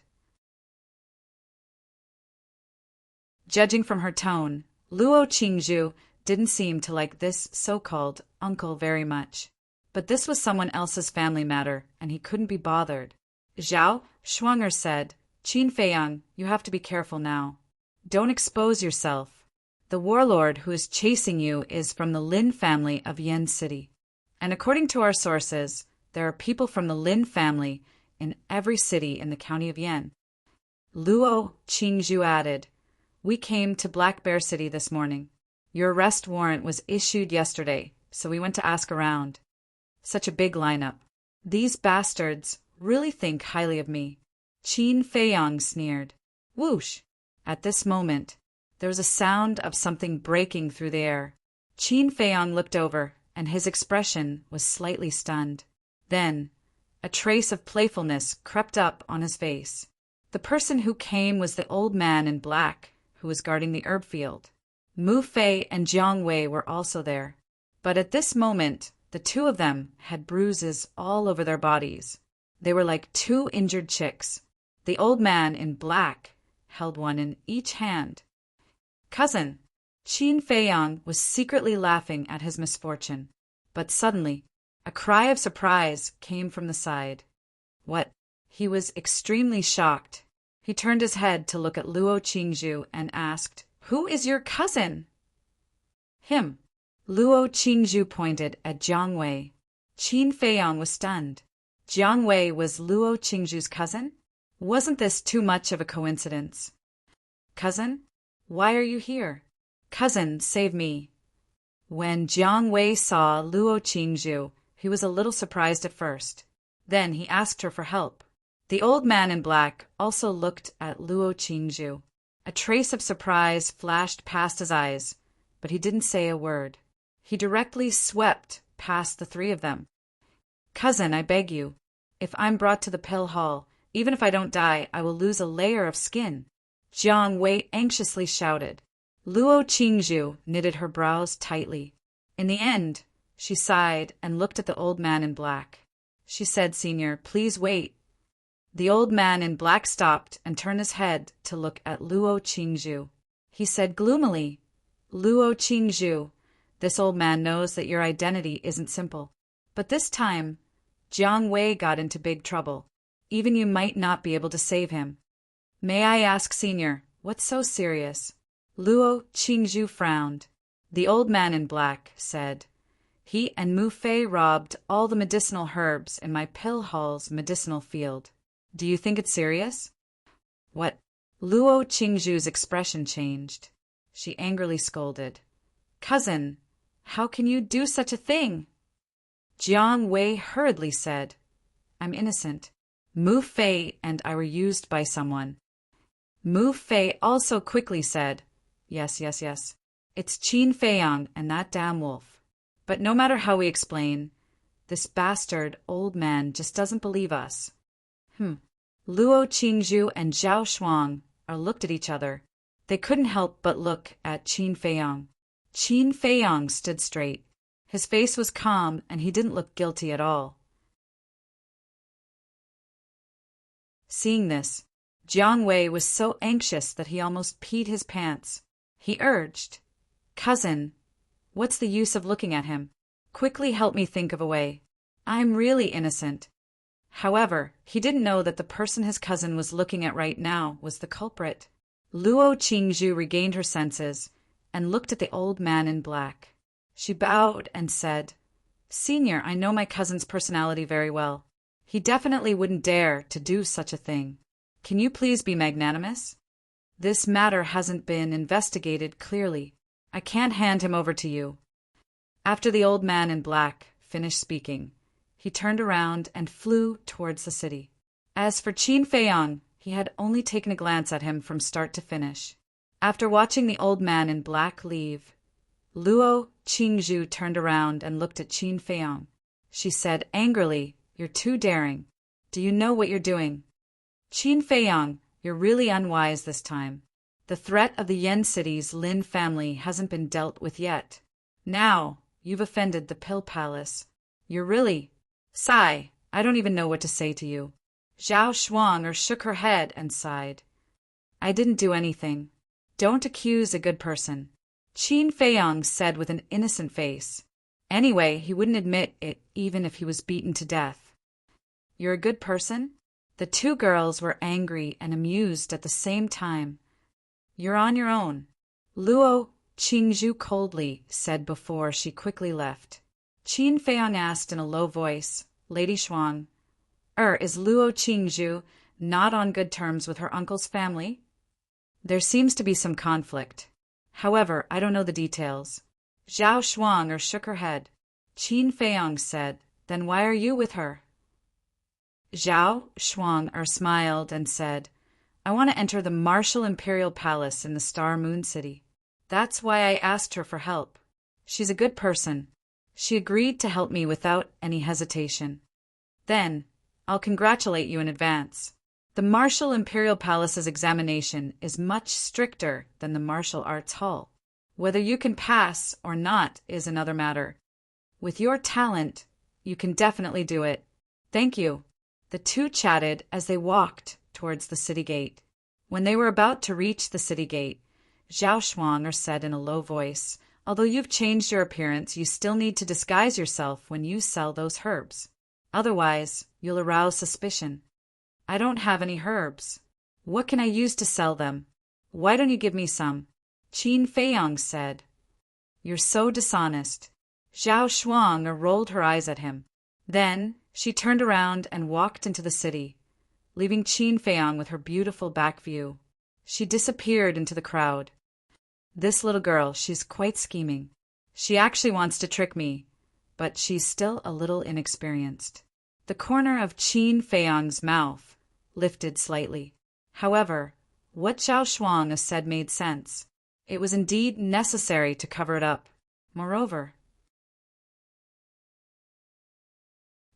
Judging from her tone, Luo Qingzhu didn't seem to like this so-called uncle very much. But this was someone else's family matter, and he couldn't be bothered. Zhao Shuang said, Qin Feiyang, you have to be careful now. Don't expose yourself. The warlord who is chasing you is from the Lin family of Yan City. And according to our sources, there are people from the Lin family in every city in the county of Yan. Luo Qingzhu added, We came to Black Bear City this morning. Your arrest warrant was issued yesterday, so we went to ask around. Such a big lineup. These bastards really think highly of me. Qin Feiyang sneered. Whoosh! At this moment, there was a sound of something breaking through the air. Qin Feiyang looked over, and his expression was slightly stunned. Then, a trace of playfulness crept up on his face. The person who came was the old man in black, who was guarding the herb field. Mu Fei and Jiang Wei were also there. But at this moment, the two of them had bruises all over their bodies. They were like two injured chicks. The old man in black held one in each hand. Cousin! Qin Feiyang was secretly laughing at his misfortune. But suddenly, a cry of surprise came from the side. What? He was extremely shocked. He turned his head to look at Luo Qingzhu and asked, Who is your cousin? Him. Luo Qingzhu pointed at Jiang Wei. Qin Feiyang was stunned. Jiang Wei was Luo Qingzhu's cousin? Wasn't this too much of a coincidence? Cousin? Why are you here? Cousin, save me. When Jiang Wei saw Luo Qingzhu, he was a little surprised at first. Then he asked her for help. The old man in black also looked at Luo Qingzhu. A trace of surprise flashed past his eyes, but he didn't say a word. He directly swept past the three of them. Cousin, I beg you, if I'm brought to the pill hall, even if I don't die, I will lose a layer of skin. Jiang Wei anxiously shouted. Luo Qingzhu knitted her brows tightly. In the end, she sighed and looked at the old man in black. She said, Senior, please wait. The old man in black stopped and turned his head to look at Luo Qingzhu. He said gloomily, Luo Qingzhu, this old man knows that your identity isn't simple. But this time, Jiang Wei got into big trouble. Even you might not be able to save him. May I ask, Senior, what's so serious? Luo Qingzhu frowned. The old man in black said, He and Mu Fei robbed all the medicinal herbs in my pill hall's medicinal field. Do you think it's serious? What? Luo Qingzhu's expression changed. She angrily scolded. Cousin, how can you do such a thing? Jiang Wei hurriedly said, I'm innocent. Mu Fei and I were used by someone. Mu Fei also quickly said, Yes. It's Qin Feiyang and that damn wolf. But no matter how we explain, this bastard old man just doesn't believe us. Luo Qingzhu and Zhao Shuang looked at each other. They couldn't help but look at Qin Feiyang. Qin Feiyang stood straight. His face was calm and he didn't look guilty at all. Seeing this, Jiang Wei was so anxious that he almost peed his pants. He urged, Cousin, what's the use of looking at him? Quickly help me think of a way. I'm really innocent. However, he didn't know that the person his cousin was looking at right now was the culprit. Luo Qingzhu regained her senses and looked at the old man in black. She bowed and said, Senior, I know my cousin's personality very well. He definitely wouldn't dare to do such a thing. Can you please be magnanimous? This matter hasn't been investigated clearly. I can't hand him over to you. After the old man in black finished speaking, he turned around and flew towards the city. As for Qin Feiyang, he had only taken a glance at him from start to finish. After watching the old man in black leave, Luo Qingzhu turned around and looked at Qin Feiyang. She said angrily, You're too daring. Do you know what you're doing? Qin Feiyang, you're really unwise this time. The threat of the Yen City's Lin family hasn't been dealt with yet. Now, you've offended the Pill Palace. You're really... Sigh, I don't even know what to say to you. Zhao Shuang shook her head and sighed. I didn't do anything. Don't accuse a good person. Qin Feiyang said with an innocent face. Anyway, he wouldn't admit it even if he was beaten to death. You're a good person? The two girls were angry and amused at the same time. You're on your own, Luo Qingzhu coldly said before she quickly left. Qin Feiyang asked in a low voice, Lady Shuang, is Luo Qingzhu not on good terms with her uncle's family? There seems to be some conflict. However, I don't know the details. Zhao Shuang shook her head. Qin Feiyang said, Then why are you with her? Zhao Shuang smiled and said, I want to enter the martial imperial palace in the Star Moon City. That's why I asked her for help. She's a good person. She agreed to help me without any hesitation. Then, I'll congratulate you in advance. The Martial Imperial Palace's examination is much stricter than the Martial Arts Hall. Whether you can pass or not is another matter. With your talent, you can definitely do it. Thank you. The two chatted as they walked towards the city gate. When they were about to reach the city gate, Zhao Shuang said in a low voice, Although you've changed your appearance, you still need to disguise yourself when you sell those herbs. Otherwise, you'll arouse suspicion. I don't have any herbs. What can I use to sell them? Why don't you give me some? Qin Feiyang said. You're so dishonest. Zhao Shuang rolled her eyes at him. Then she turned around and walked into the city, leaving Qin Feiyang with her beautiful back view. She disappeared into the crowd. This little girl, she's quite scheming. She actually wants to trick me, but she's still a little inexperienced. The corner of Qin Feiyang's mouth lifted slightly. However, what Zhao Shuang said made sense. It was indeed necessary to cover it up. Moreover,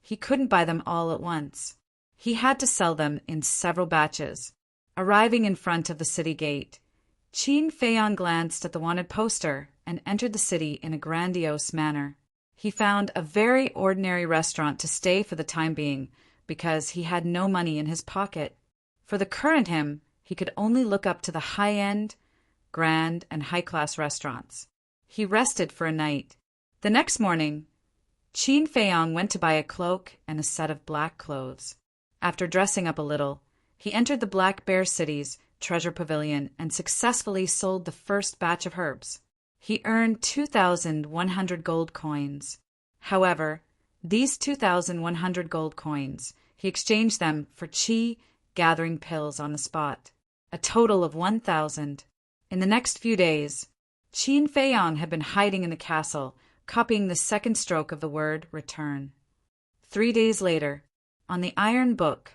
he couldn't buy them all at once. He had to sell them in several batches. Arriving in front of the city gate, Qin Feiyang glanced at the wanted poster and entered the city in a grandiose manner. He found a very ordinary restaurant to stay for the time being because he had no money in his pocket. For the current him, he could only look up to the high-end, grand, and high-class restaurants. He rested for a night. The next morning, Qin Feiyang went to buy a cloak and a set of black clothes. After dressing up a little, he entered the Black Bear City's treasure pavilion and successfully sold the first batch of herbs. He earned 2,100 gold coins. However, these 2,100 gold coins, he exchanged them for qi gathering pills on the spot, a total of 1,000. In the next few days, Qin Feiyang had been hiding in the castle, copying the second stroke of the word return. 3 days later, on the iron book,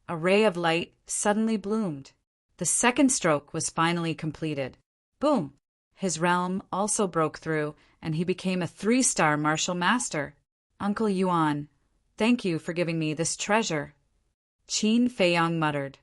a ray of light suddenly bloomed. The second stroke was finally completed. Boom! His realm also broke through, and he became a 3-star martial master. Uncle Yuan, thank you for giving me this treasure. Qin Feiyang muttered.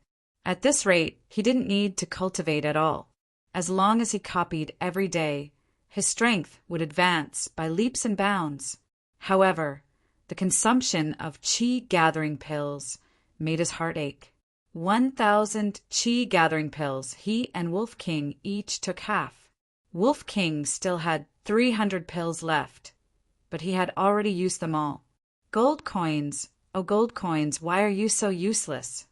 At this rate, he didn't need to cultivate at all. As long as he copied every day, his strength would advance by leaps and bounds. However, the consumption of qi gathering pills made his heart ache. 1,000 qi gathering pills, he and Wolf King each took half. Wolf King still had 300 pills left, but he had already used them all. Gold coins, oh gold coins, why are you so useless?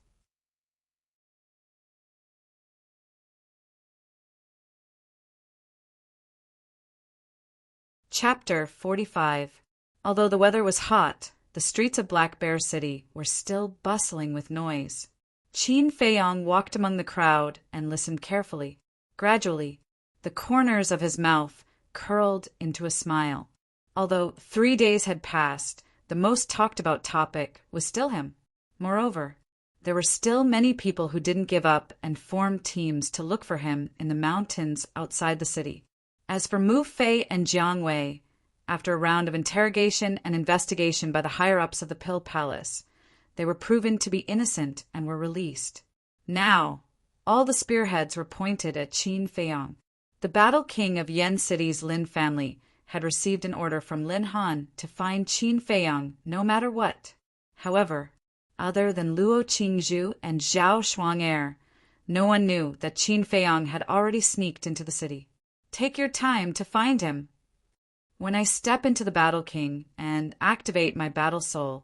Chapter 45. Although the weather was hot, the streets of Black Bear City were still bustling with noise. Qin Feiyang walked among the crowd and listened carefully. Gradually, the corners of his mouth curled into a smile. Although 3 days had passed, the most talked about topic was still him. Moreover, there were still many people who didn't give up and formed teams to look for him in the mountains outside the city. As for Mu Fei and Jiang Wei, after a round of interrogation and investigation by the higher-ups of the Pill Palace, they were proven to be innocent and were released. Now, all the spearheads were pointed at Qin Feiyang. The Battle King of Yen City's Lin family had received an order from Lin Han to find Qin Feiyang no matter what. However, other than Luo Qingzhu and Zhao Shuang, no one knew that Qin Feiyang had already sneaked into the city. Take your time to find him. When I step into the Battle King and activate my battle soul,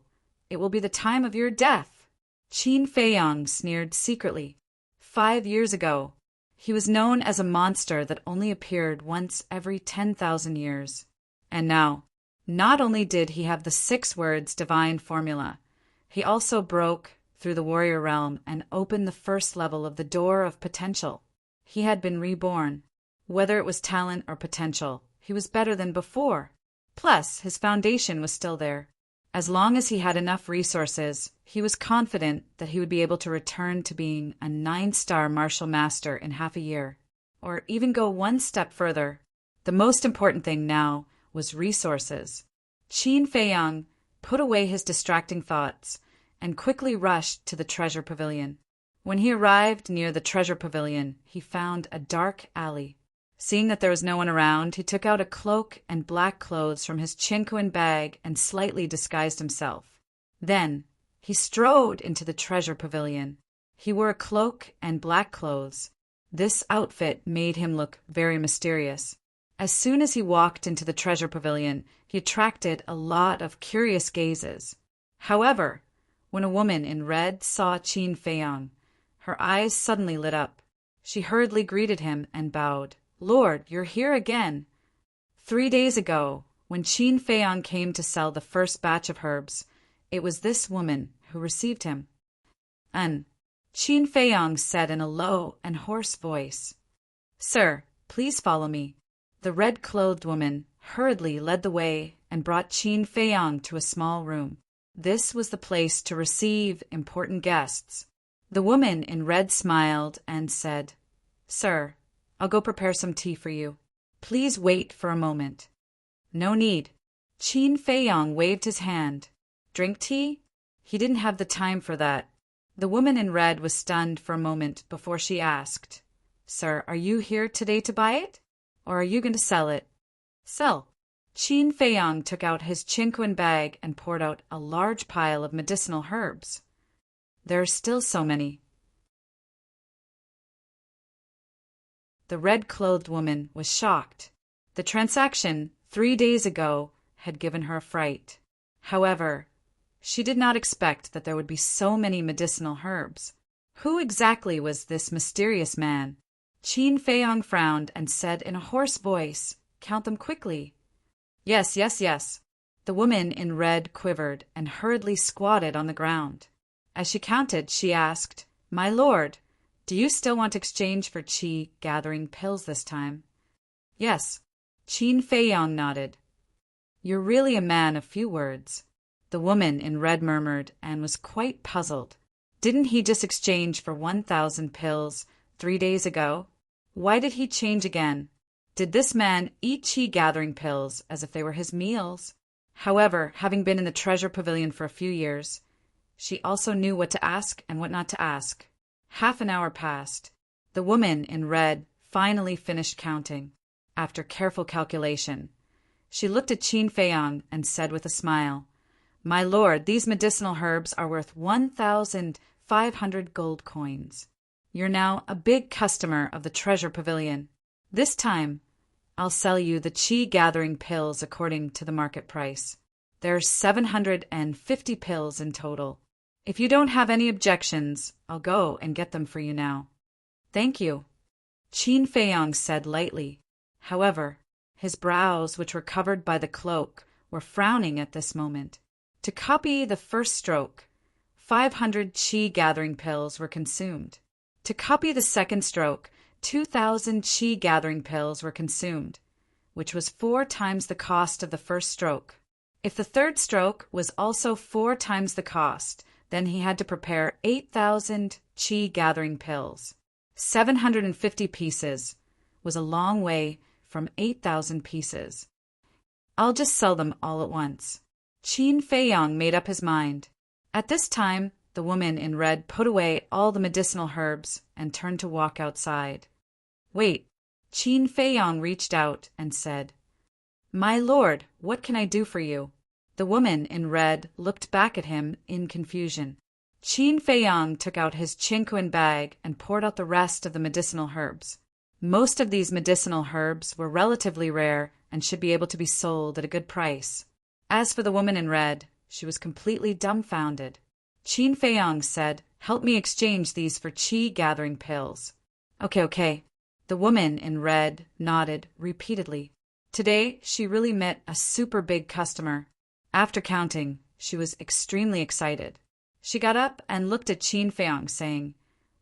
it will be the time of your death. Qin Feiyang sneered secretly. 5 years ago, he was known as a monster that only appeared once every 10,000 years. And now, not only did he have the 6 words divine formula, he also broke through the warrior realm and opened the first level of the door of potential. He had been reborn. Whether it was talent or potential, he was better than before. Plus, his foundation was still there. As long as he had enough resources, he was confident that he would be able to return to being a 9-star martial master in half a year, or even go one step further. The most important thing now was resources. Qin Feiyang put away his distracting thoughts and quickly rushed to the treasure pavilion. When he arrived near the treasure pavilion, he found a dark alley. Seeing that there was no one around, he took out a cloak and black clothes from his chinquin bag and slightly disguised himself. Then he strode into the treasure pavilion. He wore a cloak and black clothes. This outfit made him look very mysterious. As soon as he walked into the treasure pavilion, he attracted a lot of curious gazes. However, when a woman in red saw Qin Feiyang, her eyes suddenly lit up. She hurriedly greeted him and bowed. "Lord, you're here again." 3 days ago, when Qin Feiyang came to sell the first batch of herbs, it was this woman who received him. Qin Feiyang said in a low and hoarse voice. "Sir, please follow me." The red-clothed woman hurriedly led the way and brought Qin Feiyang to a small room. This was the place to receive important guests. The woman in red smiled and said, "Sir, I'll go prepare some tea for you. Please wait for a moment." "No need." Qin Feiyang waved his hand. "Drink tea?" He didn't have the time for that. The woman in red was stunned for a moment before she asked, "Sir, are you here today to buy it? Or are you going to sell it?" "Sell." Qin Feiyang took out his chinquin bag and poured out a large pile of medicinal herbs. "There are still so many." The red-clothed woman was shocked. The transaction 3 days ago had given her a fright. However, she did not expect that there would be so many medicinal herbs. Who exactly was this mysterious man? Qin Feiyang frowned and said in a hoarse voice, "Count them quickly." "Yes, yes, yes." The woman in red quivered and hurriedly squatted on the ground. As she counted, she asked, "My lord, do you still want exchange for qi gathering pills this time?" "Yes." Qin Feiyang nodded. "You're really a man of few words." The woman in red murmured and was quite puzzled. Didn't he just exchange for 1,000 pills 3 days ago? Why did he change again? Did this man eat qi gathering pills as if they were his meals? However, having been in the treasure pavilion for a few years, she also knew what to ask and what not to ask. Half an hour passed. The woman in red finally finished counting. After careful calculation, she looked at Qin Feiyang and said with a smile, "My lord, these medicinal herbs are worth 1,500 gold coins. You're now a big customer of the treasure pavilion. This time, I'll sell you the qi gathering pills according to the market price. There are 750 pills in total. If you don't have any objections, I'll go and get them for you now." "Thank you," Qin Feiyang said lightly. However, his brows, which were covered by the cloak, were frowning at this moment. To copy the first stroke, 500 qi gathering pills were consumed. To copy the second stroke, 2,000 qi gathering pills were consumed, which was 4 times the cost of the first stroke. If the third stroke was also 4 times the cost, then he had to prepare 8,000 qi gathering pills. 750 pieces was a long way from 8,000 pieces. "I'll just sell them all at once." Qin Feiyang made up his mind. At this time, the woman in red put away all the medicinal herbs and turned to walk outside. "Wait." Qin Feiyang reached out and said, "My lord, what can I do for you?" The woman in red looked back at him in confusion. Qin Feiyang took out his chinquin bag and poured out the rest of the medicinal herbs. Most of these medicinal herbs were relatively rare and should be able to be sold at a good price. As for the woman in red, she was completely dumbfounded. Qin Feiyang said, "Help me exchange these for qi gathering pills." Okay. The woman in red nodded repeatedly. Today, she really met a super big customer. After counting, she was extremely excited. She got up and looked at Qin Feiyang, saying,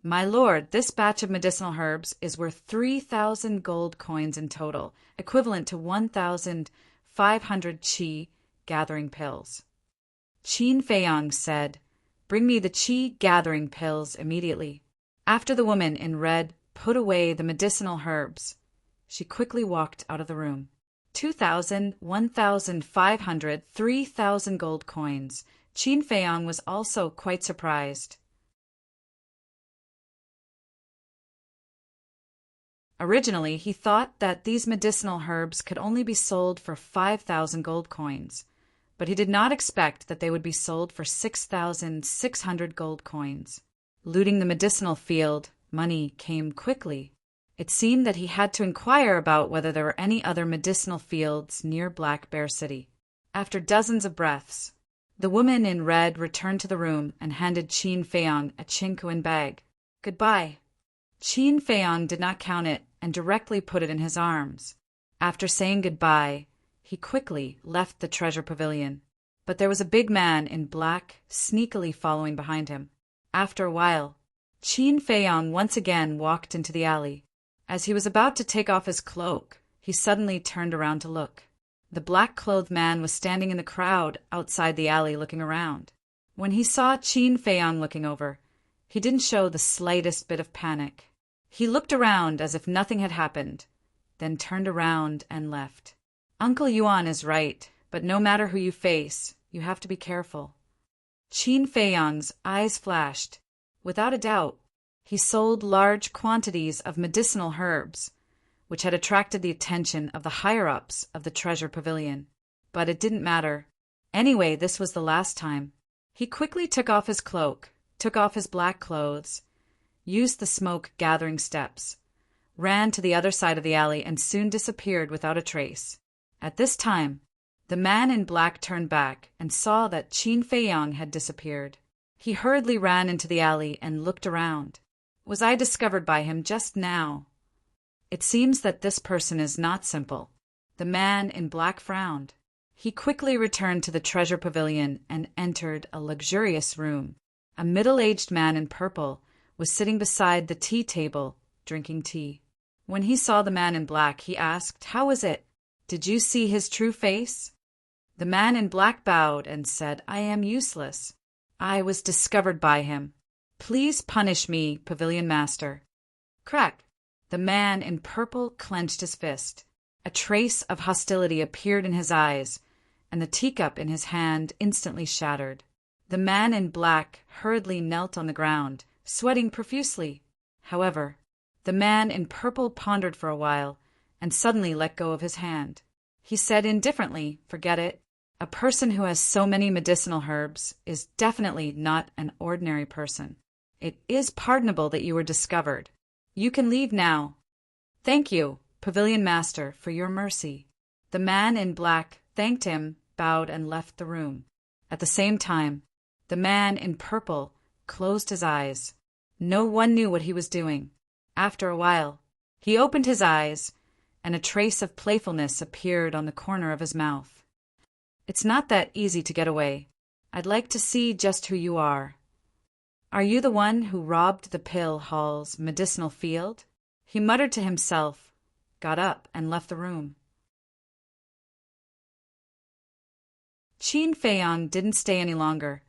"My lord, this batch of medicinal herbs is worth 3,000 gold coins in total, equivalent to 1,500 qi gathering pills." Qin Feiyang said, "Bring me the qi-gathering pills immediately." After the woman in red put away the medicinal herbs, she quickly walked out of the room. 2,000, 1,500, 3,000 gold coins. Qin Feiyang was also quite surprised. Originally, he thought that these medicinal herbs could only be sold for 5,000 gold coins, but he did not expect that they would be sold for 6,600 gold coins. Looting the medicinal field, money came quickly. It seemed that he had to inquire about whether there were any other medicinal fields near Black Bear City. After dozens of breaths, the woman in red returned to the room and handed Qin Feiyang a chinquan bag. "Goodbye." Qin Feiyang did not count it and directly put it in his arms. After saying goodbye, he quickly left the treasure pavilion. But there was a big man in black sneakily following behind him. After a while, Qin Feiyang once again walked into the alley. As he was about to take off his cloak, he suddenly turned around to look. The black-clothed man was standing in the crowd outside the alley looking around. When he saw Qin Feiyang looking over, he didn't show the slightest bit of panic. He looked around as if nothing had happened, then turned around and left. Uncle Yuan is right, but no matter who you face, you have to be careful. Qin Feiyang's eyes flashed. Without a doubt, he sold large quantities of medicinal herbs, which had attracted the attention of the higher-ups of the treasure pavilion. But it didn't matter. Anyway, this was the last time. He quickly took off his cloak, took off his black clothes, used the smoke-gathering steps, ran to the other side of the alley, and soon disappeared without a trace. At this time, the man in black turned back and saw that Qin Feiyang had disappeared. He hurriedly ran into the alley and looked around. Was I discovered by him just now? It seems that this person is not simple. The man in black frowned. He quickly returned to the treasure pavilion and entered a luxurious room. A middle-aged man in purple was sitting beside the tea table, drinking tea. When he saw the man in black, he asked, "How is it? Did you see his true face?" The man in black bowed and said, "I am useless. I was discovered by him. Please punish me, pavilion master." Crack! The man in purple clenched his fist. A trace of hostility appeared in his eyes, and the teacup in his hand instantly shattered. The man in black hurriedly knelt on the ground, sweating profusely. However, the man in purple pondered for a while and suddenly let go of his hand. He said indifferently, "Forget it. A person who has so many medicinal herbs is definitely not an ordinary person. It is pardonable that you were discovered. You can leave now." "Thank you, pavilion master, for your mercy." The man in black thanked him, bowed, and left the room. At the same time, the man in purple closed his eyes. No one knew what he was doing. After a while, he opened his eyes, and a trace of playfulness appeared on the corner of his mouth. "It's not that easy to get away. I'd like to see just who you are. Are you the one who robbed the pill hall's medicinal field?" He muttered to himself, got up, and left the room. Qin Feiyang didn't stay any longer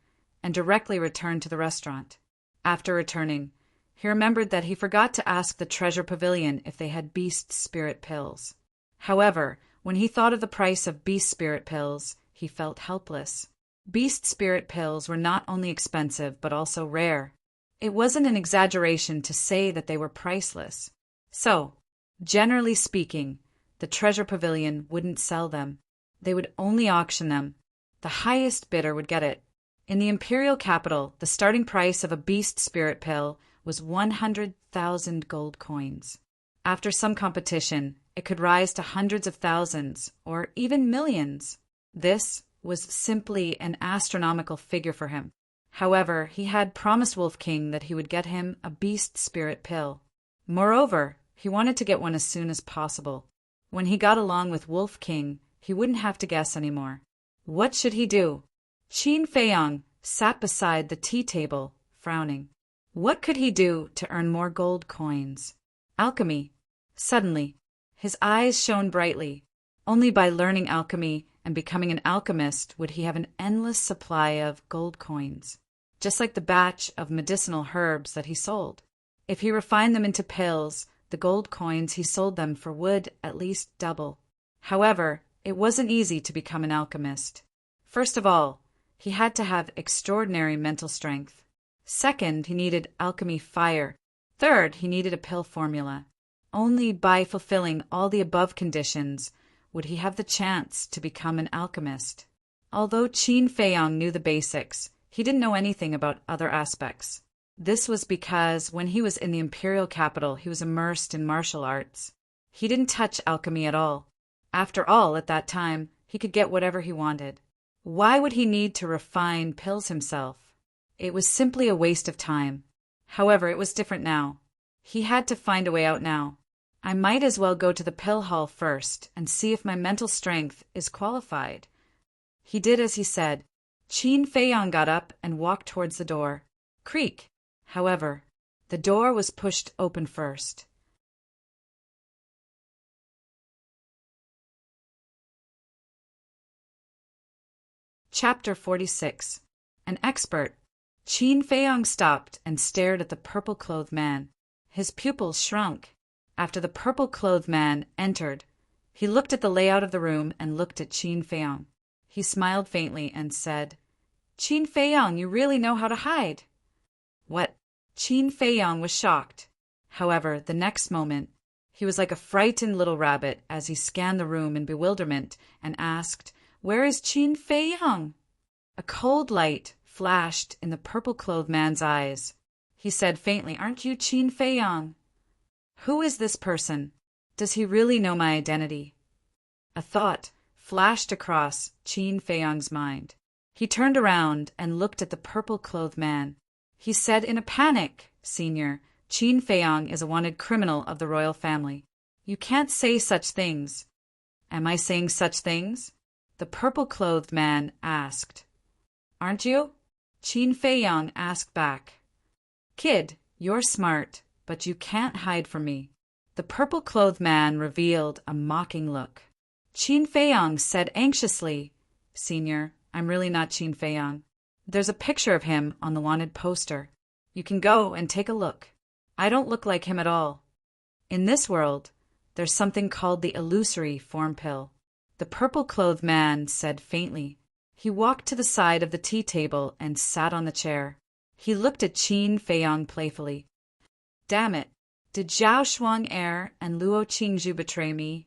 and directly returned to the restaurant. After returning, he remembered that he forgot to ask the treasure pavilion if they had beast spirit pills. However, when he thought of the price of beast spirit pills, he felt helpless. Beast spirit pills were not only expensive but also rare. It wasn't an exaggeration to say that they were priceless. So, generally speaking, the treasure pavilion wouldn't sell them. They would only auction them. The highest bidder would get it. In the imperial capital, the starting price of a beast spirit pill was 100,000 gold coins. After some competition, it could rise to hundreds of thousands, or even millions. This was simply an astronomical figure for him. However, he had promised Wolf King that he would get him a beast spirit pill. Moreover, he wanted to get one as soon as possible. When he got along with Wolf King, he wouldn't have to guess anymore. What should he do? Qin Feiyang sat beside the tea table, frowning. What could he do to earn more gold coins? Alchemy. Suddenly, his eyes shone brightly. Only by learning alchemy and becoming an alchemist, would he have an endless supply of gold coins, just like the batch of medicinal herbs that he sold. If he refined them into pills, the gold coins he sold them for would at least double. However, it wasn't easy to become an alchemist. First of all, he had to have extraordinary mental strength. Second, he needed alchemy fire. Third, he needed a pill formula. Only by fulfilling all the above conditions would he have the chance to become an alchemist. Although Qin Feiyang knew the basics, he didn't know anything about other aspects. This was because when he was in the imperial capital, he was immersed in martial arts. He didn't touch alchemy at all. After all, at that time, he could get whatever he wanted. Why would he need to refine pills himself? It was simply a waste of time. However, it was different now. He had to find a way out now. I might as well go to the pill hall first and see if my mental strength is qualified. He did as he said. Qin Feiyang got up and walked towards the door. Creak! However, the door was pushed open first. Chapter 46. An expert. Qin Feiyang stopped and stared at the purple-clothed man. His pupils shrunk. After the purple-clothed man entered, he looked at the layout of the room and looked at Qin Feiyang. He smiled faintly and said, "Qin Feiyang, you really know how to hide." What? Qin Feiyang was shocked. However, the next moment, he was like a frightened little rabbit as he scanned the room in bewilderment and asked, "Where is Qin Feiyang?" A cold light flashed in the purple-clothed man's eyes. He said faintly, "Aren't you Qin Feiyang?" Who is this person? Does he really know my identity? A thought flashed across Qin Feiyang's mind. He turned around and looked at the purple-clothed man. He said in a panic, "Senior, Qin Feiyang is a wanted criminal of the royal family. You can't say such things." "Am I saying such things?" the purple-clothed man asked. "Aren't you?" Qin Feiyang asked back. "Kid, you're smart, but you can't hide from me." The purple-clothed man revealed a mocking look. Qin Feiyang said anxiously, "Senior, I'm really not Qin Feiyang. There's a picture of him on the wanted poster. You can go and take a look. I don't look like him at all. In this world, there's something called the illusory form pill." The purple-clothed man said faintly. He walked to the side of the tea table and sat on the chair. He looked at Qin Feiyang playfully. "Damn it, did Zhao Shuang err and Luo Qingzhu betray me?"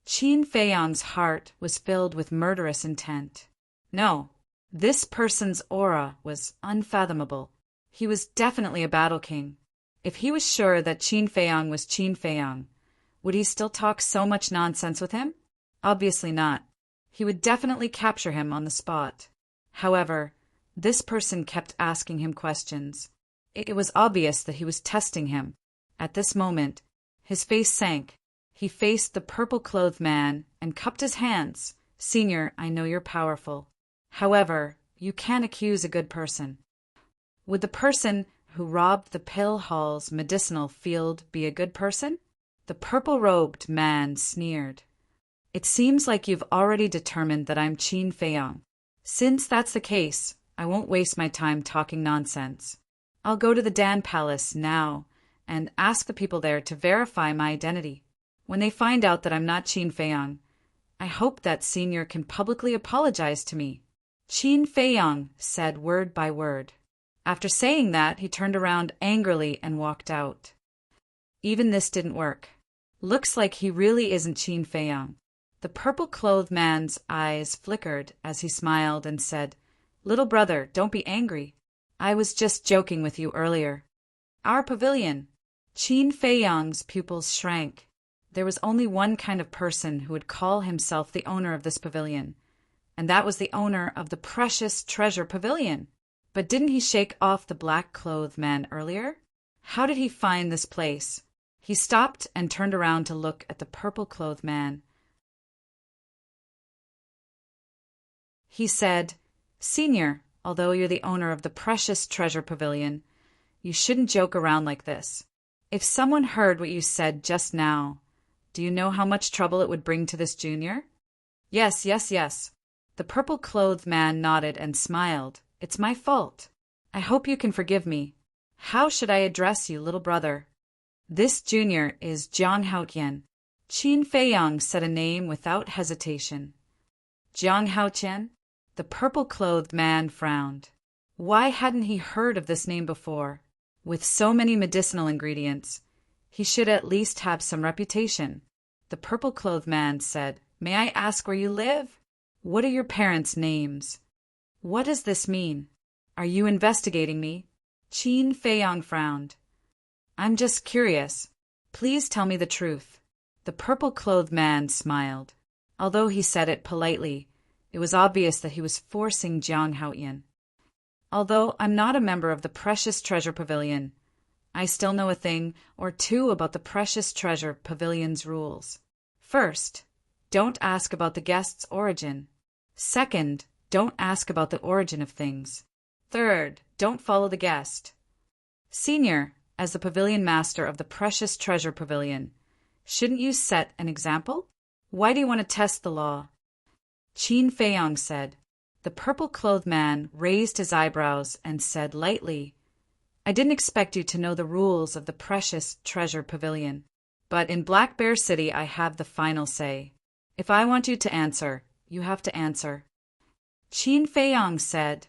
Qin Feiyang's heart was filled with murderous intent. No, this person's aura was unfathomable. He was definitely a battle king. If he was sure that Qin Feiyang was Qin Feiyang, would he still talk so much nonsense with him? Obviously not. He would definitely capture him on the spot. However, this person kept asking him questions. It was obvious that he was testing him. At this moment, his face sank. He faced the purple-clothed man and cupped his hands. "Senior, I know you're powerful. However, you can't accuse a good person. Would the person who robbed the pill hall's medicinal field be a good person?" The purple-robed man sneered. "It seems like you've already determined that I'm Qin Feiyang. Since that's the case, I won't waste my time talking nonsense. I'll go to the Dan Palace now and ask the people there to verify my identity. When they find out that I'm not Qin Feiyang, I hope that Senior can publicly apologize to me." Qin Feiyang said word by word. After saying that, he turned around angrily and walked out. Even this didn't work. Looks like he really isn't Qin Feiyang. The purple-clothed man's eyes flickered as he smiled and said, "Little brother, don't be angry. I was just joking with you earlier." Our pavilion. Qin Feiyang's pupils shrank. There was only one kind of person who would call himself the owner of this pavilion, and that was the owner of the precious treasure pavilion. But didn't he shake off the black-clothed man earlier? How did he find this place? He stopped and turned around to look at the purple-clothed man. He said, "Senior, although you're the owner of the precious treasure pavilion, you shouldn't joke around like this. If someone heard what you said just now, do you know how much trouble it would bring to this junior?" Yes, yes, yes. The purple-clothed man nodded and smiled. It's my fault. I hope you can forgive me. How should I address you, little brother? This junior is Jiang Haotian. Qin Feiyang said a name without hesitation. Jiang Haotian? The purple-clothed man frowned. Why hadn't he heard of this name before? With so many medicinal ingredients, he should at least have some reputation. The purple-clothed man said, May I ask where you live? What are your parents' names? What does this mean? Are you investigating me? Qin Feiyang frowned. I'm just curious. Please tell me the truth. The purple-clothed man smiled. Although he said it politely, it was obvious that he was forcing Jiang Haotian. Although I'm not a member of the Precious Treasure Pavilion, I still know a thing or two about the Precious Treasure Pavilion's rules. First, don't ask about the guest's origin. Second, don't ask about the origin of things. Third, don't follow the guest. Senior, as the pavilion master of the Precious Treasure Pavilion, shouldn't you set an example? Why do you want to test the law? Qin Feiyang said. The purple-clothed man raised his eyebrows and said lightly, I didn't expect you to know the rules of the Precious Treasure Pavilion, but in Black Bear City I have the final say. If I want you to answer, you have to answer. Qin Feiyang said,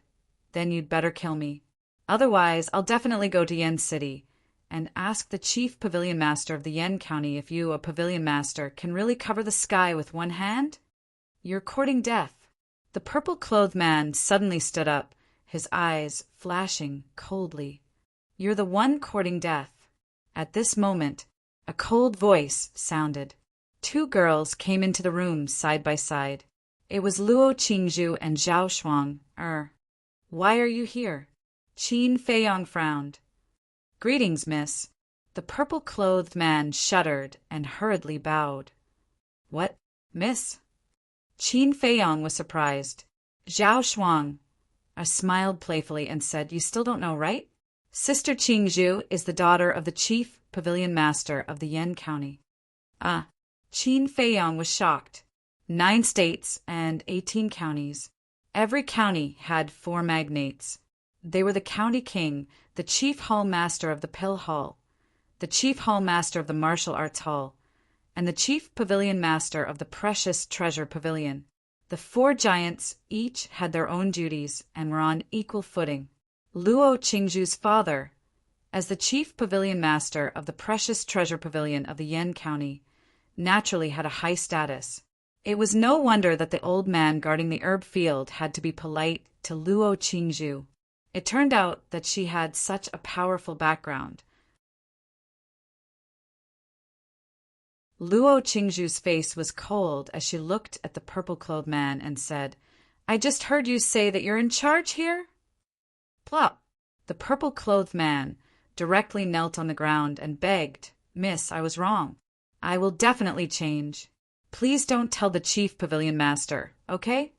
Then you'd better kill me. Otherwise, I'll definitely go to Yen City and ask the chief pavilion master of the Yen County if you, a pavilion master, can really cover the sky with one hand? You're courting death. The purple-clothed man suddenly stood up, his eyes flashing coldly. You're the one courting death. At this moment, a cold voice sounded. Two girls came into the room side by side. It was Luo Qingzhu and Zhao Shuang. Why are you here? Qin Feiyang frowned. Greetings, miss. The purple-clothed man shuddered and hurriedly bowed. What, miss? Qin Feiyang was surprised. Zhao Shuang smiled playfully and said, You still don't know, right? Sister Qingzhu is the daughter of the chief pavilion master of the Yen County. Qin Feiyang was shocked. 9 states and 18 counties. Every county had 4 magnates. They were the county king, the chief hall master of the Pill Hall, the chief hall master of the Martial Arts Hall, and the chief pavilion master of the Precious Treasure Pavilion. The 4 giants each had their own duties and were on equal footing. Luo Qingzhu's father, as the chief pavilion master of the Precious Treasure Pavilion of the Yen County, naturally had a high status. It was no wonder that the old man guarding the herb field had to be polite to Luo Qingzhu. It turned out that she had such a powerful background. Luo Qingzhu's face was cold as she looked at the purple-clothed man and said, I just heard you say that you're in charge here? Plop! The purple-clothed man directly knelt on the ground and begged, Miss, I was wrong. I will definitely change. Please don't tell the chief pavilion master, okay?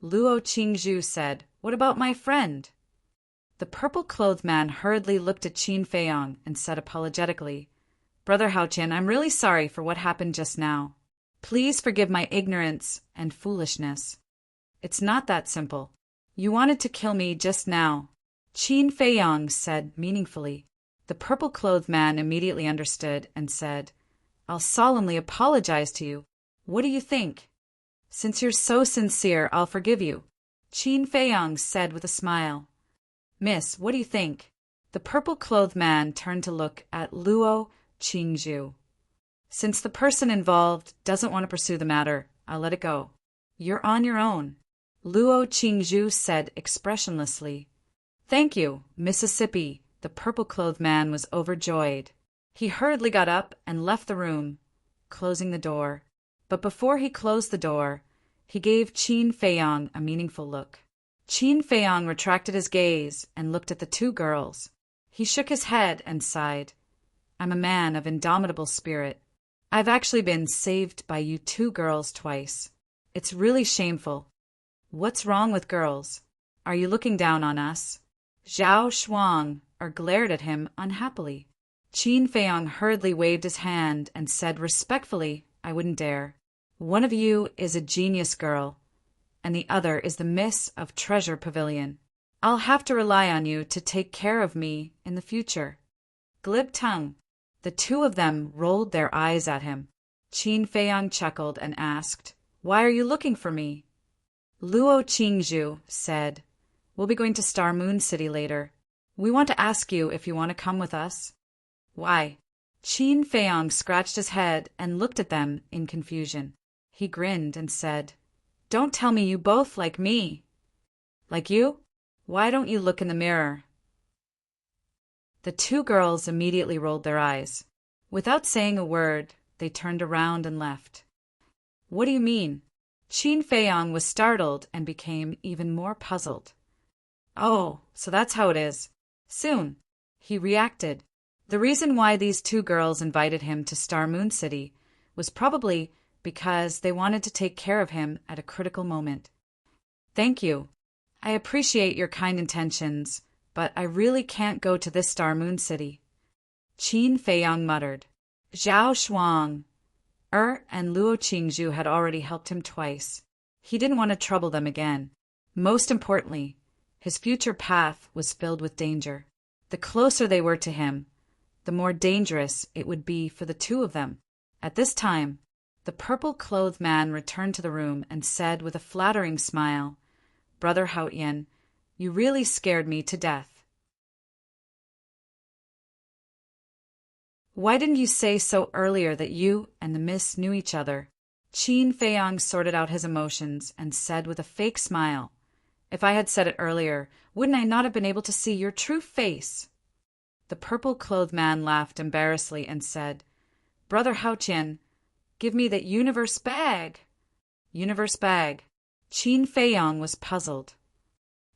Luo Qingzhu said, What about my friend? The purple-clothed man hurriedly looked at Qin Feiyang and said apologetically, Brother Haotian, I'm really sorry for what happened just now. Please forgive my ignorance and foolishness. It's not that simple. You wanted to kill me just now. Qin Feiyang said meaningfully. The purple-clothed man immediately understood and said, I'll solemnly apologize to you. What do you think? Since you're so sincere, I'll forgive you. Qin Feiyang said with a smile. Miss, what do you think? The purple-clothed man turned to look at Luo Qingzhu. Since the person involved doesn't want to pursue the matter, I'll let it go. You're on your own. Luo Qingzhu said expressionlessly. Thank you, Mississippi. The purple-clothed man was overjoyed. He hurriedly got up and left the room, closing the door. But before he closed the door, he gave Qin Feiyang a meaningful look. Qin Feiyang retracted his gaze and looked at the 2 girls. He shook his head and sighed. I'm a man of indomitable spirit. I've actually been saved by you 2 girls twice. It's really shameful. What's wrong with girls? Are you looking down on us? Zhao Shuang glared at him unhappily. Qin Feiyang hurriedly waved his hand and said respectfully, I wouldn't dare. One of you is a genius girl, and the other is the Miss of Treasure Pavilion. I'll have to rely on you to take care of me in the future. Glib tongue. The two of them rolled their eyes at him. Qin Feiyang chuckled and asked, "Why are you looking for me?" Luo Qingzhu said, "We'll be going to Star Moon City later. We want to ask you if you want to come with us." "Why?" Qin Feiyang scratched his head and looked at them in confusion. He grinned and said, "Don't tell me you both like me." "Like you? Why don't you look in the mirror?" The two girls immediately rolled their eyes. Without saying a word, they turned around and left. "What do you mean?" Qin Feiyang was startled and became even more puzzled. "Oh, so that's how it is." Soon, he reacted. The reason why these two girls invited him to Star Moon City was probably because they wanted to take care of him at a critical moment. "Thank you. I appreciate your kind intentions, but I really can't go to this Star Moon City." Qin Feiyang muttered. Zhao Shuang, and Luo Qingzhu had already helped him twice. He didn't want to trouble them again. Most importantly, his future path was filled with danger. The closer they were to him, the more dangerous it would be for the two of them. At this time, the purple-clothed man returned to the room and said with a flattering smile, "Brother Haotian, you really scared me to death. Why didn't you say so earlier that you and the miss knew each other?" Qin Feiyang sorted out his emotions and said with a fake smile, "If I had said it earlier, wouldn't I not have been able to see your true face?" The purple-clothed man laughed embarrassedly and said, "Brother Haotian, give me that universe bag." Universe bag. Qin Feiyang was puzzled.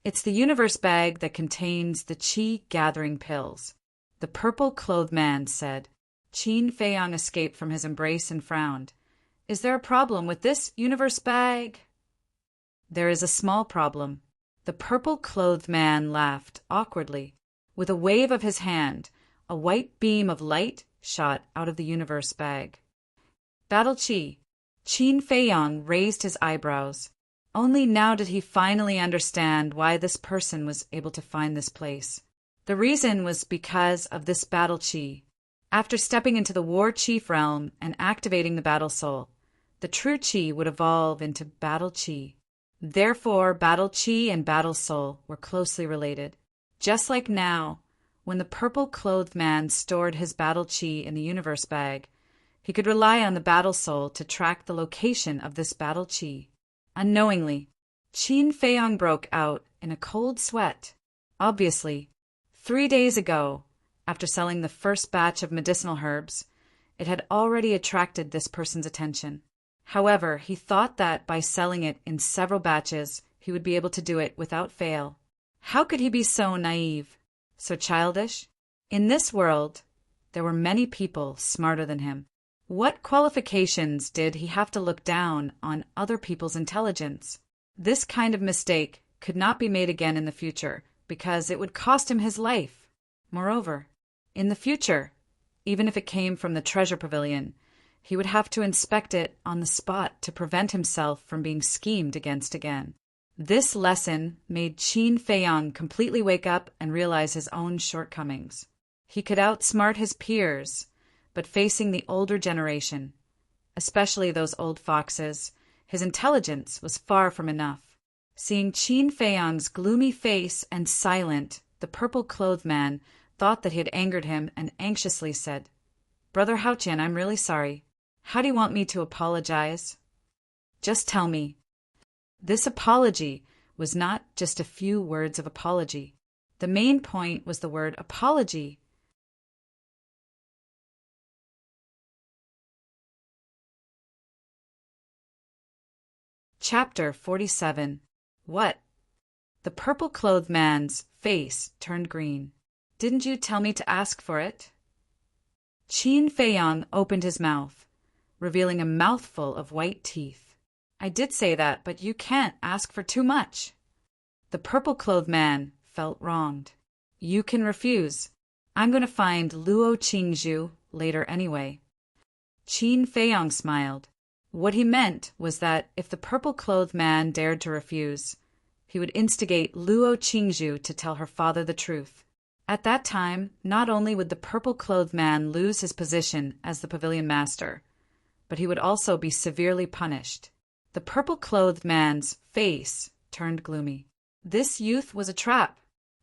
"It's the universe bag that contains the qi-gathering pills," the purple-clothed man said. Qin Feiyang escaped from his embrace and frowned. "Is there a problem with this universe bag?" "There is a small problem." The purple-clothed man laughed awkwardly. With a wave of his hand, a white beam of light shot out of the universe bag. "Battle Qi." Qin Feiyang raised his eyebrows. Only now did he finally understand why this person was able to find this place. The reason was because of this battle Qi. After stepping into the War Chief realm and activating the Battle Soul, the true Qi would evolve into Battle Qi. Therefore, Battle Qi and Battle Soul were closely related. Just like now, when the purple-clothed man stored his Battle Qi in the universe bag, he could rely on the Battle Soul to track the location of this Battle Qi. Unknowingly, Qin Feiyang broke out in a cold sweat. Obviously, 3 days ago, after selling the first batch of medicinal herbs, it had already attracted this person's attention. However, he thought that by selling it in several batches, he would be able to do it without fail. How could he be so naive, so childish? In this world, there were many people smarter than him. What qualifications did he have to look down on other people's intelligence? This kind of mistake could not be made again in the future because it would cost him his life. Moreover, in the future, even if it came from the treasure pavilion, he would have to inspect it on the spot to prevent himself from being schemed against again. This lesson made Qin Feiyang completely wake up and realize his own shortcomings. He could outsmart his peers, but facing the older generation, especially those old foxes, his intelligence was far from enough. Seeing Qin Feiyang's gloomy face and silent, the purple-clothed man thought that he had angered him and anxiously said, "Brother Haotian, I'm really sorry. How do you want me to apologize?" "Just tell me." This apology was not just a few words of apology. The main point was the word apology. Chapter 47. What? The purple-clothed man's face turned green. "Didn't you tell me to ask for it?" Qin Feiyang opened his mouth, revealing a mouthful of white teeth. "I did say that, but you can't ask for too much." The purple-clothed man felt wronged. "You can refuse. I'm going to find Luo Qingzhu later anyway." Qin Feiyang smiled. What he meant was that if the purple-clothed man dared to refuse, he would instigate Luo Qingzhu to tell her father the truth. At that time, not only would the purple-clothed man lose his position as the pavilion master, but he would also be severely punished. The purple-clothed man's face turned gloomy. This youth was a trap.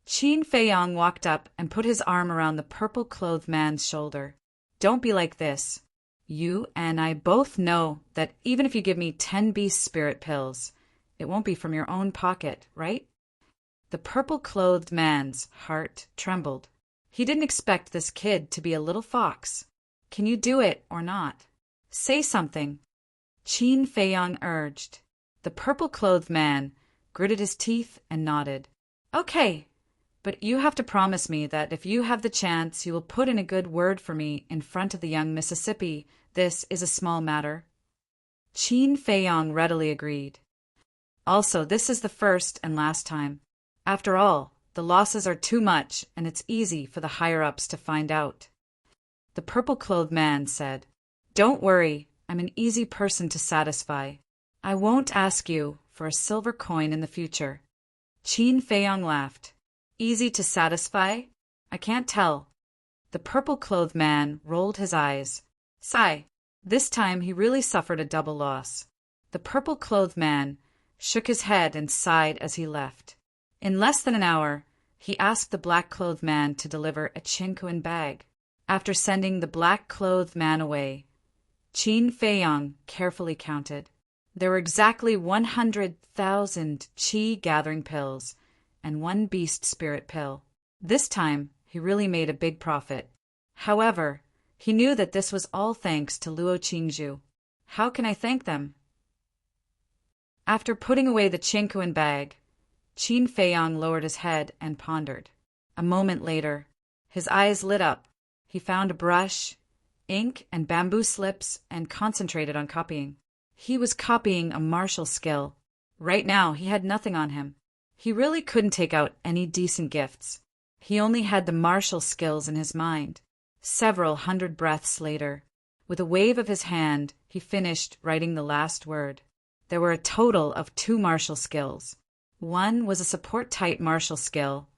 Qin Feiyang walked up and put his arm around the purple-clothed man's shoulder. Don't be like this. You and I both know that even if you give me 10 beast spirit pills, it won't be from your own pocket, right? The purple-clothed man's heart trembled. He didn't expect this kid to be a little fox. Can you do it or not? Say something. Qin Feiyang urged. The purple-clothed man gritted his teeth and nodded. Okay, but you have to promise me that if you have the chance, you will put in a good word for me in front of the young Mississippi. This is a small matter. Qin Feiyang readily agreed. Also, this is the first and last time. After all, the losses are too much, and it's easy for the higher-ups to find out. The purple-clothed man said, Don't worry, I'm an easy person to satisfy. I won't ask you for a silver coin in the future. Qin Feiyang laughed. Easy to satisfy? I can't tell. The purple-clothed man rolled his eyes. Sigh. This time he really suffered a double loss. The purple-clothed man shook his head and sighed as he left. In less than an hour, he asked the black-clothed man to deliver a chinquin bag. After sending the black-clothed man away, Qin Feiyang carefully counted. There were exactly 100,000 qi-gathering pills and 1 beast spirit pill. This time, he really made a big profit. However, he knew that this was all thanks to Luo Qingzhu. How can I thank them? After putting away the chinquin bag, Qin Feiyang lowered his head and pondered. A moment later, his eyes lit up. He found a brush, ink, and bamboo slips and concentrated on copying. He was copying a martial skill. Right now, he had nothing on him. He really couldn't take out any decent gifts. He only had the martial skills in his mind. Several hundred breaths later, with a wave of his hand, he finished writing the last word. There were a total of 2 martial skills. One was a support-type martial skill,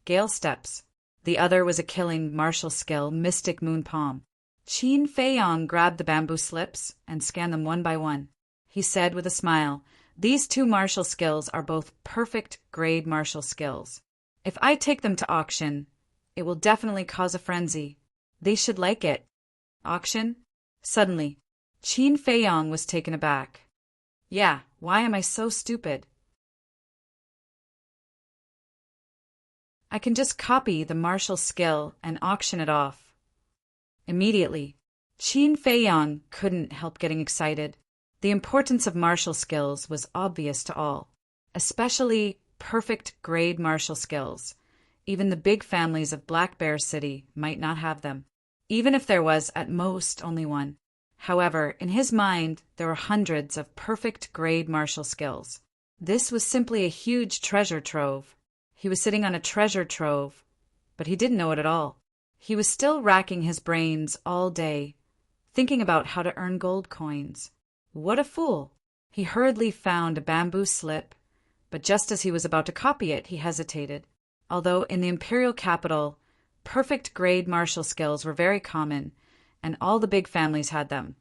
Gale Steps. The other was a killing martial skill, Mystic Moon Palm. Qin Feiyang grabbed the bamboo slips and scanned them one by one. He said with a smile, These 2 martial skills are both perfect grade martial skills. If I take them to auction, it will definitely cause a frenzy. They should like it. Auction? Suddenly, Qin Feiyang was taken aback. Yeah, why am I so stupid? I can just copy the martial skill and auction it off. Immediately, Qin Feiyang couldn't help getting excited. The importance of martial skills was obvious to all, especially perfect grade martial skills. Even the big families of Black Bear City might not have them, even if there was at most only one. However, in his mind, there were hundreds of perfect grade martial skills. This was simply a huge treasure trove. He was sitting on a treasure trove, but he didn't know it at all. He was still racking his brains all day, thinking about how to earn gold coins. What a fool! He hurriedly found a bamboo slip, but just as he was about to copy it, he hesitated. Although in the imperial capital, perfect grade martial skills were very common, and all the big families had them,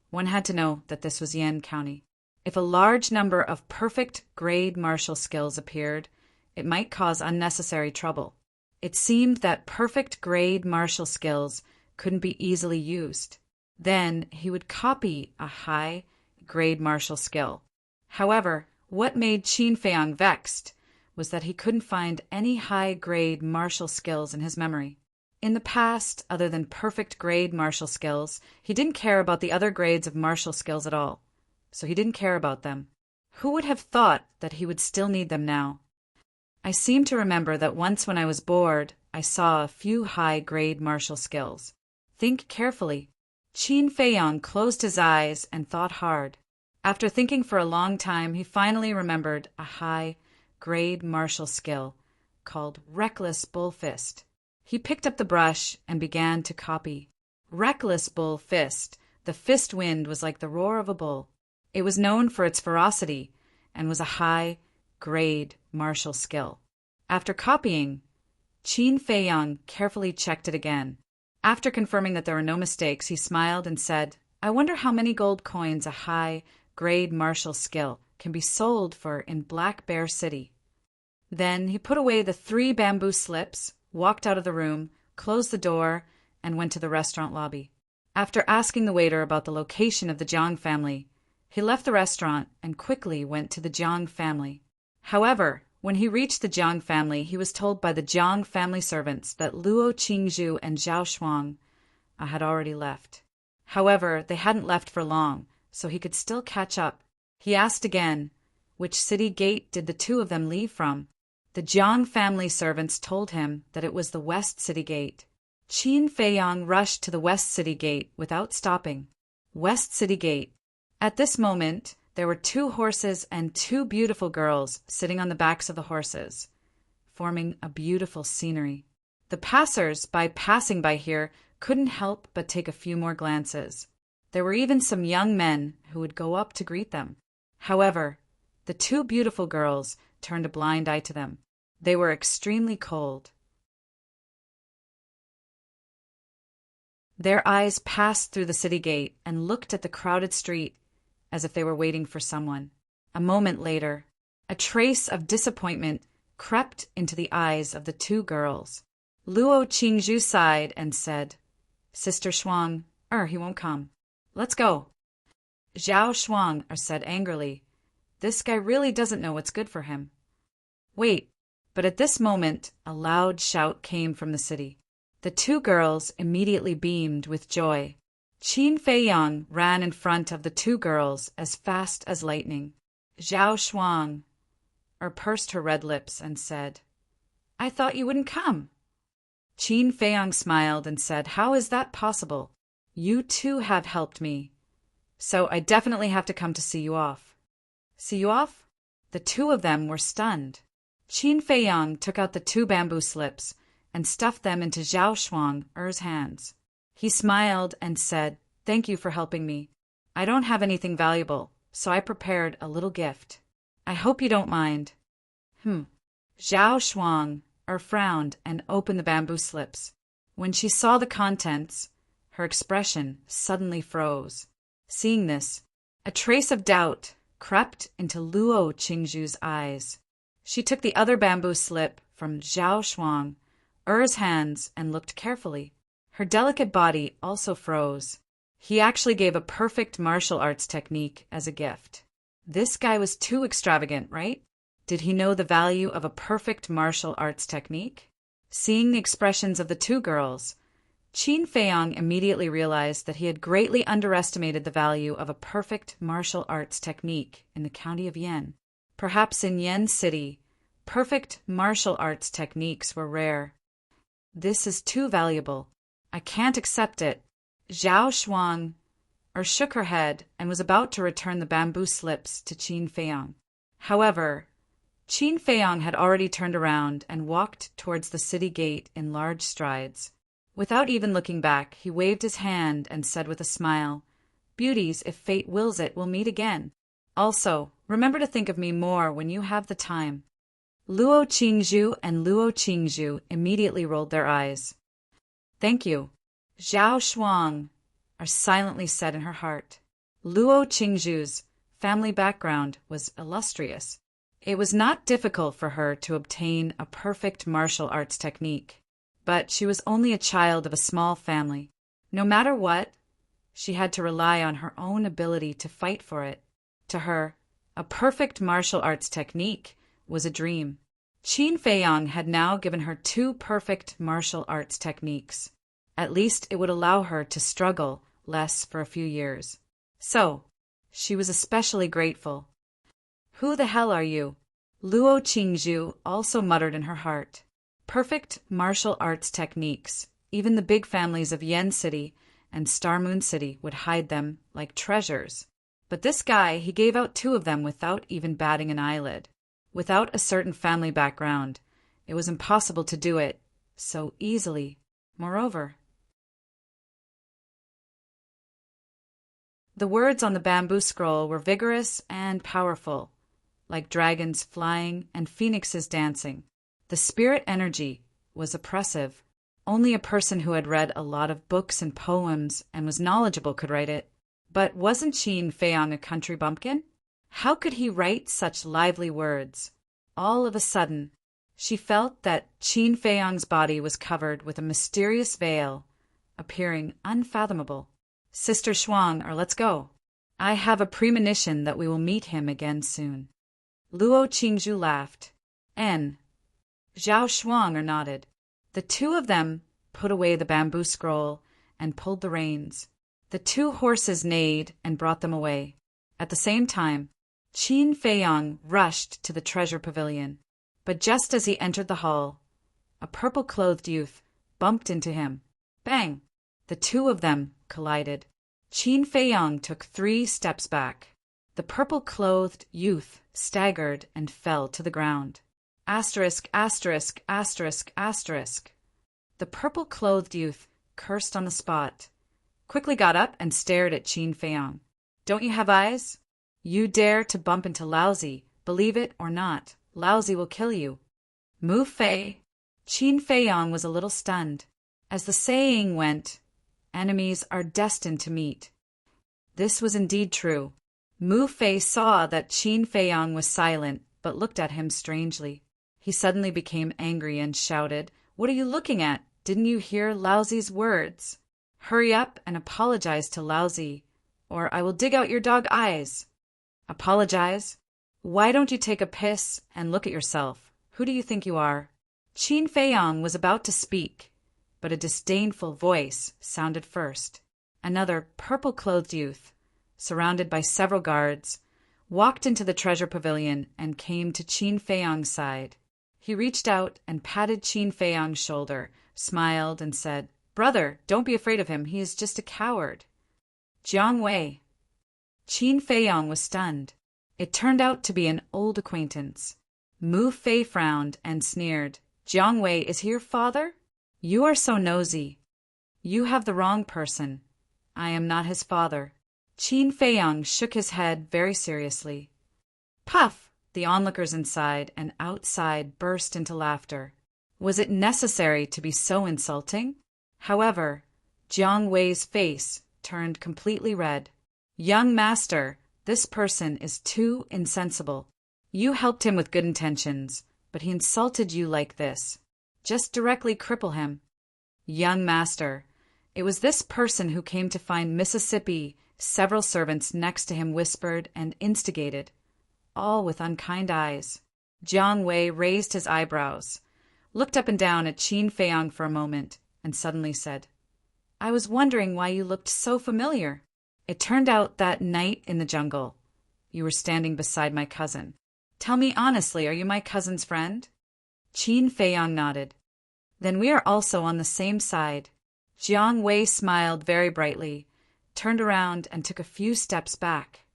one had to know that this was Yan County. If a large number of perfect grade martial skills appeared, it might cause unnecessary trouble. It seemed that perfect grade martial skills couldn't be easily used. Then he would copy a high grade martial skill. However, what made Qin Feiyang vexed was that he couldn't find any high grade martial skills in his memory. In the past, other than perfect grade martial skills, he didn't care about the other grades of martial skills at all. So he didn't care about them. Who would have thought that he would still need them now? I seem to remember that once when I was bored, I saw a few high-grade martial skills. Think carefully. Qin Feiyang closed his eyes and thought hard. After thinking for a long time, he finally remembered a high-grade martial skill called Reckless Bull Fist. He picked up the brush and began to copy. Reckless Bull Fist. The fist wind was like the roar of a bull. It was known for its ferocity and was a high-grade martial skill. After copying, Qin Feiyang carefully checked it again. After confirming that there were no mistakes, he smiled and said, "I wonder how many gold coins a high-grade martial skill can be sold for in Black Bear City." Then he put away the 3 bamboo slips, walked out of the room, closed the door, and went to the restaurant lobby. After asking the waiter about the location of the Jiang family, he left the restaurant and quickly went to the Jiang family. However, when he reached the Jiang family, he was told by the Jiang family servants that Luo Qingzhu and Zhao Shuang had already left. However, they hadn't left for long, so he could still catch up. He asked again, which city gate did the 2 of them leave from? The Jiang family servants told him that it was the West City Gate. Qin Feiyang rushed to the West City Gate without stopping. West City Gate. At this moment, there were 2 horses and 2 beautiful girls sitting on the backs of the horses, forming a beautiful scenery. The passers-by passing by here couldn't help but take a few more glances. There were even some young men who would go up to greet them. However, the 2 beautiful girls turned a blind eye to them. They were extremely cold. Their eyes passed through the city gate and looked at the crowded street as if they were waiting for someone. A moment later, a trace of disappointment crept into the eyes of the 2 girls. Luo Qingzhu sighed and said, "Sister Shuang, he won't come. Let's go." Zhao Shuang said angrily, "This guy really doesn't know what's good for him." Wait, but at this moment, a loud shout came from the city. The 2 girls immediately beamed with joy. Qin Feiyang ran in front of the 2 girls as fast as lightning. Zhao Shuang pursed her red lips and said, "I thought you wouldn't come." Qin Feiyang smiled and said, "How is that possible? You 2 have helped me, so I definitely have to come to see you off." "See you off?" The 2 of them were stunned. Qin Feiyang took out the 2 bamboo slips and stuffed them into Zhao Shuang's hands. He smiled and said, "Thank you for helping me. I don't have anything valuable, so I prepared a little gift. I hope you don't mind." Zhao Shuang frowned and opened the bamboo slips. When she saw the contents, her expression suddenly froze. Seeing this, a trace of doubt crept into Luo Qingzhu's eyes. She took the other bamboo slip from Zhao Shuang's hands and looked carefully. Her delicate body also froze. He actually gave a perfect martial arts technique as a gift. This guy was too extravagant, right? Did he know the value of a perfect martial arts technique? Seeing the expressions of the 2 girls, Qin Feiyang immediately realized that he had greatly underestimated the value of a perfect martial arts technique in the county of Yan. Perhaps in Yan City, perfect martial arts techniques were rare. This is too valuable. I can't accept it. Zhao Shuang shook her head and was about to return the bamboo slips to Qin Feiyang. However, Qin Feiyang had already turned around and walked towards the city gate in large strides. Without even looking back, he waved his hand and said with a smile, "Beauties, if fate wills it, we'll meet again. Also, remember to think of me more when you have the time." Luo Qingzhu and Luo Qingzhu immediately rolled their eyes. "Thank you." Zhao Shuang silently said in her heart. Luo Qingzhu's family background was illustrious. It was not difficult for her to obtain a perfect martial arts technique, but she was only a child of a small family. No matter what, she had to rely on her own ability to fight for it. To her, a perfect martial arts technique was a dream. Qin Feiyang had now given her 2 perfect martial arts techniques. At least it would allow her to struggle less for a few years. So, she was especially grateful. "Who the hell are you?" Luo Qingzhu also muttered in her heart. Perfect martial arts techniques. Even the big families of Yen City and Star Moon City would hide them like treasures. But this guy, he gave out 2 of them without even batting an eyelid. Without a certain family background, it was impossible to do it so easily. Moreover, The words on the bamboo scroll were vigorous and powerful, like dragons flying and phoenixes dancing. The spirit energy was oppressive. Only a person who had read a lot of books and poems and was knowledgeable could write it. But wasn't Qin Feiyang a country bumpkin? How could he write such lively words? All of a sudden, she felt that Qin Feiyang's body was covered with a mysterious veil, appearing unfathomable. Sister Shuang, or let's go. I have a premonition that we will meet him again soon. Luo Qingzhu laughed. Zhao Shuang nodded. The two of them put away the bamboo scroll and pulled the reins. The two horses neighed and brought them away. At the same time, Qin Feiyang rushed to the treasure pavilion. But just as he entered the hall, a purple-clothed youth bumped into him. Bang! The two of them collided. Qin Feiyang took 3 steps back. The purple-clothed youth staggered and fell to the ground. Asterisk, asterisk, asterisk, asterisk. The purple-clothed youth cursed on the spot, quickly got up and stared at Qin Feiyang. Don't you have eyes? You dare to bump into Laozi, believe it or not. Laozi will kill you. Mu Fei. Qin Feiyang was a little stunned. As the saying went, enemies are destined to meet. This was indeed true. Mu Fei saw that Qin Feiyang was silent, but looked at him strangely. He suddenly became angry and shouted, "What are you looking at? Didn't you hear Laozi's words? Hurry up and apologize to Laozi, or I will dig out your dog eyes." Apologize? Why don't you take a piss and look at yourself? Who do you think you are? Qin Feiyang was about to speak, but a disdainful voice sounded first. Another purple-clothed youth, surrounded by several guards, walked into the treasure pavilion and came to Qin Feiyang's side. He reached out and patted Qin Feiyang's shoulder, smiled, and said, "Brother, don't be afraid of him. He is just a coward." Jiang Wei. Qin Feiyang was stunned. It turned out to be an old acquaintance. Mu Fei frowned and sneered. "Jiang Wei, is he your father? You are so nosy. You have the wrong person. I am not his father." Qin Feiyang shook his head very seriously. Puff! The onlookers inside and outside burst into laughter. Was it necessary to be so insulting? However, Jiang Wei's face turned completely red. "Young master, this person is too insensible. You helped him with good intentions, but he insulted you like this. Just directly cripple him." "Young master, it was this person who came to find Mississippi," several servants next to him whispered and instigated, all with unkind eyes. Jiang Wei raised his eyebrows, looked up and down at Qin Feiyang for a moment, and suddenly said, "I was wondering why you looked so familiar. It turned out that night in the jungle, you were standing beside my cousin. Tell me honestly, are you my cousin's friend?" Qin Feiyang nodded. "Then we are also on the same side." Jiang Wei smiled very brightly, turned around and took a few steps back.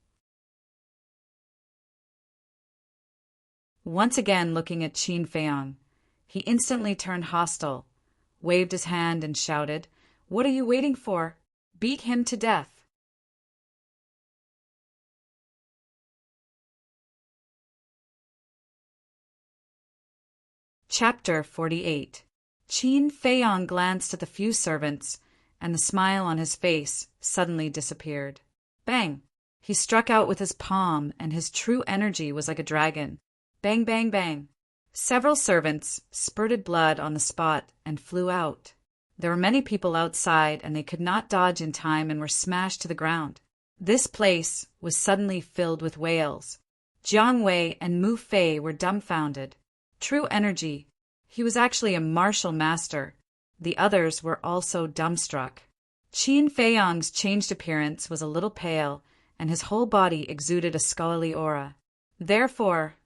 Once again looking at Qin Feiyang, he instantly turned hostile, waved his hand and shouted, "What are you waiting for? Beat him to death." Chapter 48. Qin Feiyang glanced at the few servants, and the smile on his face suddenly disappeared. Bang! He struck out with his palm, and his true energy was like a dragon. Bang, bang, bang. Several servants spurted blood on the spot and flew out. There were many people outside, and they could not dodge in time and were smashed to the ground. This place was suddenly filled with wails. Jiang Wei and Mu Fei were dumbfounded. True energy. He was actually a martial master. The others were also dumbstruck. Qin Feiyang's changed appearance was a little pale, and his whole body exuded a scholarly aura. Therefore,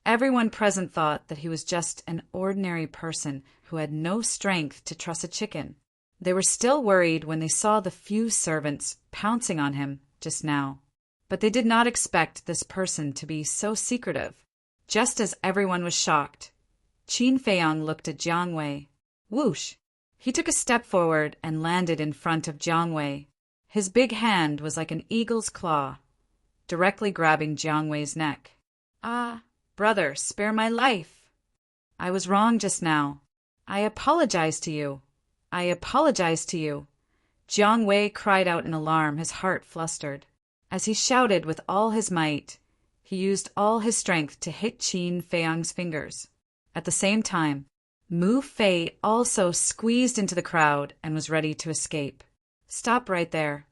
everyone present thought that he was just an ordinary person who had no strength to truss a chicken. They were still worried when they saw the few servants pouncing on him just now. But they did not expect this person to be so secretive. Just as everyone was shocked, Qin Feiyang looked at Jiang Wei. Whoosh! He took a step forward and landed in front of Jiang Wei. His big hand was like an eagle's claw, directly grabbing Jiang Wei's neck. "Ah, brother, spare my life. I was wrong just now. I apologize to you. I apologize to you." Jiang Wei cried out in alarm, his heart flustered. As he shouted with all his might, he used all his strength to hit Qin Feiyang's fingers. At the same time, Mu Fei also squeezed into the crowd and was ready to escape. "Stop right there,"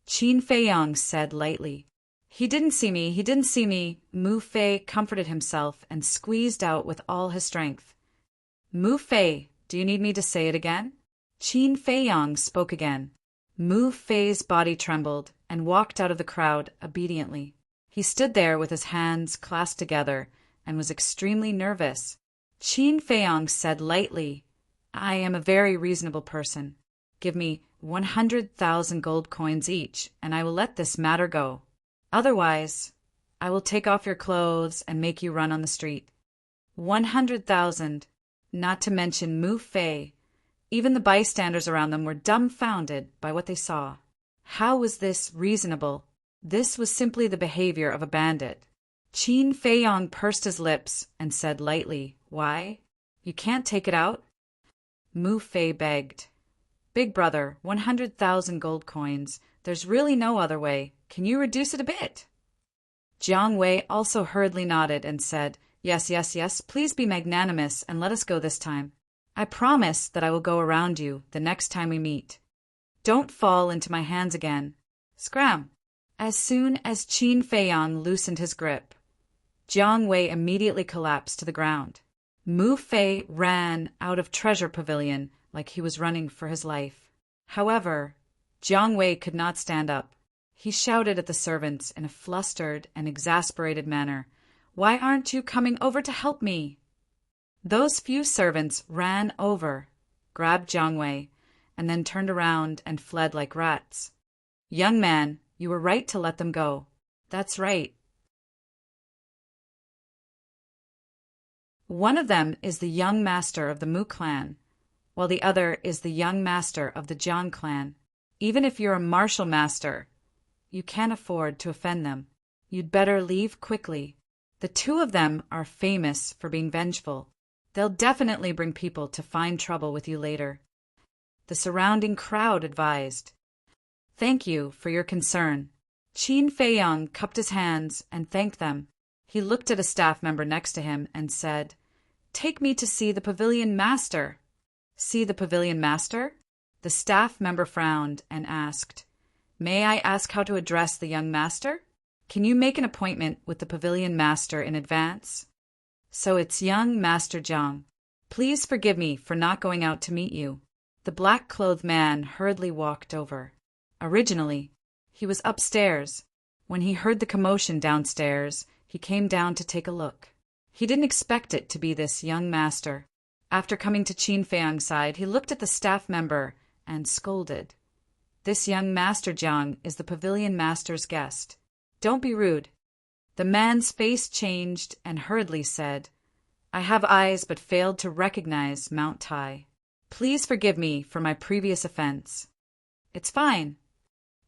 Qin Feiyang said lightly. He didn't see me, he didn't see me." Mu Fei comforted himself and squeezed out with all his strength. "Mu Fei, do you need me to say it again?" Qin Feiyang spoke again. Mu Fei's body trembled and walked out of the crowd obediently. He stood there with his hands clasped together and was extremely nervous. Qin Feiyang said lightly, "I am a very reasonable person. Give me 100,000 gold coins each, and I will let this matter go. Otherwise, I will take off your clothes and make you run on the street." 100,000, not to mention Mu Fei. Even the bystanders around them were dumbfounded by what they saw. How was this reasonable? This was simply the behavior of a bandit. Qin Feiyang pursed his lips and said lightly, "Why? You can't take it out?" Mu Fei begged. "Big brother, 100,000 gold coins. There's really no other way. Can you reduce it a bit?" Jiang Wei also hurriedly nodded and said, "Yes, yes, yes, please be magnanimous and let us go this time. I promise that I will go around you the next time we meet. Don't fall into my hands again. Scram!" As soon as Qin Feiyang loosened his grip, Jiang Wei immediately collapsed to the ground. Mu Fei ran out of Treasure Pavilion like he was running for his life. However, Jiang Wei could not stand up. He shouted at the servants in a flustered and exasperated manner, "Why aren't you coming over to help me?" Those few servants ran over, grabbed Jiang Wei, and then turned around and fled like rats. "Young man, you were right to let them go." "That's right." One of them is the young master of the Mu clan, while the other is the young master of the Jiang clan. Even if you're a martial master, you can't afford to offend them. You'd better leave quickly. The two of them are famous for being vengeful. They'll definitely bring people to find trouble with you later. The surrounding crowd advised. "Thank you for your concern." Qin Feiyang cupped his hands and thanked them. He looked at a staff member next to him and said, "Take me to see the pavilion master." "See the pavilion master?" The staff member frowned and asked, "May I ask how to address the young master? Can you make an appointment with the pavilion master in advance?" "So it's young Master Jiang. Please forgive me for not going out to meet you." The black-clothed man hurriedly walked over. Originally, he was upstairs. When he heard the commotion downstairs, he came down to take a look. He didn't expect it to be this young master. After coming to Qin Feiyang's side, he looked at the staff member and scolded. "This young Master Jiang is the pavilion master's guest. Don't be rude." The man's face changed and hurriedly said, "I have eyes but failed to recognize Mount Tai. Please forgive me for my previous offense." "It's fine."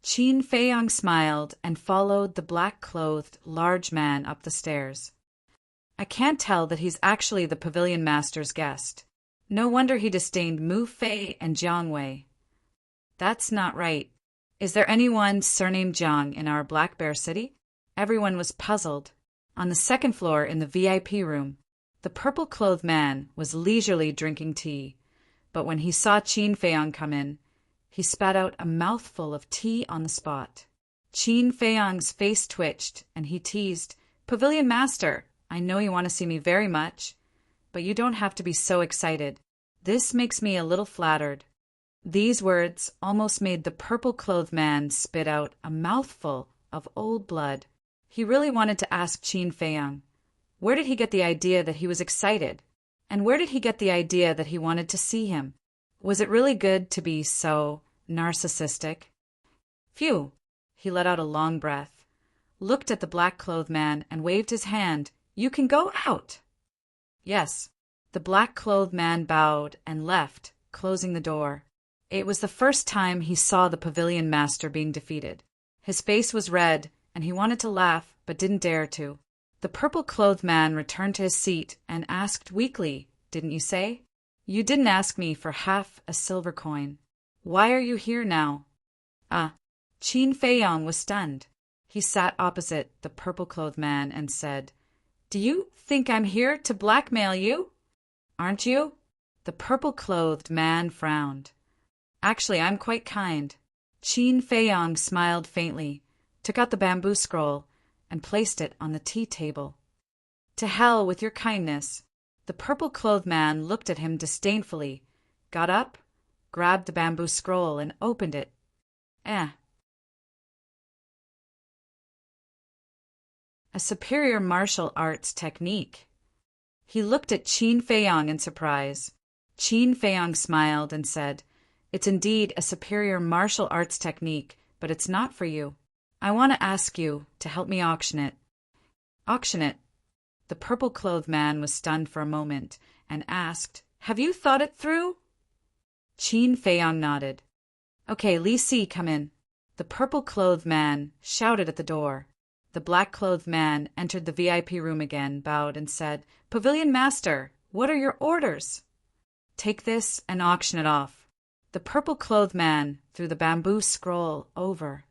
Qin Feiyang smiled and followed the black-clothed, large man up the stairs. "I can't tell that he's actually the pavilion master's guest. No wonder he disdained Mu Fei and Jiang Wei." "That's not right. Is there anyone surnamed Jiang in our Black Bear City?" Everyone was puzzled. On the second floor in the VIP room, the purple-clothed man was leisurely drinking tea, but when he saw Qin Feiyang come in, he spat out a mouthful of tea on the spot. Qin Feiyang's face twitched, and he teased, "Pavilion Master, I know you want to see me very much, but you don't have to be so excited. This makes me a little flattered." These words almost made the purple-clothed man spit out a mouthful of old blood. He really wanted to ask Qin Feiyang, where did he get the idea that he was excited? And where did he get the idea that he wanted to see him? Was it really good to be so narcissistic? Phew! He let out a long breath, looked at the black-clothed man, and waved his hand. "You can go out." "Yes." The black-clothed man bowed and left, closing the door. It was the first time he saw the pavilion master being defeated. His face was red, and he wanted to laugh, but didn't dare to. The purple-clothed man returned to his seat and asked weakly, "Didn't you say? You didn't ask me for half a silver coin. Why are you here now?" Qin Feiyong was stunned. He sat opposite the purple-clothed man and said, "Do you think I'm here to blackmail you? Aren't you?" The purple-clothed man frowned. "Actually, I'm quite kind." Qin Feiyong smiled faintly, took out the bamboo scroll, and placed it on the tea table. "To hell with your kindness." The purple-clothed man looked at him disdainfully, got up, grabbed the bamboo scroll, and opened it. A superior martial arts technique. He looked at Qin Feiyong in surprise. Qin Feiyong smiled and said, "It's indeed a superior martial arts technique, but it's not for you. I want to ask you to help me auction it." "Auction it?" The purple-clothed man was stunned for a moment and asked, "Have you thought it through?" Qin Feiyong nodded. "Okay, Li Si, come in." The purple-clothed man shouted at the door. The black-clothed man entered the VIP room again, bowed, and said, "Pavilion Master, what are your orders?" "Take this and auction it off." The purple-clothed man threw the bamboo scroll over.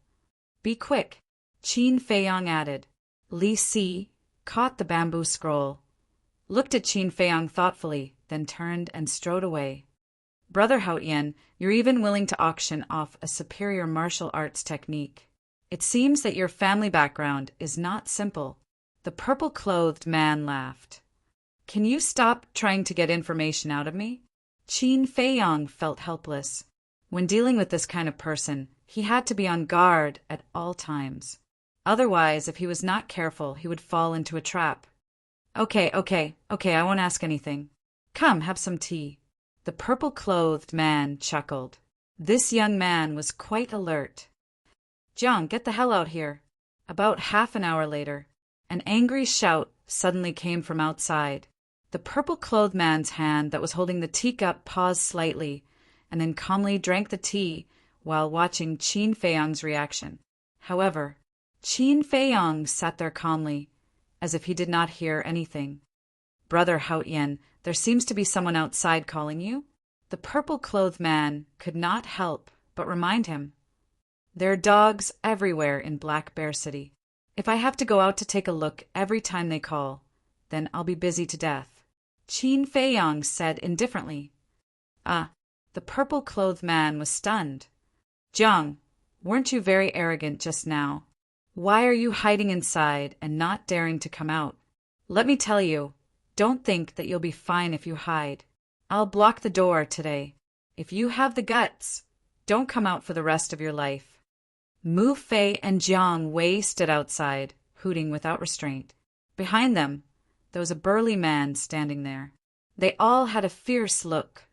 "Be quick," Qin Feiyong added. Li Si caught the bamboo scroll, looked at Qin Feiyong thoughtfully, then turned and strode away. "Brother Haotian, you're even willing to auction off a superior martial arts technique. It seems that your family background is not simple." The purple-clothed man laughed. "Can you stop trying to get information out of me?" Qin Feiyong felt helpless. When dealing with this kind of person, he had to be on guard at all times. Otherwise, if he was not careful, he would fall into a trap. Okay, I won't ask anything. Come, have some tea." The purple-clothed man chuckled. This young man was quite alert. "Jiang, get the hell out here." About half an hour later, an angry shout suddenly came from outside. The purple-clothed man's hand that was holding the teacup paused slightly, and then calmly drank the tea while watching Qin Feiyong's reaction. However, Qin Feiyong sat there calmly, as if he did not hear anything. "Brother Haotian, there seems to be someone outside calling you." The purple-clothed man could not help but remind him. "There are dogs everywhere in Black Bear City. If I have to go out to take a look every time they call, then I'll be busy to death." Qin Feiyong said indifferently. The purple-clothed man was stunned. "Jiang, weren't you very arrogant just now? Why are you hiding inside and not daring to come out? Let me tell you, don't think that you'll be fine if you hide. I'll block the door today. If you have the guts, don't come out for the rest of your life." Mu Fei and Jiang Wei stood outside, hooting without restraint. Behind them, there was a burly man standing there. They all had a fierce look,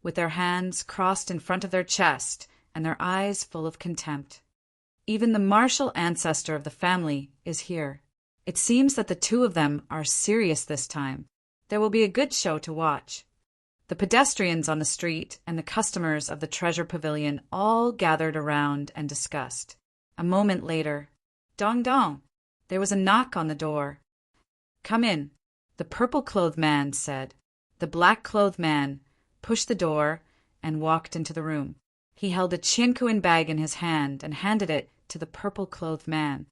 with their hands crossed in front of their chest and their eyes full of contempt. Even the martial ancestor of the family is here. It seems that the two of them are serious this time. There will be a good show to watch. The pedestrians on the street and the customers of the Treasure Pavilion all gathered around and discussed. A moment later, dong dong, there was a knock on the door. "Come in," the purple-clothed man said. The black-clothed man pushed the door and walked into the room. He held a chinkuin bag in his hand and handed it to the purple-clothed man.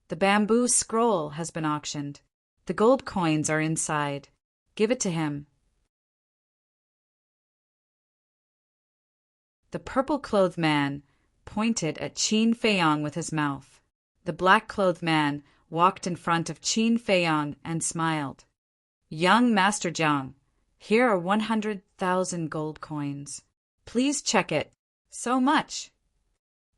"The bamboo scroll has been auctioned. The gold coins are inside. Give it to him." The purple-clothed man pointed at Qin Feiyong with his mouth. The black-clothed man walked in front of Qin Feiyong and smiled. "Young Master Jiang, here are 100,000 gold coins. Please check it." "So much?"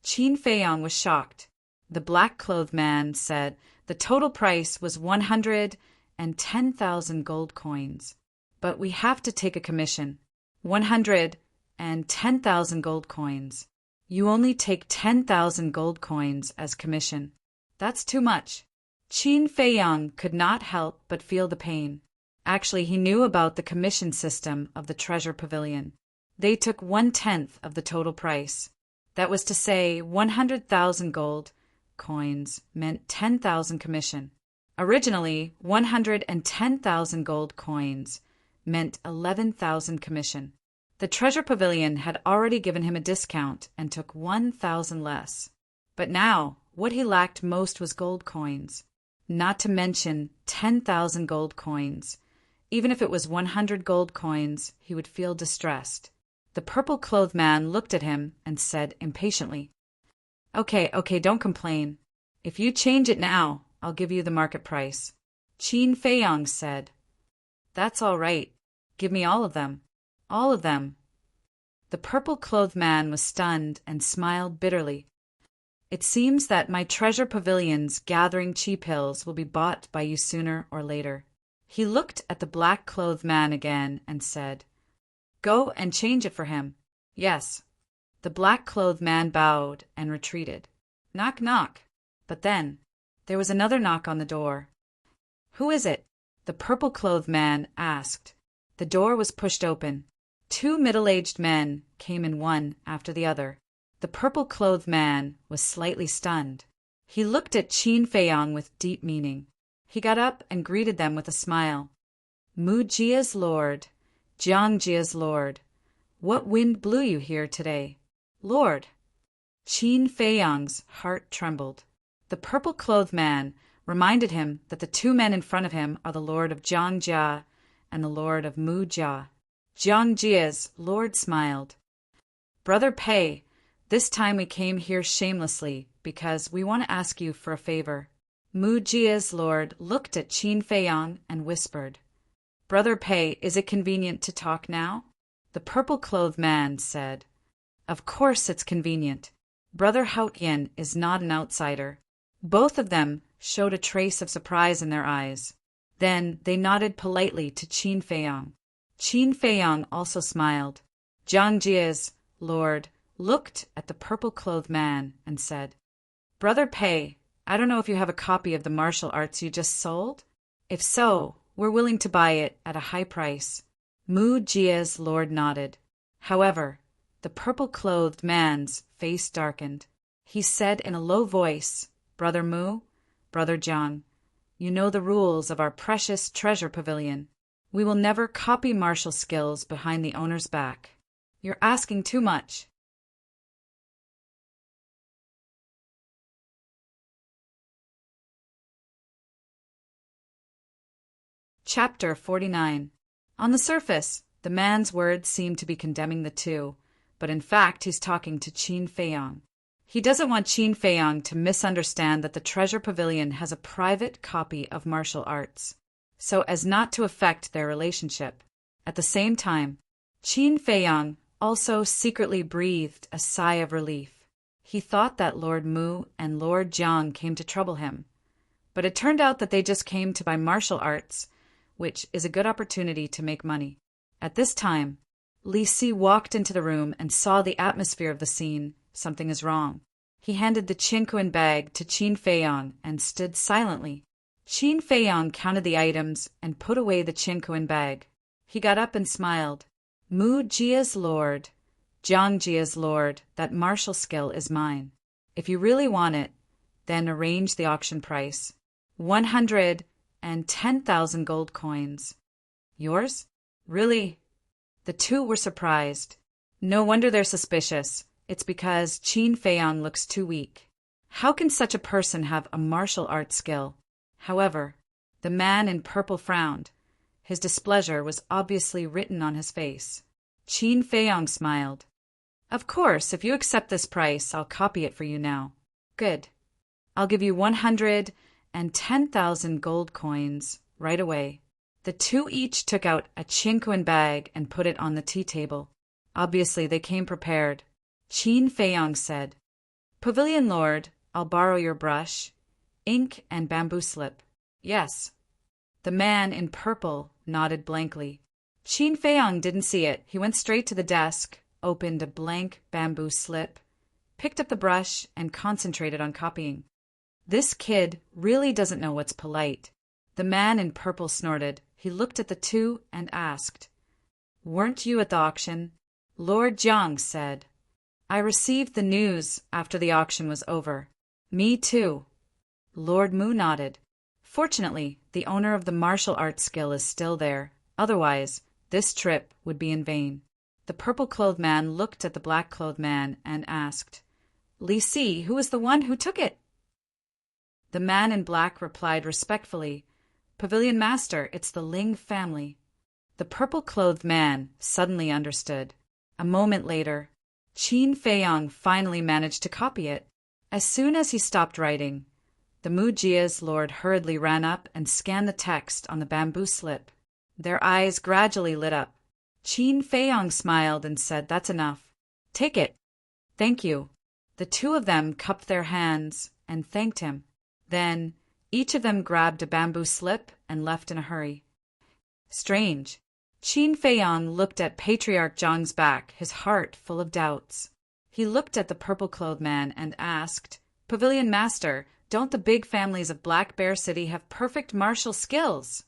Qin Feiyong was shocked. The black-clothed man said the total price was 110,000 gold coins. "But we have to take a commission." 110,000 gold coins. You only take 10,000 gold coins as commission. That's too much. Qin Feiyong could not help but feel the pain. Actually, he knew about the commission system of the Treasure Pavilion. They took 1/10 of the total price. That was to say, 100,000 gold coins meant 10,000 commission. Originally, 110,000 gold coins meant 11,000 commission. The treasure pavilion had already given him a discount and took 1,000 less. But now, what he lacked most was gold coins. Not to mention 10,000 gold coins. Even if it was 100 gold coins, he would feel distressed. The purple-clothed man looked at him and said impatiently, Okay, don't complain. If you change it now, I'll give you the market price. Qin Feiyang said, That's all right. Give me all of them. All of them. The purple-clothed man was stunned and smiled bitterly. It seems that my treasure pavilion's gathering chi pills will be bought by you sooner or later. He looked at the black-clothed man again and said, Go and change it for him. Yes. The black-clothed man bowed and retreated. Knock, knock. But then, there was another knock on the door. Who is it? The purple-clothed man asked. The door was pushed open. 2 middle-aged men came in one after the other. The purple-clothed man was slightly stunned. He looked at Qin Feiyang with deep meaning. He got up and greeted them with a smile. Mu Jia's lord, Jiang Jia's lord, what wind blew you here today? Lord. Qin Feiyang's heart trembled. The purple-clothed man reminded him that the 2 men in front of him are the lord of Jiang Jia and the lord of Mu Jia. Jiang Jia's lord smiled. Brother Pei, this time we came here shamelessly because we want to ask you for a favor. Mu Jia's lord looked at Qin Feiyang and whispered, Brother Pei, is it convenient to talk now? The purple-clothed man said, Of course it's convenient. Brother Haotian is not an outsider. Both of them showed a trace of surprise in their eyes. Then they nodded politely to Qin Feiyang. Qin Feiyang also smiled. Jiang Jia's lord looked at the purple-clothed man and said, Brother Pei, I don't know if you have a copy of the martial arts you just sold? If so, we're willing to buy it at a high price. Mu Jia's lord nodded. However, the purple-clothed man's face darkened. He said in a low voice, Brother Mu, Brother Jiang, you know the rules of our precious treasure pavilion. We will never copy martial skills behind the owner's back. You're asking too much. Chapter 49. On the surface, the man's words seem to be condemning the 2, but in fact he's talking to Qin Feiyang. He doesn't want Qin Feiyang to misunderstand that the treasure pavilion has a private copy of martial arts, so as not to affect their relationship. At the same time, Qin Feiyang also secretly breathed a sigh of relief. He thought that Lord Mu and Lord Jiang came to trouble him, but it turned out that they just came to buy martial arts, which is a good opportunity to make money. At this time, Li Si walked into the room and saw the atmosphere of the scene. Something is wrong. He handed the Qinquan bag to Qin Feiyang and stood silently. Qin Feiyang counted the items and put away the Qinquan bag. He got up and smiled. Mu Jia's lord, Jiang Jia's lord, that martial skill is mine. If you really want it, then arrange the auction price. 110,000 gold coins. Yours? Really? The 2 were surprised. No wonder they're suspicious. It's because Qin Feiyang looks too weak. How can such a person have a martial arts skill? However, the man in purple frowned. His displeasure was obviously written on his face. Qin Feiyang smiled. Of course, if you accept this price, I'll copy it for you now. Good. I'll give you 110,000 gold coins right away. The 2 each took out a Qinquan bag and put it on the tea table. Obviously, they came prepared. Qin Feiyang said, Pavilion Lord, I'll borrow your brush, ink, and bamboo slip. Yes. The man in purple nodded blankly. Qin Feiyang didn't see it. He went straight to the desk, opened a blank bamboo slip, picked up the brush, and concentrated on copying. This kid really doesn't know what's polite. The man in purple snorted. He looked at the 2 and asked, Weren't you at the auction? Lord Jiang said. I received the news after the auction was over. Me too. Lord Mu nodded. Fortunately, the owner of the martial arts skill is still there. Otherwise, this trip would be in vain. The purple-clothed man looked at the black-clothed man and asked, Li Si, who is the one who took it? The man in black replied respectfully, Pavilion Master, it's the Ling family. The purple-clothed man suddenly understood. A moment later, Qin Feiyang finally managed to copy it. As soon as he stopped writing, the Mujia's lord hurriedly ran up and scanned the text on the bamboo slip. Their eyes gradually lit up. Qin Feiyang smiled and said, That's enough. Take it. Thank you. The two of them cupped their hands and thanked him. Then, each of them grabbed a bamboo slip and left in a hurry. Strange. Qin Feiyang looked at Patriarch Zhang's back, his heart full of doubts. He looked at the purple-clothed man and asked, Pavilion Master, don't the big families of Black Bear City have perfect martial skills?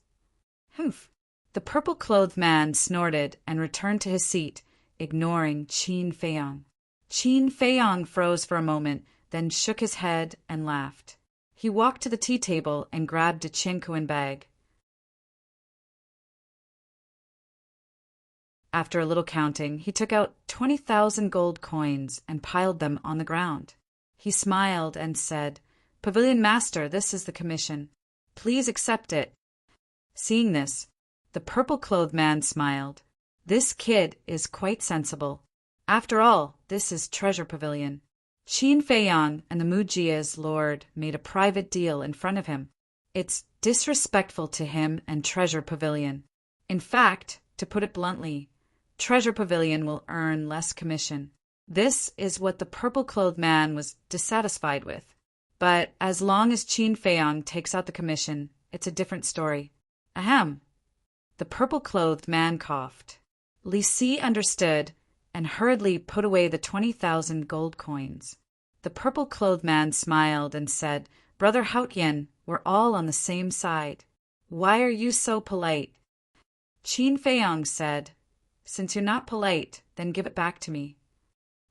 Humph. The purple-clothed man snorted and returned to his seat, ignoring Qin Feiyang. Qin Feiyang froze for a moment, then shook his head and laughed. He walked to the tea table and grabbed a chinquan bag. After a little counting, he took out 20,000 gold coins and piled them on the ground. He smiled and said, Pavilion Master, this is the commission. Please accept it. Seeing this, the purple-clothed man smiled. This kid is quite sensible. After all, this is Treasure Pavilion. Qin Feiyang and the Mujia's lord made a private deal in front of him. It's disrespectful to him and Treasure Pavilion. In fact, to put it bluntly, Treasure Pavilion will earn less commission. This is what the purple-clothed man was dissatisfied with. But as long as Qin Feiyang takes out the commission, it's a different story. Ahem. The purple-clothed man coughed. Li Si understood and hurriedly put away the 20,000 gold coins. The purple-clothed man smiled and said, Brother Haotian, we're all on the same side. Why are you so polite? Qin Feiyang said, Since you're not polite, then give it back to me.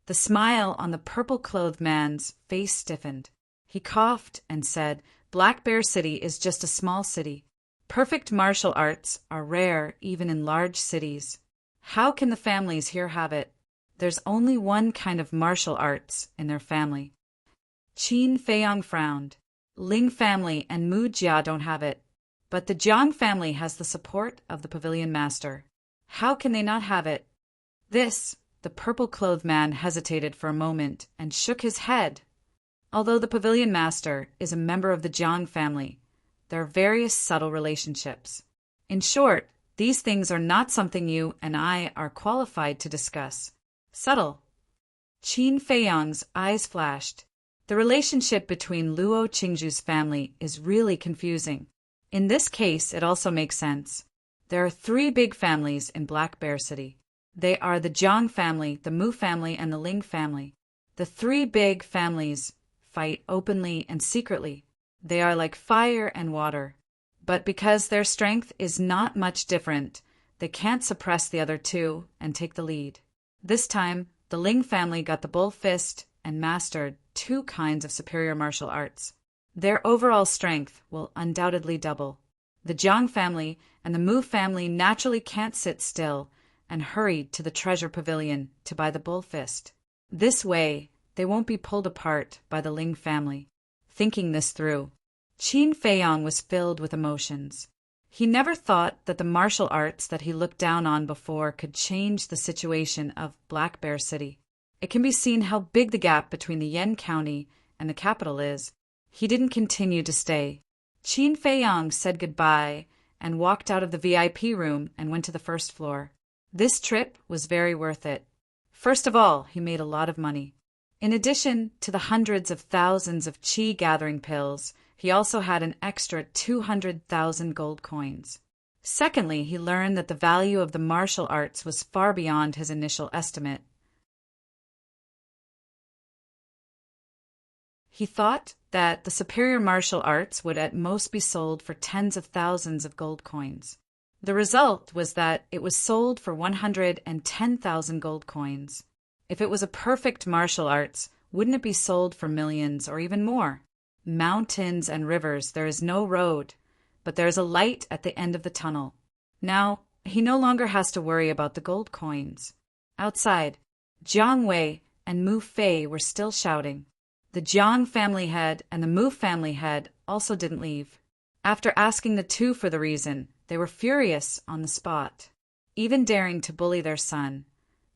The smile on the purple-clothed man's face stiffened. He coughed and said, Black Bear City is just a small city. Perfect martial arts are rare even in large cities. How can the families here have it? There's only one kind of martial arts in their family. Qin Feiyang frowned. Ling family and Mu Jia don't have it. But the Jiang family has the support of the Pavilion Master. How can they not have it? The purple-clothed man hesitated for a moment and shook his head. Although the Pavilion Master is a member of the Jiang family, there are various subtle relationships. In short, these things are not something you and I are qualified to discuss. Subtle. Qin Feiyang's eyes flashed. The relationship between Luo Qingzhu's family is really confusing. In this case, it also makes sense. There are 3 big families in Black Bear City. They are the Jiang family, the Mu family, and the Ling family. The 3 big families fight openly and secretly. They are like fire and water. But because their strength is not much different, they can't suppress the other 2 and take the lead. This time, the Ling family got the bull fist and mastered 2 kinds of superior martial arts. Their overall strength will undoubtedly double. The Jiang family and the Mu family naturally can't sit still and hurried to the Treasure Pavilion to buy the bull fist. This way, they won't be pulled apart by the Ling family. Thinking this through, Qin Feiyang was filled with emotions. He never thought that the martial arts that he looked down on before could change the situation of Black Bear City. It can be seen how big the gap between the Yan County and the capital is. He didn't continue to stay. Qin Feiyang said goodbye and walked out of the VIP room and went to the first floor. This trip was very worth it. First of all, he made a lot of money. In addition to the hundreds of thousands of qi gathering pills, he also had an extra 200,000 gold coins. Secondly, he learned that the value of the martial arts was far beyond his initial estimate. He thought that the superior martial arts would at most be sold for tens of thousands of gold coins. The result was that it was sold for 110,000 gold coins. If it was a perfect martial arts, wouldn't it be sold for millions or even more? Mountains and rivers, there is no road, but there is a light at the end of the tunnel. Now, he no longer has to worry about the gold coins. Outside, Jiang Wei and Mu Fei were still shouting. The Jiang family head and the Mu family head also didn't leave. After asking the two for the reason, they were furious on the spot, even daring to bully their son.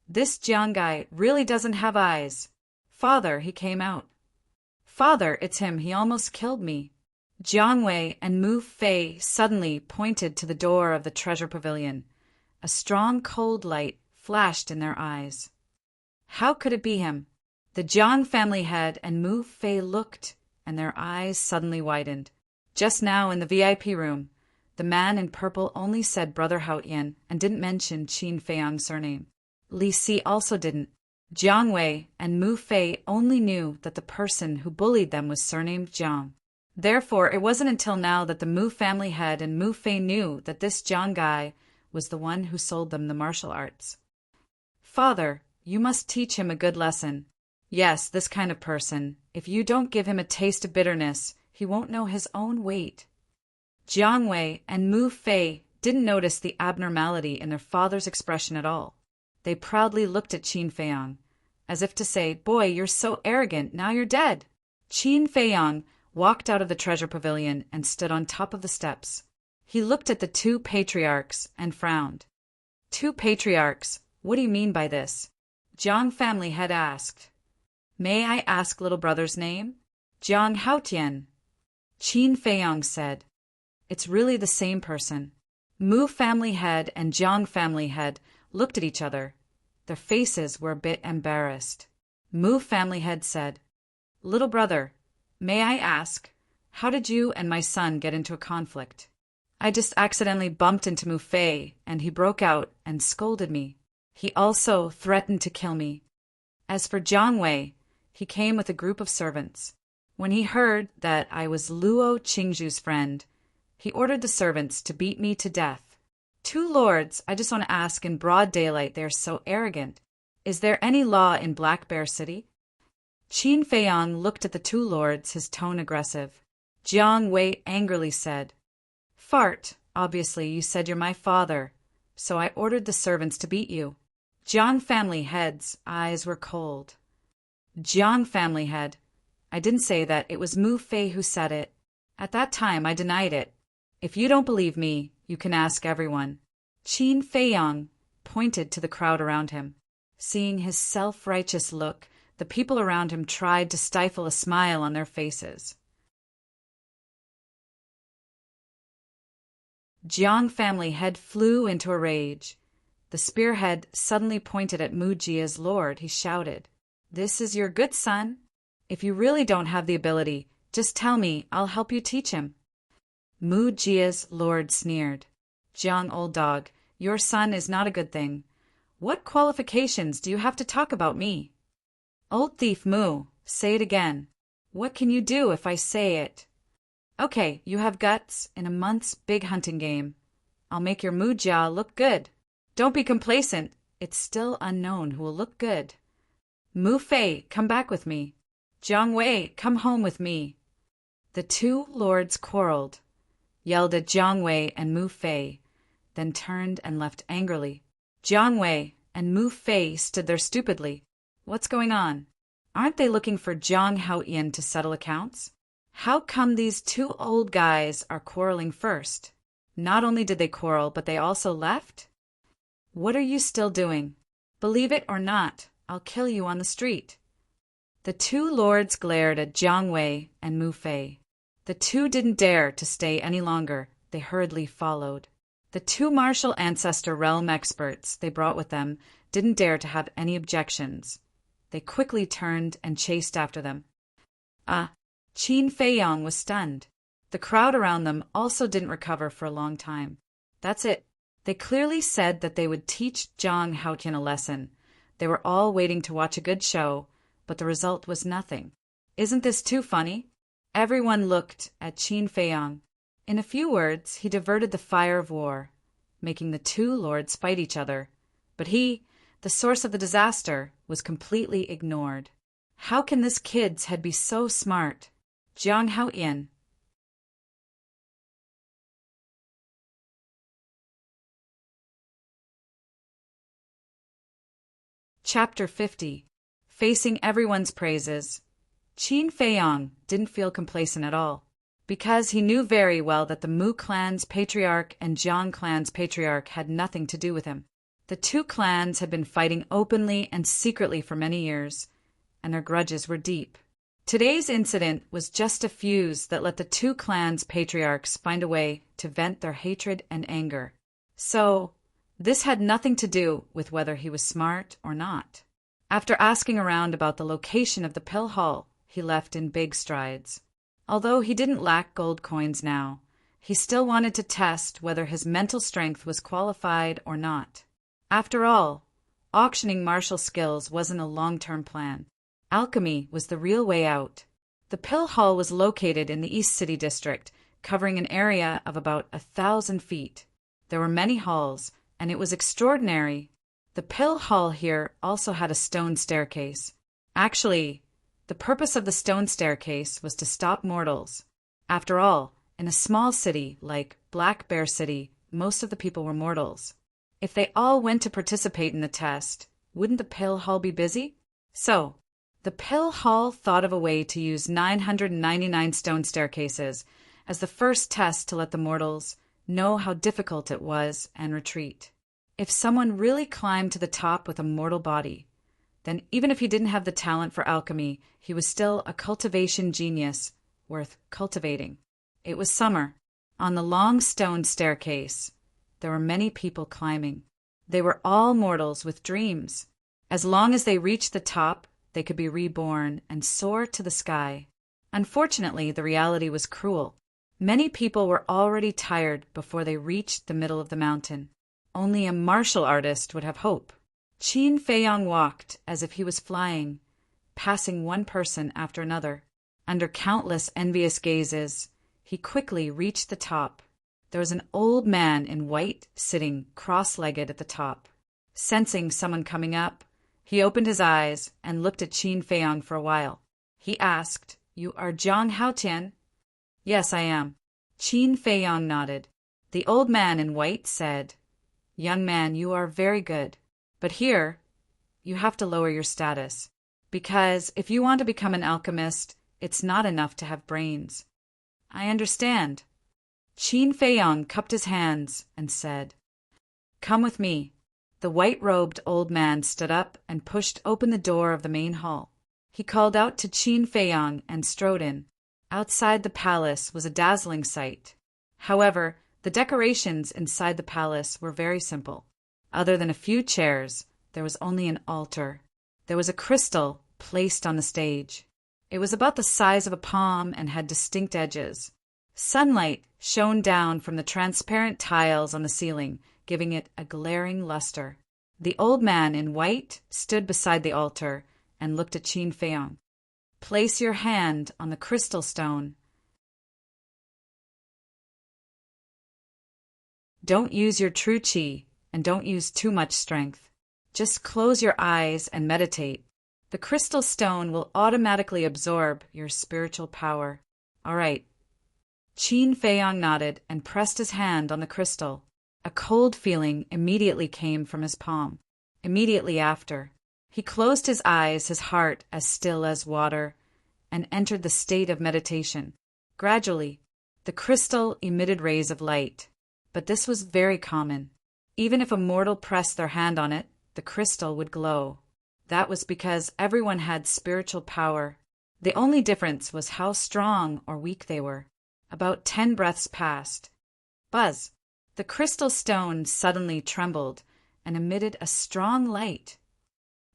This Jiang guy really doesn't have eyes. Father, he came out. Father, it's him, he almost killed me. Jiang Wei and Mu Fei suddenly pointed to the door of the treasure pavilion. A strong cold light flashed in their eyes. How could it be him? The Jiang family head and Mu Fei looked, and their eyes suddenly widened. Just now in the VIP room, the man in purple only said Brother Haotian and didn't mention Qin Feiyang's surname. Li Si also didn't. Jiang Wei and Mu Fei only knew that the person who bullied them was surnamed Jiang. Therefore, it wasn't until now that the Mu family head and Mu Fei knew that this Jiang guy was the one who sold them the martial arts. Father, you must teach him a good lesson. Yes, this kind of person. If you don't give him a taste of bitterness, he won't know his own weight. Jiang Wei and Mu Fei didn't notice the abnormality in their father's expression at all. They proudly looked at Qin Feiyang, as if to say, "Boy, you're so arrogant, now you're dead." Qin Feiyang walked out of the treasure pavilion and stood on top of the steps. He looked at the two patriarchs and frowned. Two patriarchs? What do you mean by this? Jiang family had asked. May I ask little brother's name? Jiang Haotian. Qin Feiyang said. It's really the same person. Mu family head and Jiang family head looked at each other. Their faces were a bit embarrassed. Mu family head said, Little brother, may I ask, how did you and my son get into a conflict? I just accidentally bumped into Mu Fei, and he broke out and scolded me. He also threatened to kill me. As for Jiang Wei, he came with a group of servants. When he heard that I was Luo Qingzhu's friend, he ordered the servants to beat me to death. Two lords, I just want to ask in broad daylight, they are so arrogant. Is there any law in Black Bear City? Qin Feiyang looked at the two lords, his tone aggressive. Jiang Wei angrily said, Fart, obviously you said you're my father, so I ordered the servants to beat you. Jiang family head's eyes were cold. Jiang family head, I didn't say that, it was Mu Fei who said it. At that time I denied it. If you don't believe me, you can ask everyone. Qin Feiyang pointed to the crowd around him. Seeing his self-righteous look, the people around him tried to stifle a smile on their faces. Jiang family head flew into a rage. The spearhead suddenly pointed at Mu Jia's lord. He shouted, This is your good son. If you really don't have the ability, just tell me, I'll help you teach him. Mu Jia's lord sneered. Jiang, old dog, your son is not a good thing. What qualifications do you have to talk about me? Old thief Mu, say it again. What can you do if I say it? Okay, you have guts in a month's big hunting game. I'll make your Mu Jia look good. Don't be complacent. It's still unknown who will look good. Mu Fei, come back with me. Jiang Wei, come home with me. The two lords quarreled, yelled at Jiang Wei and Mu Fei, then turned and left angrily. Jiang Wei and Mu Fei stood there stupidly. What's going on? Aren't they looking for Jiang Haotian to settle accounts? How come these two old guys are quarreling first? Not only did they quarrel, but they also left? What are you still doing? Believe it or not, I'll kill you on the street. The two lords glared at Jiang Wei and Mu Fei. The two didn't dare to stay any longer. They hurriedly followed. The two martial ancestor realm experts they brought with them didn't dare to have any objections. They quickly turned and chased after them. Qin Feiyang was stunned. The crowd around them also didn't recover for a long time. That's it. They clearly said that they would teach Jiang Haotian a lesson. They were all waiting to watch a good show, but the result was nothing. Isn't this too funny? Everyone looked at Qin Feiyang. In a few words, he diverted the fire of war. making the two lords fight each other. But he, the source of the disaster, was completely ignored. How can this kid's head be so smart? Jiang Hao In. Chapter 50. Facing everyone's praises. Qin Feiyang didn't feel complacent at all, because he knew very well that the Mu clan's patriarch and Jiang clan's patriarch had nothing to do with him. The two clans had been fighting openly and secretly for many years, and their grudges were deep. Today's incident was just a fuse that let the two clans' patriarchs find a way to vent their hatred and anger. So, this had nothing to do with whether he was smart or not. After asking around about the location of the pill hall, he left in big strides. Although he didn't lack gold coins now, he still wanted to test whether his mental strength was qualified or not. After all, auctioning martial skills wasn't a long-term plan. Alchemy was the real way out. The pill hall was located in the East City district, covering an area of about 1,000 feet. There were many halls, and it was extraordinary. The pill hall here also had a stone staircase. Actually, the purpose of the stone staircase was to stop mortals. After all, in a small city like Black Bear City, most of the people were mortals. If they all went to participate in the test, wouldn't the pill hall be busy? So, the pill hall thought of a way to use 999 stone staircases as the first test to let the mortals know how difficult it was and retreat. If someone really climbed to the top with a mortal body, then even if he didn't have the talent for alchemy, he was still a cultivation genius worth cultivating. It was summer. On the long stone staircase, there were many people climbing. They were all mortals with dreams. As long as they reached the top, they could be reborn and soar to the sky. Unfortunately, the reality was cruel. Many people were already tired before they reached the middle of the mountain. Only a martial artist would have hope. Qin Feiyang walked as if he was flying, passing one person after another. Under countless envious gazes, he quickly reached the top. There was an old man in white sitting cross-legged at the top. Sensing someone coming up, he opened his eyes and looked at Qin Feiyang for a while. He asked, "You are Jiang Haotian?" "Yes, I am." Qin Feiyang nodded. The old man in white said, "Young man, you are very good. But here, you have to lower your status. Because if you want to become an alchemist, it's not enough to have brains." "I understand." Qin Feiyang cupped his hands and said, "Come with me." The white-robed old man stood up and pushed open the door of the main hall. He called out to Qin Feiyang and strode in. Outside the palace was a dazzling sight. However, the decorations inside the palace were very simple. Other than a few chairs, there was only an altar. There was a crystal placed on the stage. It was about the size of a palm and had distinct edges. Sunlight shone down from the transparent tiles on the ceiling, giving it a glaring luster. The old man in white stood beside the altar and looked at Qin Feiyang. "Place your hand on the crystal stone. Don't use your true qi, and don't use too much strength. Just close your eyes and meditate. The crystal stone will automatically absorb your spiritual power." "All right." Qin Feiyang nodded and pressed his hand on the crystal. A cold feeling immediately came from his palm. Immediately after, he closed his eyes, his heart as still as water, and entered the state of meditation. Gradually, the crystal emitted rays of light, but this was very common. Even if a mortal pressed their hand on it, the crystal would glow. That was because everyone had spiritual power. The only difference was how strong or weak they were. About 10 breaths passed. Buzz! The crystal stone suddenly trembled and emitted a strong light.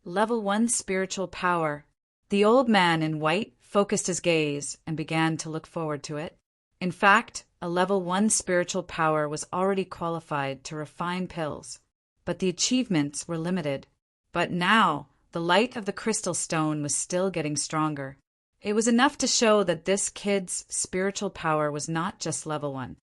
Level 1 spiritual power. The old man in white focused his gaze and began to look forward to it. In fact, a level 1 spiritual power was already qualified to refine pills, but the achievements were limited. But now, the light of the crystal stone was still getting stronger. It was enough to show that this kid's spiritual power was not just level 1.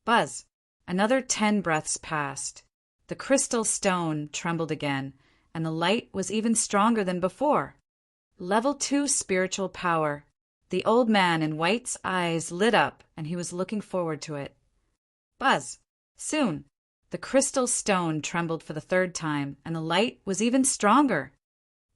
Buzz! Another 10 breaths passed. The crystal stone trembled again, and the light was even stronger than before. Level 2 spiritual power. The old man in white's eyes lit up, and he was looking forward to it. Buzz! Soon, the crystal stone trembled for the 3rd time, and the light was even stronger.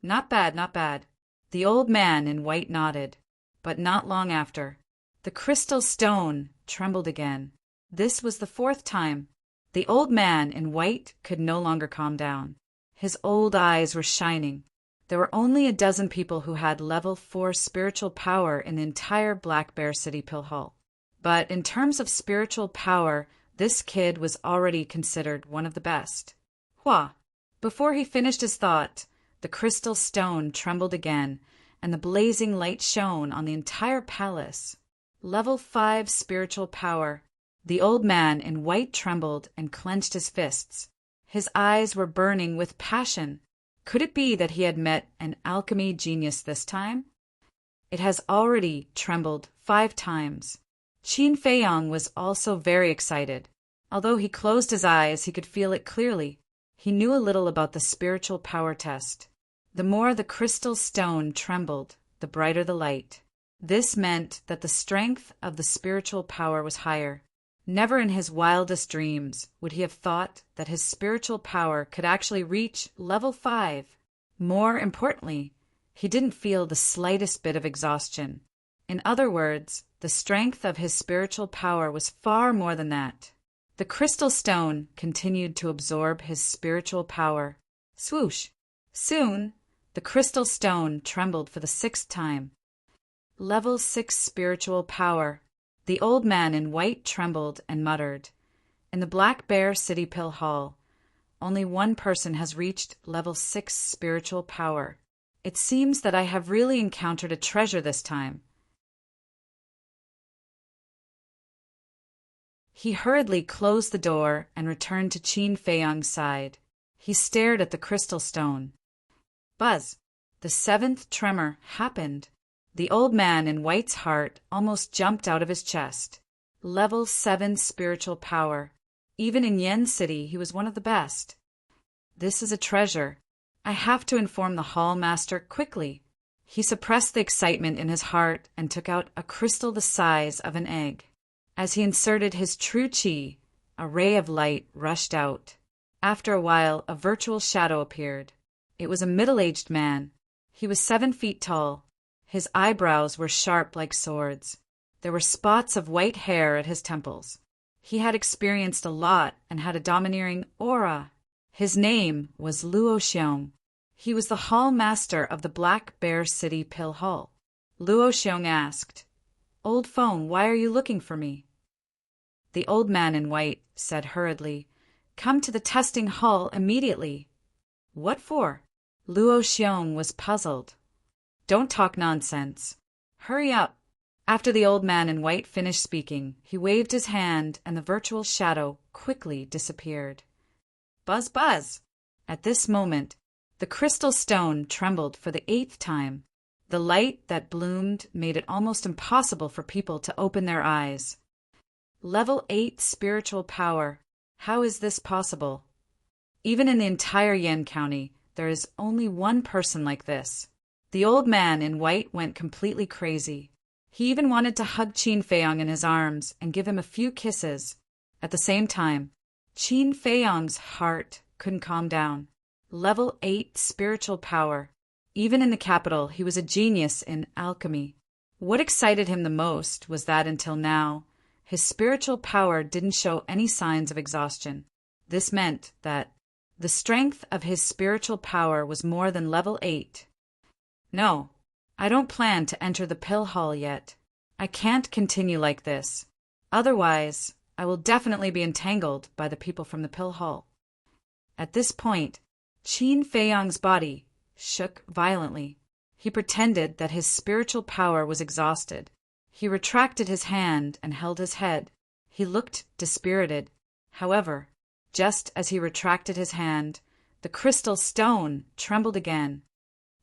Not bad, not bad. The old man in white nodded. But not long after, the crystal stone trembled again. This was the 4th time. The old man in white could no longer calm down. His old eyes were shining. There were only a dozen people who had level 4 spiritual power in the entire Black Bear City Pill Hall. But in terms of spiritual power, this kid was already considered one of the best. Hua! Before he finished his thought, the crystal stone trembled again, and the blazing light shone on the entire palace. Level 5 spiritual power. The old man in white trembled and clenched his fists. His eyes were burning with passion. Could it be that he had met an alchemy genius this time? It has already trembled 5 times. Qin Feiyong was also very excited. Although he closed his eyes, he could feel it clearly. He knew a little about the spiritual power test. The more the crystal stone trembled, the brighter the light. This meant that the strength of the spiritual power was higher. Never in his wildest dreams would he have thought that his spiritual power could actually reach level 5. More importantly, he didn't feel the slightest bit of exhaustion. In other words, the strength of his spiritual power was far more than that. The crystal stone continued to absorb his spiritual power. Swoosh! Soon, the crystal stone trembled for the 6th time. Level 6 spiritual power. The old man in white trembled and muttered. In the Black Bear City Pill Hall, only one person has reached level 6 spiritual power. It seems that I have really encountered a treasure this time. He hurriedly closed the door and returned to Qin Feiyong's side. He stared at the crystal stone. Buzz! The 7th tremor happened. The old man in white's heart almost jumped out of his chest. Level 7 spiritual power. Even in Yen City, he was one of the best. This is a treasure. I have to inform the hall master quickly. He suppressed the excitement in his heart and took out a crystal the size of an egg. As he inserted his true qi, a ray of light rushed out. After a while, a virtual shadow appeared. It was a middle-aged man. He was 7 feet tall. His eyebrows were sharp like swords. There were spots of white hair at his temples. He had experienced a lot and had a domineering aura. His name was Luo Xiong. He was the hall master of the Black Bear City Pill Hall. Luo Xiong asked, "Old phone, why are you looking for me?" The old man in white said hurriedly, "Come to the testing hall immediately." "What for?" Luo Xiong was puzzled. "Don't talk nonsense. Hurry up." After the old man in white finished speaking, he waved his hand and the virtual shadow quickly disappeared. Buzz, buzz! At this moment, the crystal stone trembled for the 8th time. The light that bloomed made it almost impossible for people to open their eyes. Level 8 spiritual power. How is this possible? Even in the entire Yen County, there is only one person like this. The old man in white went completely crazy. He even wanted to hug Qin Feiyong in his arms and give him a few kisses. At the same time, Qin Feiyong's heart couldn't calm down. Level 8 spiritual power. Even in the capital, he was a genius in alchemy. What excited him the most was that until now, his spiritual power didn't show any signs of exhaustion. This meant that the strength of his spiritual power was more than level 8. No, I don't plan to enter the pill hall yet. I can't continue like this. Otherwise, I will definitely be entangled by the people from the pill hall. At this point, Qin Feiyong's body shook violently. He pretended that his spiritual power was exhausted. He retracted his hand and held his head. He looked dispirited. However, just as he retracted his hand, the crystal stone trembled again.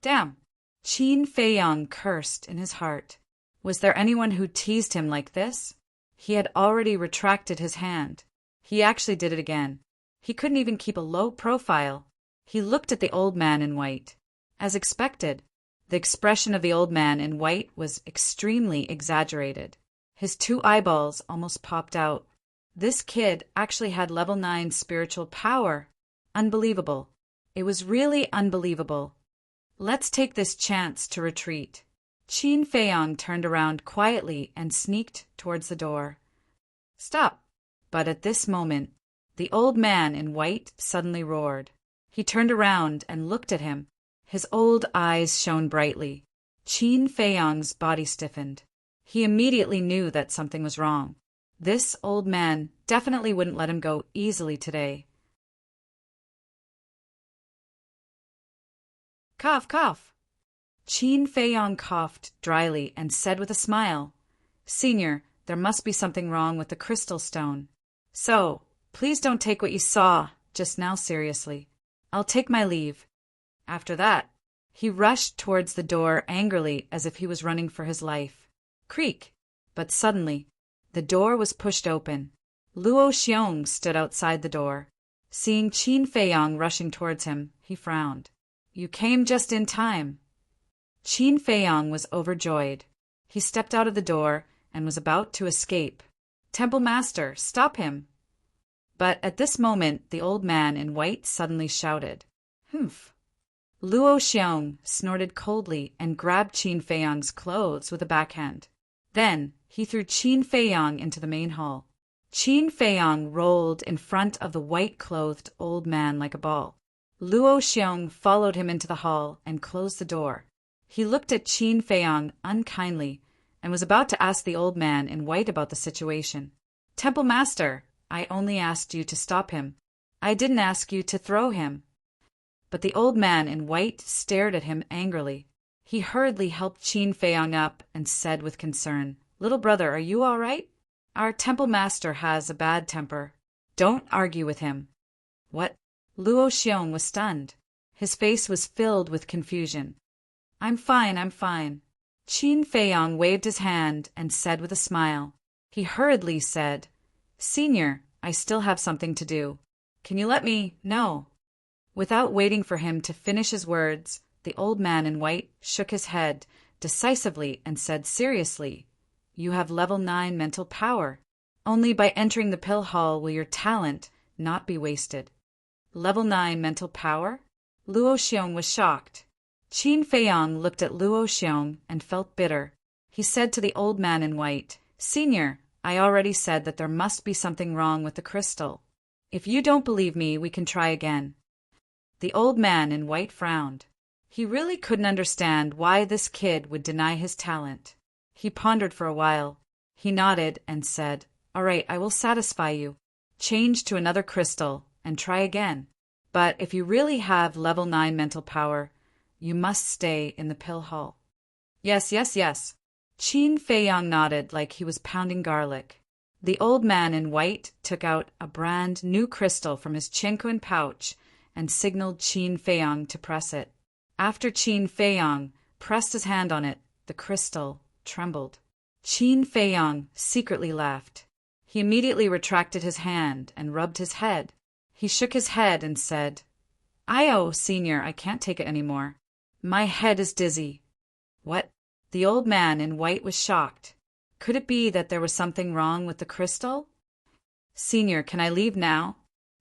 Damn! Qin Feiyong cursed in his heart. Was there anyone who teased him like this? He had already retracted his hand. He actually did it again. He couldn't even keep a low profile. He looked at the old man in white. As expected, the expression of the old man in white was extremely exaggerated. His two eyeballs almost popped out. This kid actually had level 9 spiritual power. Unbelievable. It was really unbelievable. Let's take this chance to retreat. Qin Feiyang turned around quietly and sneaked towards the door. Stop! But at this moment, the old man in white suddenly roared. He turned around and looked at him. His old eyes shone brightly. Qin Feiyang's body stiffened. He immediately knew that something was wrong. This old man definitely wouldn't let him go easily today. Cough, cough. Qin Feiyang coughed dryly and said with a smile, Senior, there must be something wrong with the crystal stone. So, please don't take what you saw just now seriously. I'll take my leave. After that, he rushed towards the door angrily as if he was running for his life. Creak! But suddenly, the door was pushed open. Luo Xiong stood outside the door. Seeing Qin Feiyang rushing towards him, he frowned. You came just in time. Qin Feiyang was overjoyed. He stepped out of the door and was about to escape. Temple Master, stop him! But at this moment, the old man in white suddenly shouted, Humph! Luo Xiong snorted coldly and grabbed Qin Feiyang's clothes with a backhand. Then he threw Qin Feiyang into the main hall. Qin Feiyang rolled in front of the white-clothed old man like a ball. Luo Xiong followed him into the hall and closed the door. He looked at Qin Feiyang unkindly and was about to ask the old man in white about the situation. Temple Master, I only asked you to stop him. I didn't ask you to throw him. But the old man in white stared at him angrily. He hurriedly helped Qin Feiyang up and said with concern, Little brother, are you all right? Our temple master has a bad temper. Don't argue with him. What? Luo Xiong was stunned. His face was filled with confusion. I'm fine, I'm fine. Qin Feiyang waved his hand and said with a smile. He hurriedly said, Senior, I still have something to do. Can you let me know? Without waiting for him to finish his words, the old man in white shook his head decisively and said seriously, You have level 9 mental power. Only by entering the pill hall will your talent not be wasted. Level 9 mental power? Luo Xiong was shocked. Qin Feiyang looked at Luo Xiong and felt bitter. He said to the old man in white, Senior, I already said that there must be something wrong with the crystal. If you don't believe me, we can try again. The old man in white frowned. He really couldn't understand why this kid would deny his talent. He pondered for a while. He nodded and said, All right, I will satisfy you. Change to another crystal and try again. But if you really have level 9 mental power, you must stay in the pill hall. Yes, yes, yes. Qin Feiyang nodded like he was pounding garlic. The old man in white took out a brand new crystal from his Qinquan pouch and signaled Qin Feiyang to press it. After Qin Feiyang pressed his hand on it, the crystal trembled. Qin Feiyang secretly laughed. He immediately retracted his hand and rubbed his head. He shook his head and said, Senior, I can't take it anymore. My head is dizzy. What? The old man in white was shocked. Could it be that there was something wrong with the crystal? Senior, can I leave now?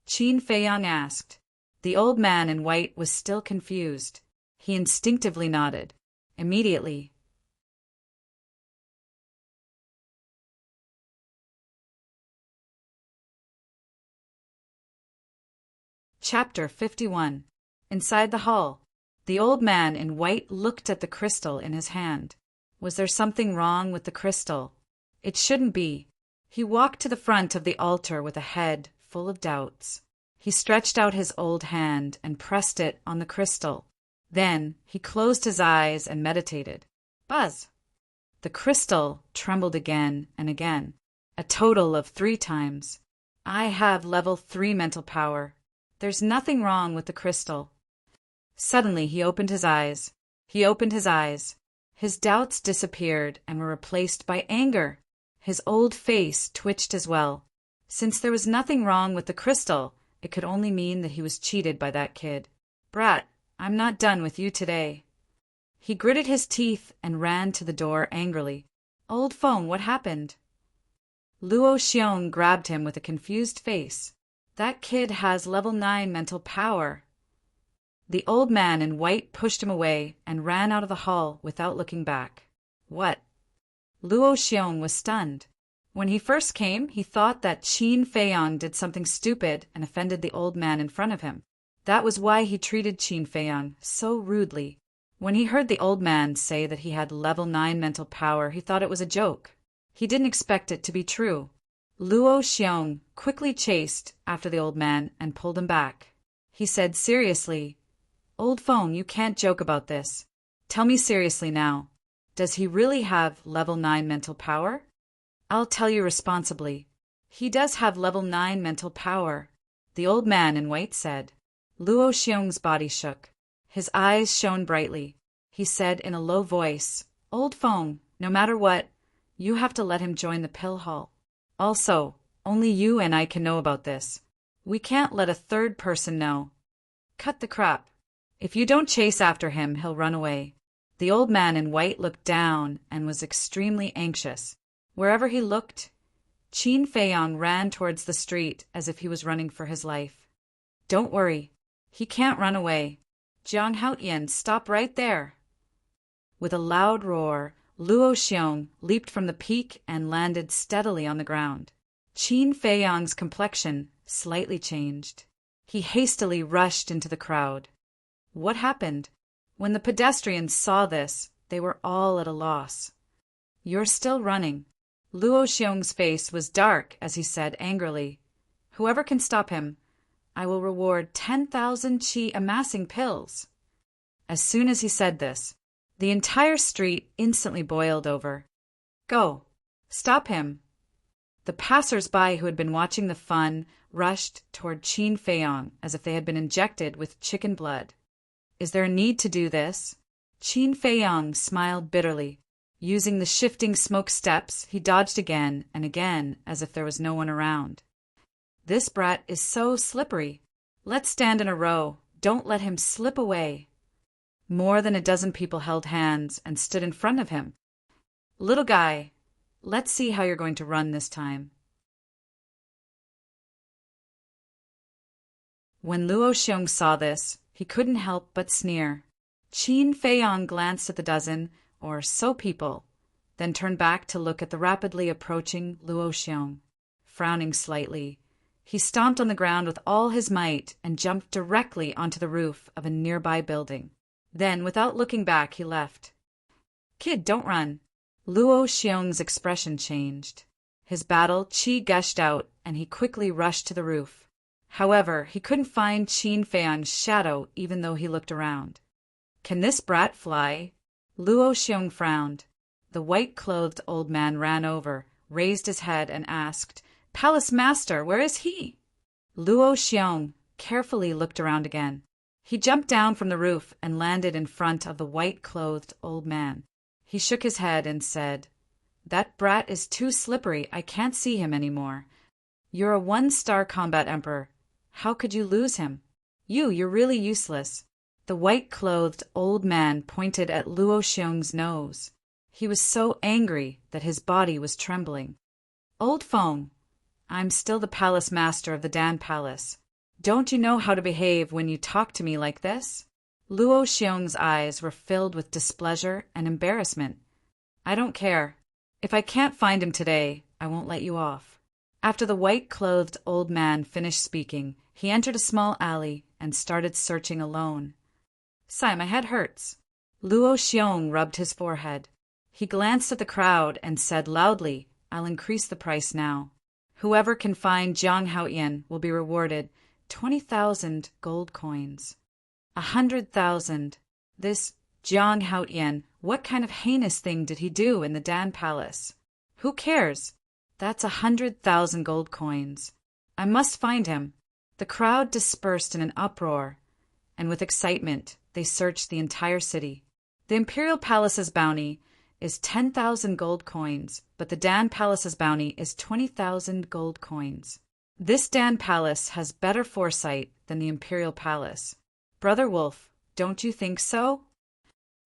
Qin Feiyang asked. The old man in white was still confused. He instinctively nodded. Immediately. Chapter 51. Inside the hall, the old man in white looked at the crystal in his hand. Was there something wrong with the crystal? It shouldn't be. He walked to the front of the altar with a head full of doubts. He stretched out his old hand and pressed it on the crystal. Then he closed his eyes and meditated. Buzz! The crystal trembled again and again, a total of 3 times. I have level 3 mental power. There's nothing wrong with the crystal. Suddenly he opened his eyes. His doubts disappeared and were replaced by anger. His old face twitched as well. Since there was nothing wrong with the crystal, it could only mean that he was cheated by that kid. Brat, I'm not done with you today. He gritted his teeth and ran to the door angrily. Old Feng, what happened? Luo Xiong grabbed him with a confused face. That kid has level 9 mental power. The old man in white pushed him away and ran out of the hall without looking back. What? Luo Xiong was stunned. When he first came, he thought that Qin Feiyang did something stupid and offended the old man in front of him. That was why he treated Qin Feiyang so rudely. When he heard the old man say that he had level 9 mental power, he thought it was a joke. He didn't expect it to be true. Luo Xiong quickly chased after the old man and pulled him back. He said seriously, Old Feng, you can't joke about this. Tell me seriously now. Does he really have level 9 mental power? I'll tell you responsibly. He does have level 9 mental power, the old man in white said. Luo Xiong's body shook. His eyes shone brightly. He said in a low voice, Old Feng, no matter what, you have to let him join the pill hall. Also, only you and I can know about this. We can't let a third person know. Cut the crap. If you don't chase after him, he'll run away. The old man in white looked down and was extremely anxious. Wherever he looked, Qin Feiyang ran towards the street as if he was running for his life. Don't worry. He can't run away. Jiang Haotian, stop right there. With a loud roar, Luo Xiong leaped from the peak and landed steadily on the ground. Qin Feiyang's complexion slightly changed. He hastily rushed into the crowd. What happened? When the pedestrians saw this, they were all at a loss. You're still running. Luo Xiong's face was dark as he said angrily, Whoever can stop him, I will reward 10,000 qi amassing pills. As soon as he said this, the entire street instantly boiled over. Go! Stop him! The passers-by who had been watching the fun rushed toward Qin Feiyang as if they had been injected with chicken blood. Is there a need to do this? Qin Feiyang smiled bitterly. Using the shifting smoke steps, he dodged again and again as if there was no one around. This brat is so slippery. Let's stand in a row. Don't let him slip away. More than a dozen people held hands and stood in front of him. Little guy, let's see how you're going to run this time. When Luo Xiong saw this, he couldn't help but sneer. Qin Feiyang glanced at the dozen, or so people, then turned back to look at the rapidly approaching Luo Xiong. Frowning slightly, he stomped on the ground with all his might and jumped directly onto the roof of a nearby building. Then, without looking back, he left. Kid, don't run. Luo Xiong's expression changed. His battle qi gushed out, and he quickly rushed to the roof. However, he couldn't find Qin Feiyang's shadow even though he looked around. Can this brat fly? Luo Xiong frowned. The white-clothed old man ran over, raised his head, and asked, Palace Master, where is he? Luo Xiong carefully looked around again. He jumped down from the roof and landed in front of the white-clothed old man. He shook his head and said, That brat is too slippery. I can't see him anymore. You're a 1-star combat emperor. How could you lose him? You're really useless. The white-clothed old man pointed at Luo Xiong's nose. He was so angry that his body was trembling. Old Feng, I'm still the palace master of the Dan Palace. Don't you know how to behave when you talk to me like this? Luo Xiong's eyes were filled with displeasure and embarrassment. I don't care. If I can't find him today, I won't let you off. After the white-clothed old man finished speaking, he entered a small alley and started searching alone. Sigh, my head hurts. Luo Xiong rubbed his forehead. He glanced at the crowd and said loudly, I'll increase the price now. Whoever can find Jiang Haotian will be rewarded 20,000 gold coins. 100,000. This Jiang Haotian, what kind of heinous thing did he do in the Dan Palace? Who cares? That's 100,000 gold coins. I must find him. The crowd dispersed in an uproar, and with excitement, they searched the entire city. The imperial palace's bounty is 10,000 gold coins, but the Dan Palace's bounty is 20,000 gold coins. This Dan Palace has better foresight than the Imperial Palace. Brother Wolf, don't you think so?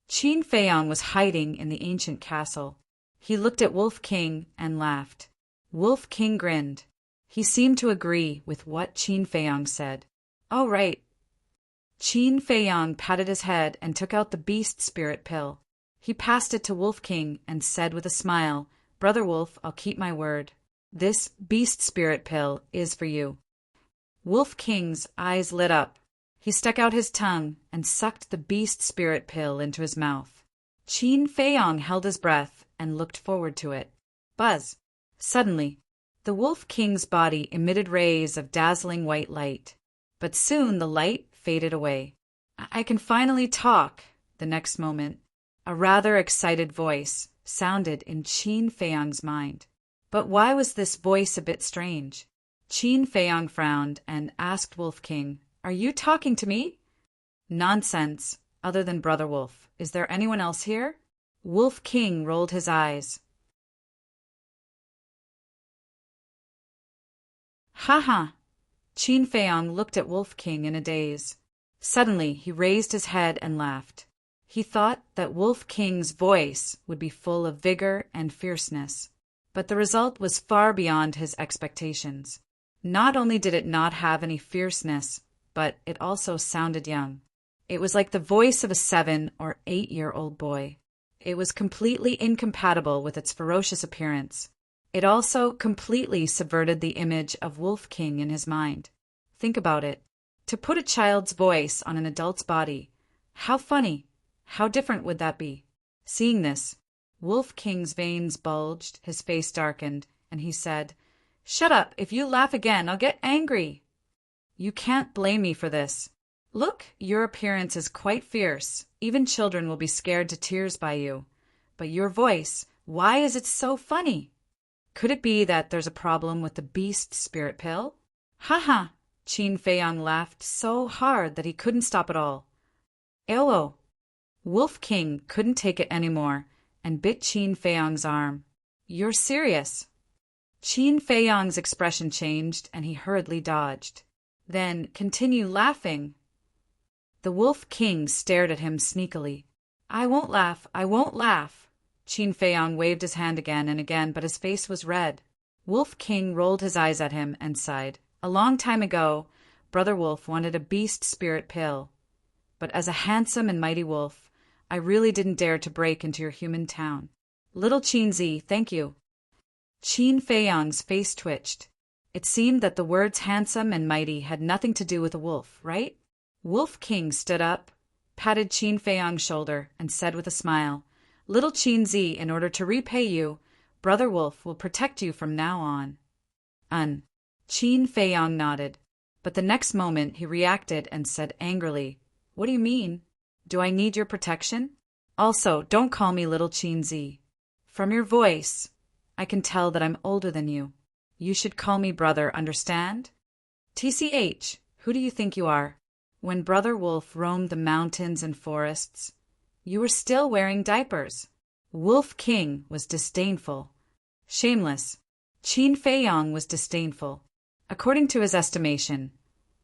Qin Feiyang was hiding in the ancient castle. He looked at Wolf King and laughed. Wolf King grinned. He seemed to agree with what Qin Feiyang said. All right. Qin Feiyang patted his head and took out the beast spirit pill. He passed it to Wolf King and said with a smile, Brother Wolf, I'll keep my word. This beast spirit pill is for you. Wolf King's eyes lit up. He stuck out his tongue and sucked the beast spirit pill into his mouth. Qin Feiyang held his breath and looked forward to it. Buzz! Suddenly, the Wolf King's body emitted rays of dazzling white light. But soon the light faded away. I can finally talk. The next moment, a rather excited voice sounded in Qin Feiyang's mind. But why was this voice a bit strange? Qin Feiyang frowned and asked Wolf King, Are you talking to me? Nonsense, other than Brother Wolf. Is there anyone else here? Wolf King rolled his eyes. Ha ha! Qin Feiyang looked at Wolf King in a daze. Suddenly he raised his head and laughed. He thought that Wolf King's voice would be full of vigor and fierceness. But the result was far beyond his expectations. Not only did it not have any fierceness, but it also sounded young. It was like the voice of a 7- or 8-year-old boy. It was completely incompatible with its ferocious appearance. It also completely subverted the image of Wolf King in his mind. Think about it. To put a child's voice on an adult's body, how funny, how different would that be? Seeing this, Wolf King's veins bulged, his face darkened, and he said, Shut up! If you laugh again, I'll get angry. You can't blame me for this. Look, your appearance is quite fierce. Even children will be scared to tears by you. But your voice, why is it so funny? Could it be that there's a problem with the beast spirit pill? Ha ha! Qin Feiyang laughed so hard that he couldn't stop at all. Ewo! Wolf King couldn't take it anymore and bit Qin Feiyang's arm. You're serious? Qin Feiyang's expression changed and he hurriedly dodged. Then continue laughing. The Wolf King stared at him sneakily. I won't laugh, I won't laugh. Qin Feiyang waved his hand again and again, but his face was red. Wolf King rolled his eyes at him and sighed. A long time ago, Brother Wolf wanted a beast spirit pill. But as a handsome and mighty wolf, I really didn't dare to break into your human town. Little Qinzi, thank you. Qin Feiyang's face twitched. It seemed that the words handsome and mighty had nothing to do with a wolf, right? Wolf King stood up, patted Qin Feiyang's shoulder, and said with a smile, Little Qinzi, in order to repay you, Brother Wolf will protect you from now on. Qin Feiyang nodded, but the next moment he reacted and said angrily, What do you mean? Do I need your protection? Also, don't call me Little Qinzi. From your voice, I can tell that I'm older than you. You should call me brother, understand? TCH, who do you think you are? When Brother Wolf roamed the mountains and forests, you were still wearing diapers. Wolf King was disdainful. Shameless. Qin Feiyang was disdainful. According to his estimation,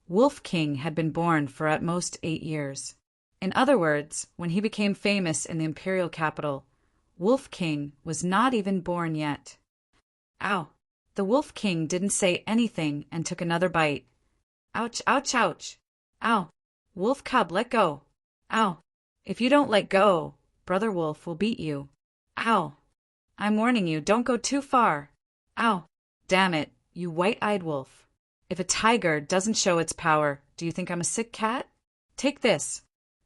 Wolf King had been born for at most 8 years. In other words, when he became famous in the imperial capital, Wolf King was not even born yet. Ow! The Wolf King didn't say anything and took another bite. Ouch, ouch, ouch. Ow! Wolf cub, let go. Ow! If you don't let go, Brother Wolf will beat you. Ow! I'm warning you, don't go too far. Ow! Damn it, you white-eyed wolf. If a tiger doesn't show its power, do you think I'm a sick cat? Take this.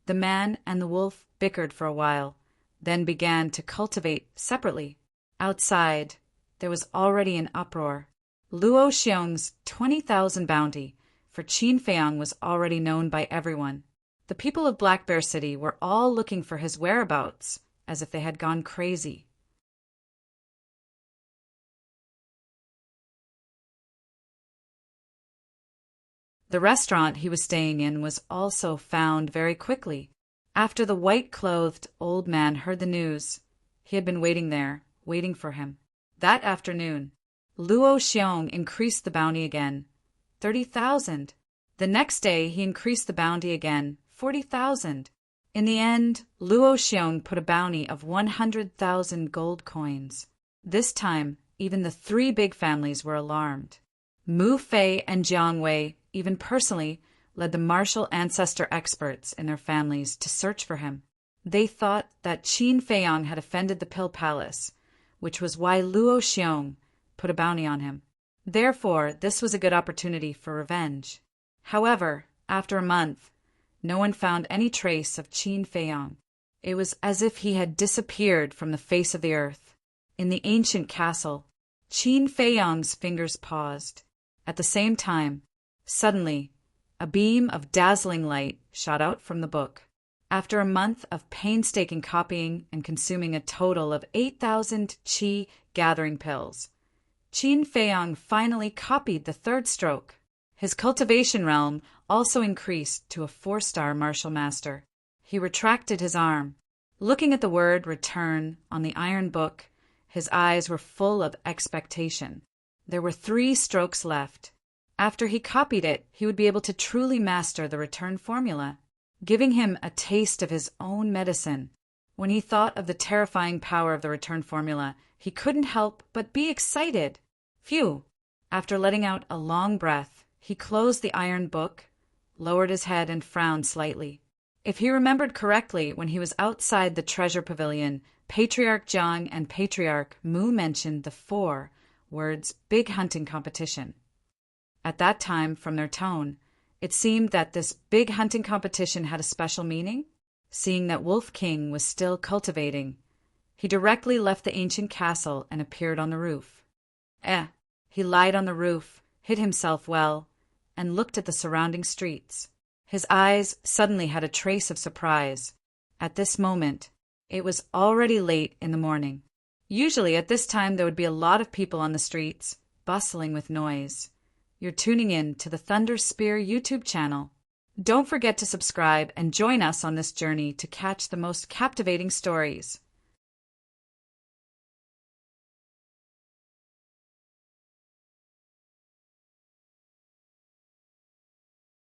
The man and the wolf bickered for a while, then began to cultivate separately. Outside, there was already an uproar. Luo Xiong's 20,000 bounty for Qin Feiyang was already known by everyone. The people of Black Bear City were all looking for his whereabouts, as if they had gone crazy. The restaurant he was staying in was also found very quickly. After the white-clothed old man heard the news, He had been waiting there, waiting for him. That afternoon, Luo Xiong increased the bounty again, 30,000. The next day, he increased the bounty again, 40,000. In the end, Luo Xiong put a bounty of 100,000 gold coins. This time, even the three big families were alarmed. Mu Fei and Jiang Wei, even personally, led the martial ancestor experts in their families to search for him. They thought that Qin Feiyang had offended the Pill Palace, which was why Luo Xiong put a bounty on him. Therefore, this was a good opportunity for revenge. However, after a month, no one found any trace of Qin Feiyang. It was as if he had disappeared from the face of the earth. In the ancient castle, Qin Feiyang's fingers paused. At the same time, suddenly, a beam of dazzling light shot out from the book. After a month of painstaking copying and consuming a total of 8,000 qi gathering pills, Qin Feiyang finally copied the third stroke. His cultivation realm also increased to a 4-star martial master. He retracted his arm. Looking at the word return on the iron book, his eyes were full of expectation. There were 3 strokes left. After he copied it, he would be able to truly master the return formula, giving him a taste of his own medicine. When he thought of the terrifying power of the return formula, he couldn't help but be excited. Phew! After letting out a long breath, he closed the iron book, lowered his head, and frowned slightly. If he remembered correctly, when he was outside the treasure pavilion, Patriarch Jiang and Patriarch Mu mentioned the 4 words big hunting competition. At that time, from their tone, it seemed that this big hunting competition had a special meaning. Seeing that Wolf King was still cultivating, he directly left the ancient castle and appeared on the roof. He lied on the roof, hid himself well, and looked at the surrounding streets. His eyes suddenly had a trace of surprise. At this moment, it was already late in the morning. Usually at this time there would be a lot of people on the streets, bustling with noise. You're tuning in to the Thunder Spear YouTube channel. Don't forget to subscribe and join us on this journey to catch the most captivating stories.